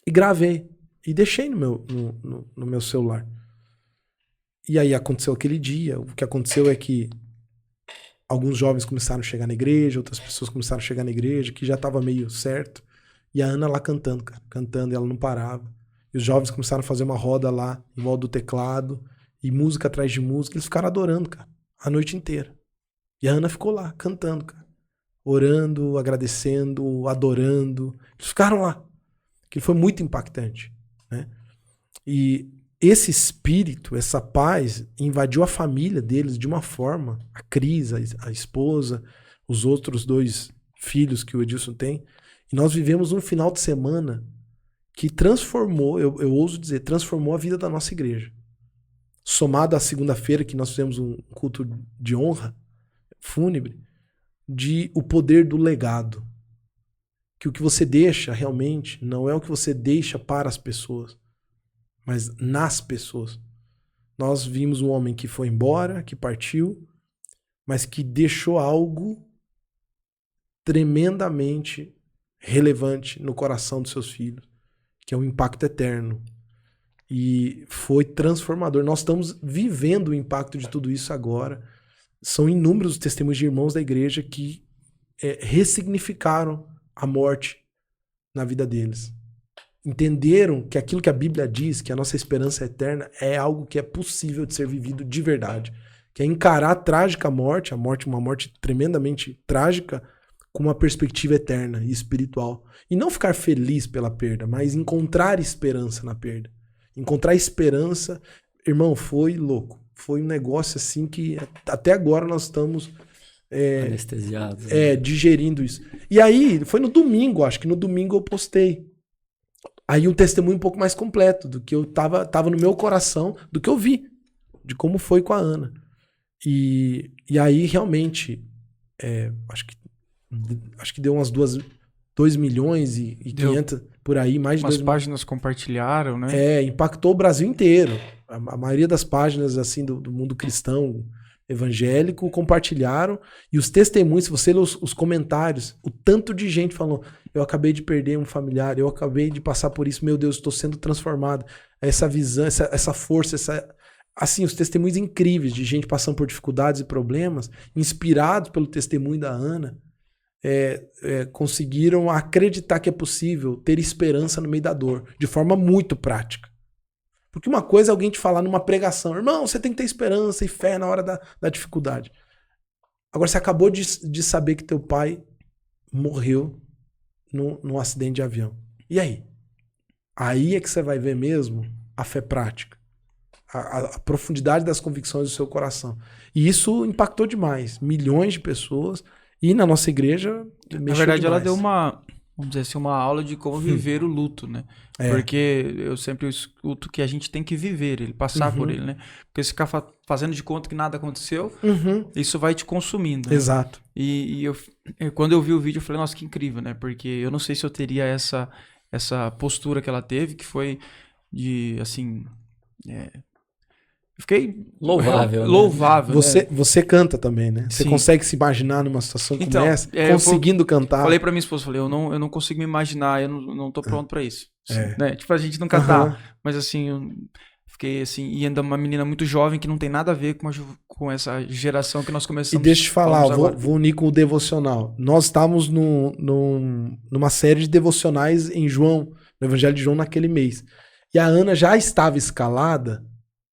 E gravei. E deixei no meu celular. E aí aconteceu aquele dia. O que aconteceu é que alguns jovens começaram a chegar na igreja, outras pessoas começaram a chegar na igreja, que já estava meio certo. E a Ana lá cantando, cara. Cantando, e ela não parava. E os jovens começaram a fazer uma roda lá, em volta do teclado, e música atrás de música. Eles ficaram adorando, cara, a noite inteira. E a Ana ficou lá, cantando, cara. Orando, agradecendo, adorando. Eles ficaram lá. Que foi muito impactante, né? E esse espírito, essa paz, invadiu a família deles de uma forma, a Cris, a esposa, os outros 2 filhos que o Edilson tem, e nós vivemos um final de semana que transformou, eu ouso dizer, transformou a vida da nossa igreja. Somado à segunda-feira, que nós fizemos um culto de honra fúnebre, de o poder do legado. Que o que você deixa realmente não é o que você deixa para as pessoas, mas nas pessoas. Nós vimos um homem que foi embora, que partiu, mas que deixou algo tremendamente relevante no coração dos seus filhos, que é um impacto eterno. E foi transformador. Nós estamos vivendo o impacto de tudo isso agora. São inúmeros os testemunhos de irmãos da igreja que ressignificaram a morte na vida deles. Entenderam que aquilo que a Bíblia diz, que a nossa esperança eterna, é algo que é possível de ser vivido de verdade. Que é encarar a trágica morte, uma morte tremendamente trágica, com uma perspectiva eterna e espiritual. E não ficar feliz pela perda, mas encontrar esperança na perda. Encontrar esperança, irmão, foi louco. Foi um negócio assim que até agora nós estamos Anestesiados. digerindo isso. E aí, foi no domingo, acho que no domingo eu postei. Aí um testemunho um pouco mais completo do que eu tava no meu coração, do que eu vi, de como foi com a Ana. E aí, realmente, acho que deu umas 2 milhões e 500 por aí, mais de 2 milhões. páginas compartilharam, né? Impactou o Brasil inteiro. A maioria das páginas assim do mundo cristão evangélico compartilharam, e os testemunhos, se você ler os comentários, o tanto de gente falou: eu acabei de perder um familiar, eu acabei de passar por isso, meu Deus, estou sendo transformado. Essa visão, essa força, assim, os testemunhos incríveis de gente passando por dificuldades e problemas, inspirados pelo testemunho da Ana, conseguiram acreditar que é possível ter esperança no meio da dor, de forma muito prática. Porque uma coisa é alguém te falar numa pregação: irmão, você tem que ter esperança e fé na hora da dificuldade. Agora, você acabou de saber que teu pai morreu num acidente de avião. E aí? Aí é que você vai ver mesmo a fé prática. A profundidade das convicções do seu coração. E isso impactou demais. Milhões de pessoas. E na nossa igreja, na verdade, ela deu vamos dizer assim, uma aula de como viver o luto, né? Porque eu sempre escuto que a gente tem que viver ele, passar por ele, né? Porque se ficar fazendo de conta que nada aconteceu, isso vai te consumindo. Né? Exato. E quando eu vi o vídeo, eu falei: nossa, que incrível, né? Porque eu não sei se eu teria essa postura que ela teve, que foi de, assim... Fiquei louvável. Louvável. Você canta também, né? Você consegue se imaginar numa situação como essa, conseguindo cantar. Falei pra minha esposa, eu não consigo me imaginar, eu não tô pronto pra isso. Né? Tipo, a gente nunca tá. Mas assim, eu fiquei assim, e ainda uma menina muito jovem que não tem nada a ver com essa geração que nós começamos. E deixa eu te falar, vou unir com o devocional. Nós estávamos numa série de devocionais em João, no Evangelho de João, naquele mês. E a Ana já estava escalada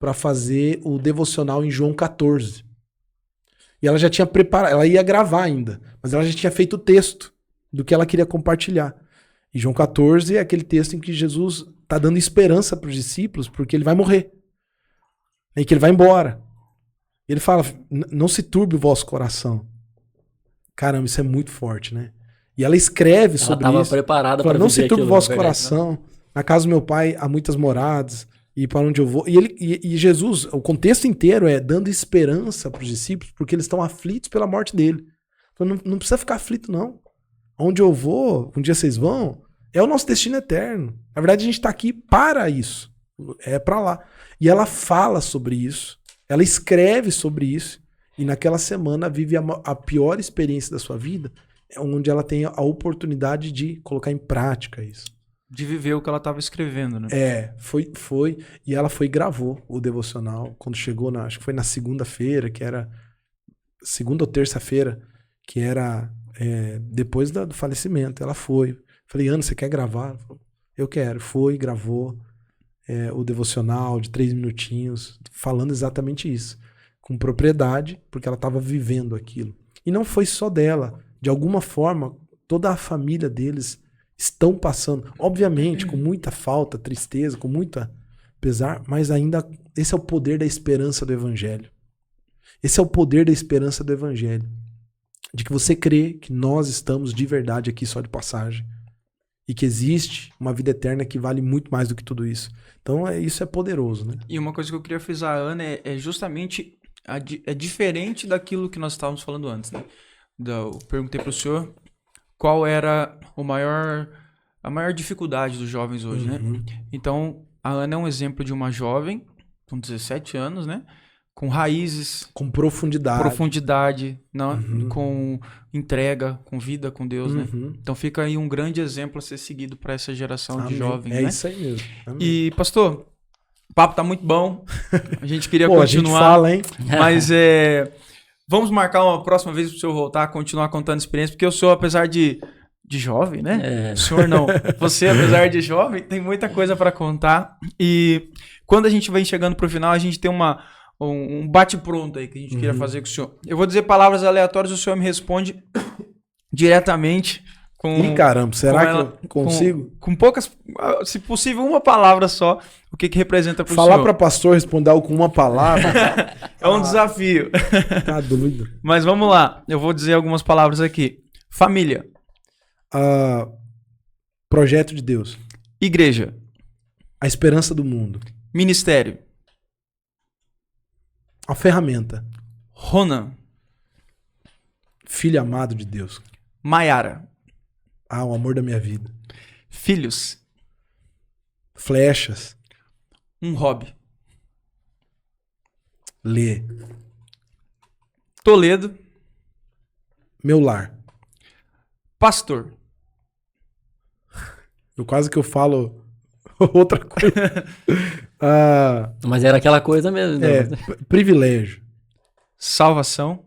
para fazer o devocional em João 14. E ela já tinha preparado, ela ia gravar ainda, mas ela já tinha feito o texto do que ela queria compartilhar. E João 14 é aquele texto em que Jesus está dando esperança para os discípulos, porque ele vai morrer. E que ele vai embora. Ele fala: não se turbe o vosso coração. Caramba, isso é muito forte, né? E ela escreve sobre isso. Ela estava preparada para não se turbe o vosso coração. Não. Na casa do meu pai há muitas moradas. E para onde eu vou. E Jesus, o contexto inteiro é dando esperança para os discípulos, porque eles estão aflitos pela morte dele. Então não precisa ficar aflito, não. Onde eu vou, um dia vocês vão, é o nosso destino eterno. Na verdade, a gente está aqui para isso. É para lá. E ela fala sobre isso, ela escreve sobre isso, e naquela semana vive a pior experiência da sua vida, onde ela tem a oportunidade de colocar em prática isso. De viver o que ela estava escrevendo, né? Foi. E ela foi e gravou o devocional. Quando chegou, acho que foi na segunda-feira, que era... Segunda ou terça-feira, que era depois do falecimento. Ela foi. Falei: Ana, você quer gravar? Ela falou: eu quero. Foi, gravou o devocional de 3 minutinhos, falando exatamente isso. Com propriedade, porque ela estava vivendo aquilo. E não foi só dela. De alguma forma, toda a família deles... estão passando, obviamente, com muita falta, tristeza, com muita pesar, mas ainda esse é o poder da esperança do Evangelho. Esse é o poder da esperança do Evangelho. De que você crê que nós estamos de verdade aqui só de passagem. E que existe uma vida eterna que vale muito mais do que tudo isso. Então isso é poderoso, né? E uma coisa que eu queria frisar, Ana, é justamente diferente daquilo que nós estávamos falando antes, né? Eu perguntei para o senhor qual era a maior dificuldade dos jovens hoje, né? Então, a Ana é um exemplo de uma jovem com 17 anos, né? Com raízes... Com profundidade. Com entrega, com vida com Deus, né? Então, fica aí um grande exemplo a ser seguido para essa geração de jovens, né? É isso aí mesmo. Amém. E, pastor, o papo tá muito bom. A gente queria continuar. A gente fala, hein? Mas vamos marcar uma próxima vez para o senhor voltar, continuar contando experiência, porque o senhor, apesar de jovem, né? O senhor não. Você, apesar de jovem, tem muita coisa para contar. E quando a gente vai chegando pro final, a gente tem um bate-pronto aí que a gente queria fazer com o senhor. Eu vou dizer palavras aleatórias, o senhor me responde diretamente Ih, caramba, será com ela- que eu consigo? Com poucas, se possível, uma palavra só, o que representa pro Falar senhor. pra pastor responder algo com uma palavra, É um desafio. tá doido. Mas vamos lá, eu vou dizer algumas palavras aqui. Família, Ah, projeto de Deus. igreja, A esperança do mundo. ministério, A ferramenta. Ronan, Filho amado de Deus. Maiara, Ah, o amor da minha vida. filhos, Flechas. um hobby, Ler. Toledo, Meu lar. pastor, Quase que eu falo outra coisa. Ah, Mas era aquela coisa mesmo. né? privilégio. salvação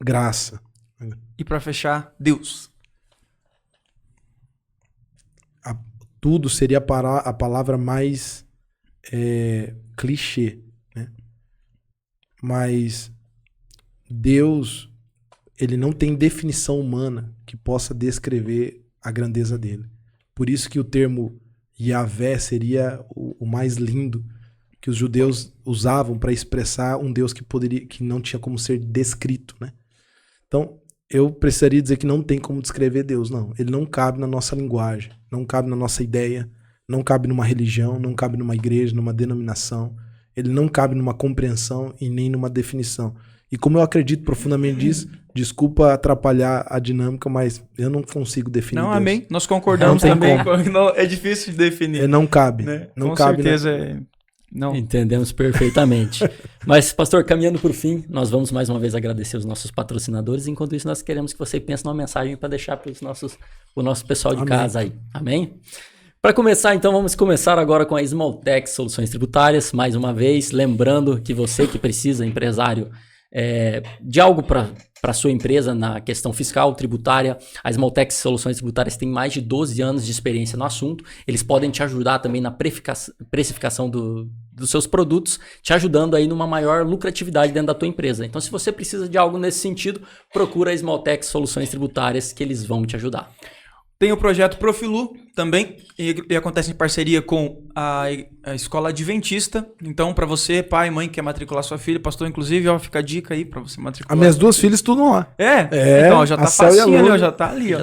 Graça. e para fechar, Deus. Tudo seria a palavra mais clichê, né? Mas Deus, ele não tem definição humana que possa descrever a grandeza dele. Por isso que o termo Yahvé seria o mais lindo que os judeus usavam para expressar um Deus que não tinha como ser descrito, né? Então, eu precisaria dizer que não tem como descrever Deus, não. Ele não cabe na nossa linguagem, não cabe na nossa ideia, não cabe numa religião, não cabe numa igreja, numa denominação. Ele não cabe numa compreensão e nem numa definição. E como eu acredito profundamente nisso, desculpa atrapalhar a dinâmica, mas eu não consigo definir Não, Deus. amém. Nós concordamos Não tem também. É difícil de definir. Não cabe. Né? Não Com cabe. certeza. Não. Entendemos perfeitamente. Mas, pastor, caminhando para o fim, nós vamos mais uma vez agradecer os nossos patrocinadores. Enquanto isso, nós queremos que você pense numa mensagem para deixar para o nosso pessoal de Amém. casa aí. Amém? Para começar, então, vamos começar agora com a Smalltech Soluções Tributárias. Mais uma vez, lembrando que você que precisa, empresário, de algo para sua empresa na questão fiscal, tributária, a Smalltech Soluções Tributárias tem mais de 12 anos de experiência no assunto. Eles podem te ajudar também na precificação dos seus produtos, te ajudando aí numa maior lucratividade dentro da tua empresa. Então, se você precisa de algo nesse sentido, procura a Smalltech Soluções Tributárias que eles vão te ajudar. Tem o projeto Profilu também, e acontece em parceria com a Escola Adventista. Então, para você, pai, mãe, que quer matricular sua filha, pastor, inclusive, ó, fica a dica aí para você matricular. As minhas duas filhas estudam lá. Então, ó, já a tá Cel e a facinho ali, ó, Luna. já tá ali, ó.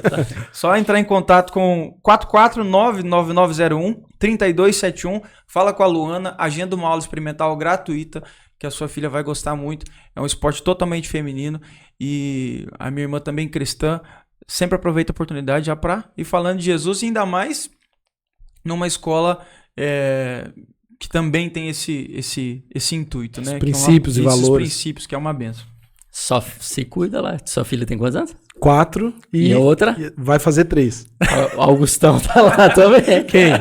Só entrar em contato com 449-9901-3271, fala com a Luana, agenda uma aula experimental gratuita, que a sua filha vai gostar muito. É um esporte totalmente feminino e a minha irmã também cristã, sempre aproveita a oportunidade já para ir falando de Jesus, e ainda mais numa escola que também tem esse intuito, né? princípios e valores. Esses princípios, que é uma benção. Só se cuida lá. Sua filha tem quantos anos? 4 E a outra? vai fazer 3. O Augustão tá lá também. Quem?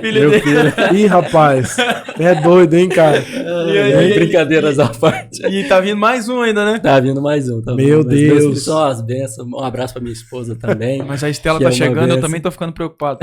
Filho Meu dele. filho. Ih, rapaz. É doido, hein, cara? E aí? Brincadeiras à parte. E tá vindo mais um ainda, né? Tá vindo mais um. Tá Meu vindo. Mas Deus. filhos são as bênçãos. Um abraço pra minha esposa também. Mas a Estela Que tá é uma chegando, eu benção. também tô ficando preocupado.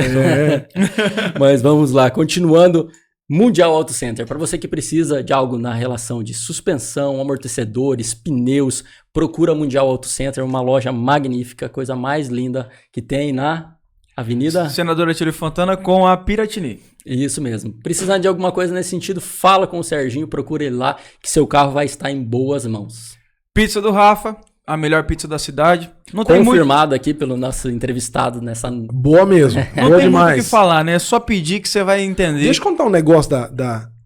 Mas vamos lá, continuando. Mundial Auto Center, para você que precisa de algo na relação de suspensão, amortecedores, pneus, procura Mundial Auto Center, uma loja magnífica, coisa mais linda que tem na Avenida... Senadora Tílio Fontana com a Piratini. Isso mesmo. Precisando de alguma coisa nesse sentido, fala com o Serginho, procura ele lá, que seu carro vai estar em boas mãos. Pizza do Rafa, a melhor pizza da cidade. Não tem muito, Confirmado aqui pelo nosso entrevistado nessa... Boa mesmo. não Boa tem muito o que demais. falar, né? É só pedir que você vai entender. Deixa eu contar um negócio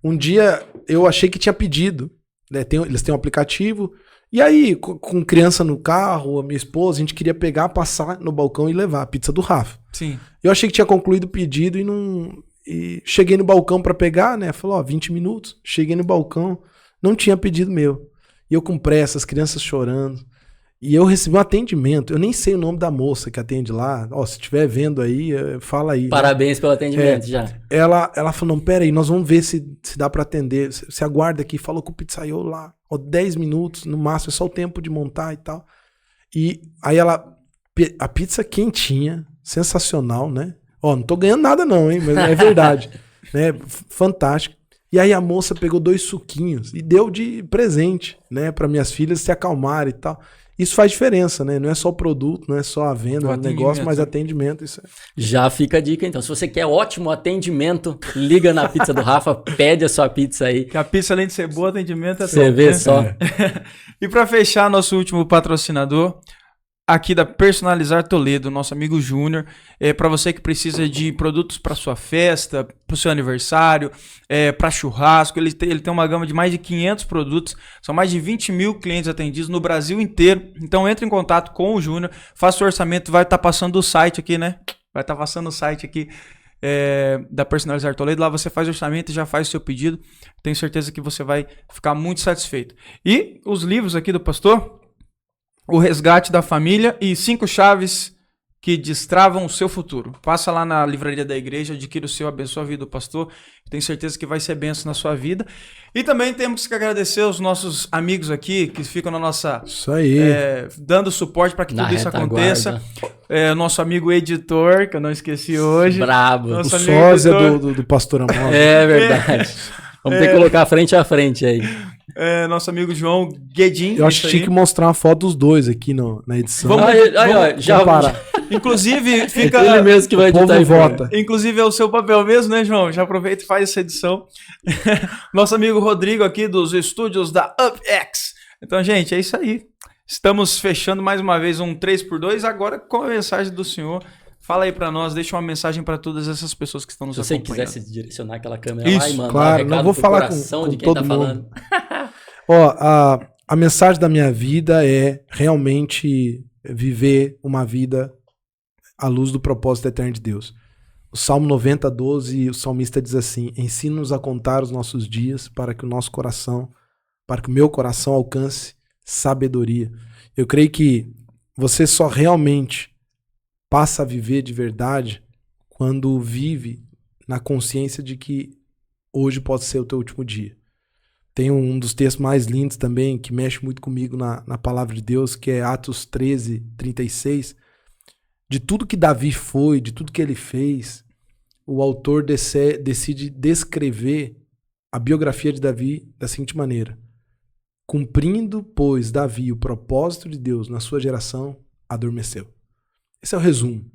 Um dia eu achei que tinha pedido. Né? Eles têm um aplicativo. E aí, com criança no carro, a minha esposa, a gente queria pegar, passar no balcão e levar a pizza do Rafa. Sim. Eu achei que tinha concluído o pedido e cheguei no balcão pra pegar, né? Falou, 20 minutos. Cheguei no balcão, não tinha pedido meu. E eu com pressa, as crianças chorando. E eu recebi um atendimento. Eu nem sei o nome da moça que atende lá. Ó, se estiver vendo aí, fala aí. Parabéns pelo atendimento já. Ela falou, não, pera aí, nós vamos ver se dá pra atender. Você aguarda aqui. Falou com o pizzaiolo lá. Ó, 10 minutos, no máximo, é só o tempo de montar e tal. E aí a pizza quentinha, sensacional, né? Ó, não tô ganhando nada não, hein? Mas é verdade. Né? Fantástico. E aí a moça pegou 2 suquinhos e deu de presente, né? Pra minhas filhas se acalmarem e tal. Isso faz diferença, né? Não é só o produto, não é só a venda, o negócio, mas né? atendimento. Isso é... Já fica a dica, então. Se você quer ótimo atendimento, liga na pizza do Rafa, pede a sua pizza aí. Que a pizza, além de ser boa, atendimento é Você top, vê né? só. E para fechar, nosso último patrocinador, aqui da Personalizar Toledo, nosso amigo Júnior, para você que precisa de produtos para sua festa, para o seu aniversário, para churrasco, ele tem uma gama de mais de 500 produtos, são mais de 20 mil clientes atendidos no Brasil inteiro, então entre em contato com o Júnior, faça o orçamento, vai estar passando o site aqui, né? Vai estar passando o site aqui da Personalizar Toledo, lá você faz o orçamento e já faz o seu pedido, tenho certeza que você vai ficar muito satisfeito. E os livros aqui do pastor... O Resgate da Família e 5 chaves que destravam o seu futuro. Passa lá na livraria da igreja, adquira o seu, abençoa a vida do pastor. Tenho certeza que vai ser bênção na sua vida. E também temos que agradecer os nossos amigos aqui que ficam na nossa... Isso aí. Dando suporte para que tudo isso aconteça. Nosso amigo editor, que eu não esqueci hoje. Brabo. Nosso o sósia do pastor Amor. É verdade. Vamos ter que colocar frente a frente aí. Nosso amigo João Guedin. Eu acho que tinha que mostrar uma foto dos dois aqui na edição. Vamos já parar. Inclusive, fica... Ele mesmo que vai editar e vota. Inclusive, é o seu papel mesmo, né, João? Já aproveita e faz essa edição. Nosso amigo Rodrigo aqui dos estúdios da UpX. Então, gente, é isso aí. Estamos fechando mais uma vez um 3x2, agora com a mensagem do senhor. Fala aí pra nós, deixa uma mensagem pra todas essas pessoas que estão nos acompanhando. Se você quisesse direcionar aquela câmera isso, lá e mandar claro, um recado não vou falar coração com de quem todo tá mundo. falando. Ó, a mensagem da minha vida é realmente viver uma vida à luz do propósito eterno de Deus. O Salmo 90, 12, o salmista diz assim: ensina-nos a contar os nossos dias para que o meu coração alcance sabedoria. Eu creio que você só realmente passa a viver de verdade quando vive na consciência de que hoje pode ser o teu último dia. Tem um dos textos mais lindos também, que mexe muito comigo na palavra de Deus, que é Atos 13, 36. De tudo que Davi foi, de tudo que ele fez, o autor decide descrever a biografia de Davi da seguinte maneira: cumprindo, pois, Davi o propósito de Deus na sua geração, adormeceu. Esse é o resumo.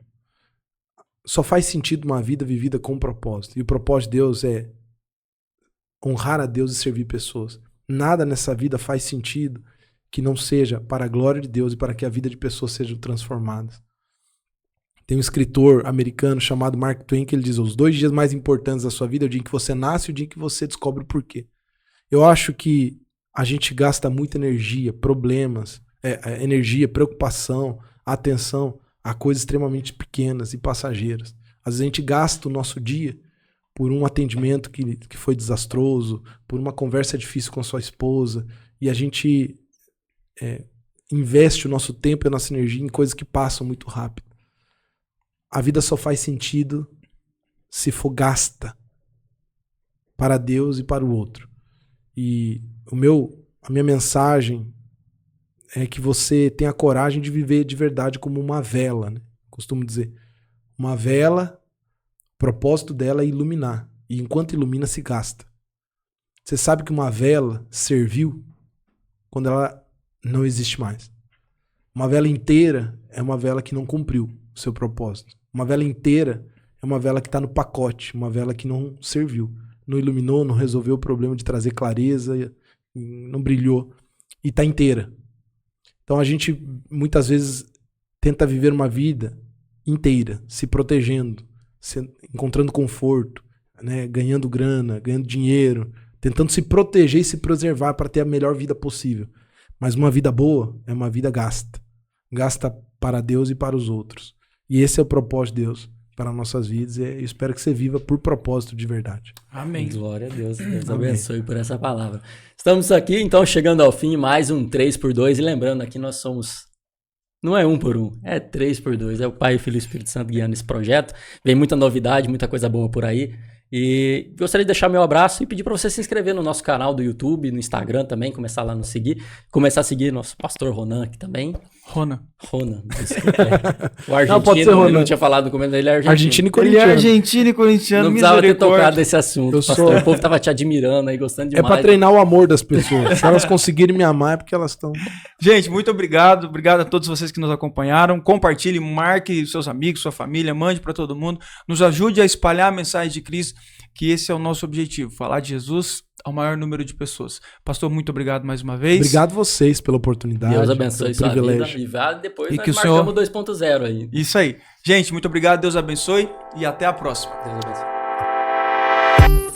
Só faz sentido uma vida vivida com propósito. E o propósito de Deus é honrar a Deus e servir pessoas. Nada nessa vida faz sentido que não seja para a glória de Deus e para que a vida de pessoas sejam transformadas. Tem um escritor americano chamado Mark Twain que ele diz: os 2 dias mais importantes da sua vida é o dia em que você nasce e o dia em que você descobre o porquê. Eu acho que a gente gasta muita energia, problemas, energia, preocupação, atenção a coisas extremamente pequenas e passageiras. Às vezes a gente gasta o nosso dia por um atendimento que foi desastroso, por uma conversa difícil com a sua esposa, e a gente investe o nosso tempo e a nossa energia em coisas que passam muito rápido. A vida só faz sentido se for gasta para Deus e para o outro. E a minha mensagem é que você tenha coragem de viver de verdade como uma vela, né? Costumo dizer, uma vela, o propósito dela é iluminar. E enquanto ilumina, se gasta. Você sabe que uma vela serviu quando ela não existe mais. Uma vela inteira é uma vela que não cumpriu o seu propósito. Uma vela inteira é uma vela que está no pacote, uma vela que não serviu. Não iluminou, não resolveu o problema de trazer clareza, não brilhou. E está inteira. Então a gente muitas vezes tenta viver uma vida inteira, se protegendo, encontrando conforto, né, ganhando grana, ganhando dinheiro, tentando se proteger e se preservar para ter a melhor vida possível. Mas uma vida boa é uma vida gasta. Gasta para Deus e para os outros. E esse é o propósito de Deus para nossas vidas. E eu espero que você viva por propósito de verdade. Amém. Glória a Deus. Deus abençoe por essa palavra. Estamos aqui, então, chegando ao fim, mais um 3x2. E lembrando, aqui nós somos... Não é 1 por 1, é 3x2. É o Pai, o Filho e o Espírito Santo guiando esse projeto. Vem muita novidade, muita coisa boa por aí. E gostaria de deixar meu abraço e pedir para você se inscrever no nosso canal do YouTube, no Instagram também, começar lá a nos seguir. Começar a seguir nosso pastor Ronan aqui também. Rona. Desculpa. O argentino, Não, pode ser Ronan. ele não tinha falado no começo, ele é argentino. Argentina e Ele é corintiano. argentino e corintiano, Não precisava ter misericórdia. tocado nesse assunto, Eu pastor. sou- O povo tava te admirando aí, gostando É demais. pra treinar o amor das pessoas. Se elas conseguirem me amar, é porque elas estão... Gente, muito obrigado. Obrigado a todos vocês que nos acompanharam. Compartilhe, marque seus amigos, sua família, mande para todo mundo. Nos ajude a espalhar a mensagem de Cristo, que esse é o nosso objetivo, falar de Jesus ao maior número de pessoas. Pastor, muito obrigado mais uma vez. Obrigado vocês pela oportunidade. Deus abençoe pelo sua privilégio. vida. E depois E nós que o marcamos 2.0 aí. Isso aí. Gente, muito obrigado. Deus abençoe e até a próxima. Deus abençoe.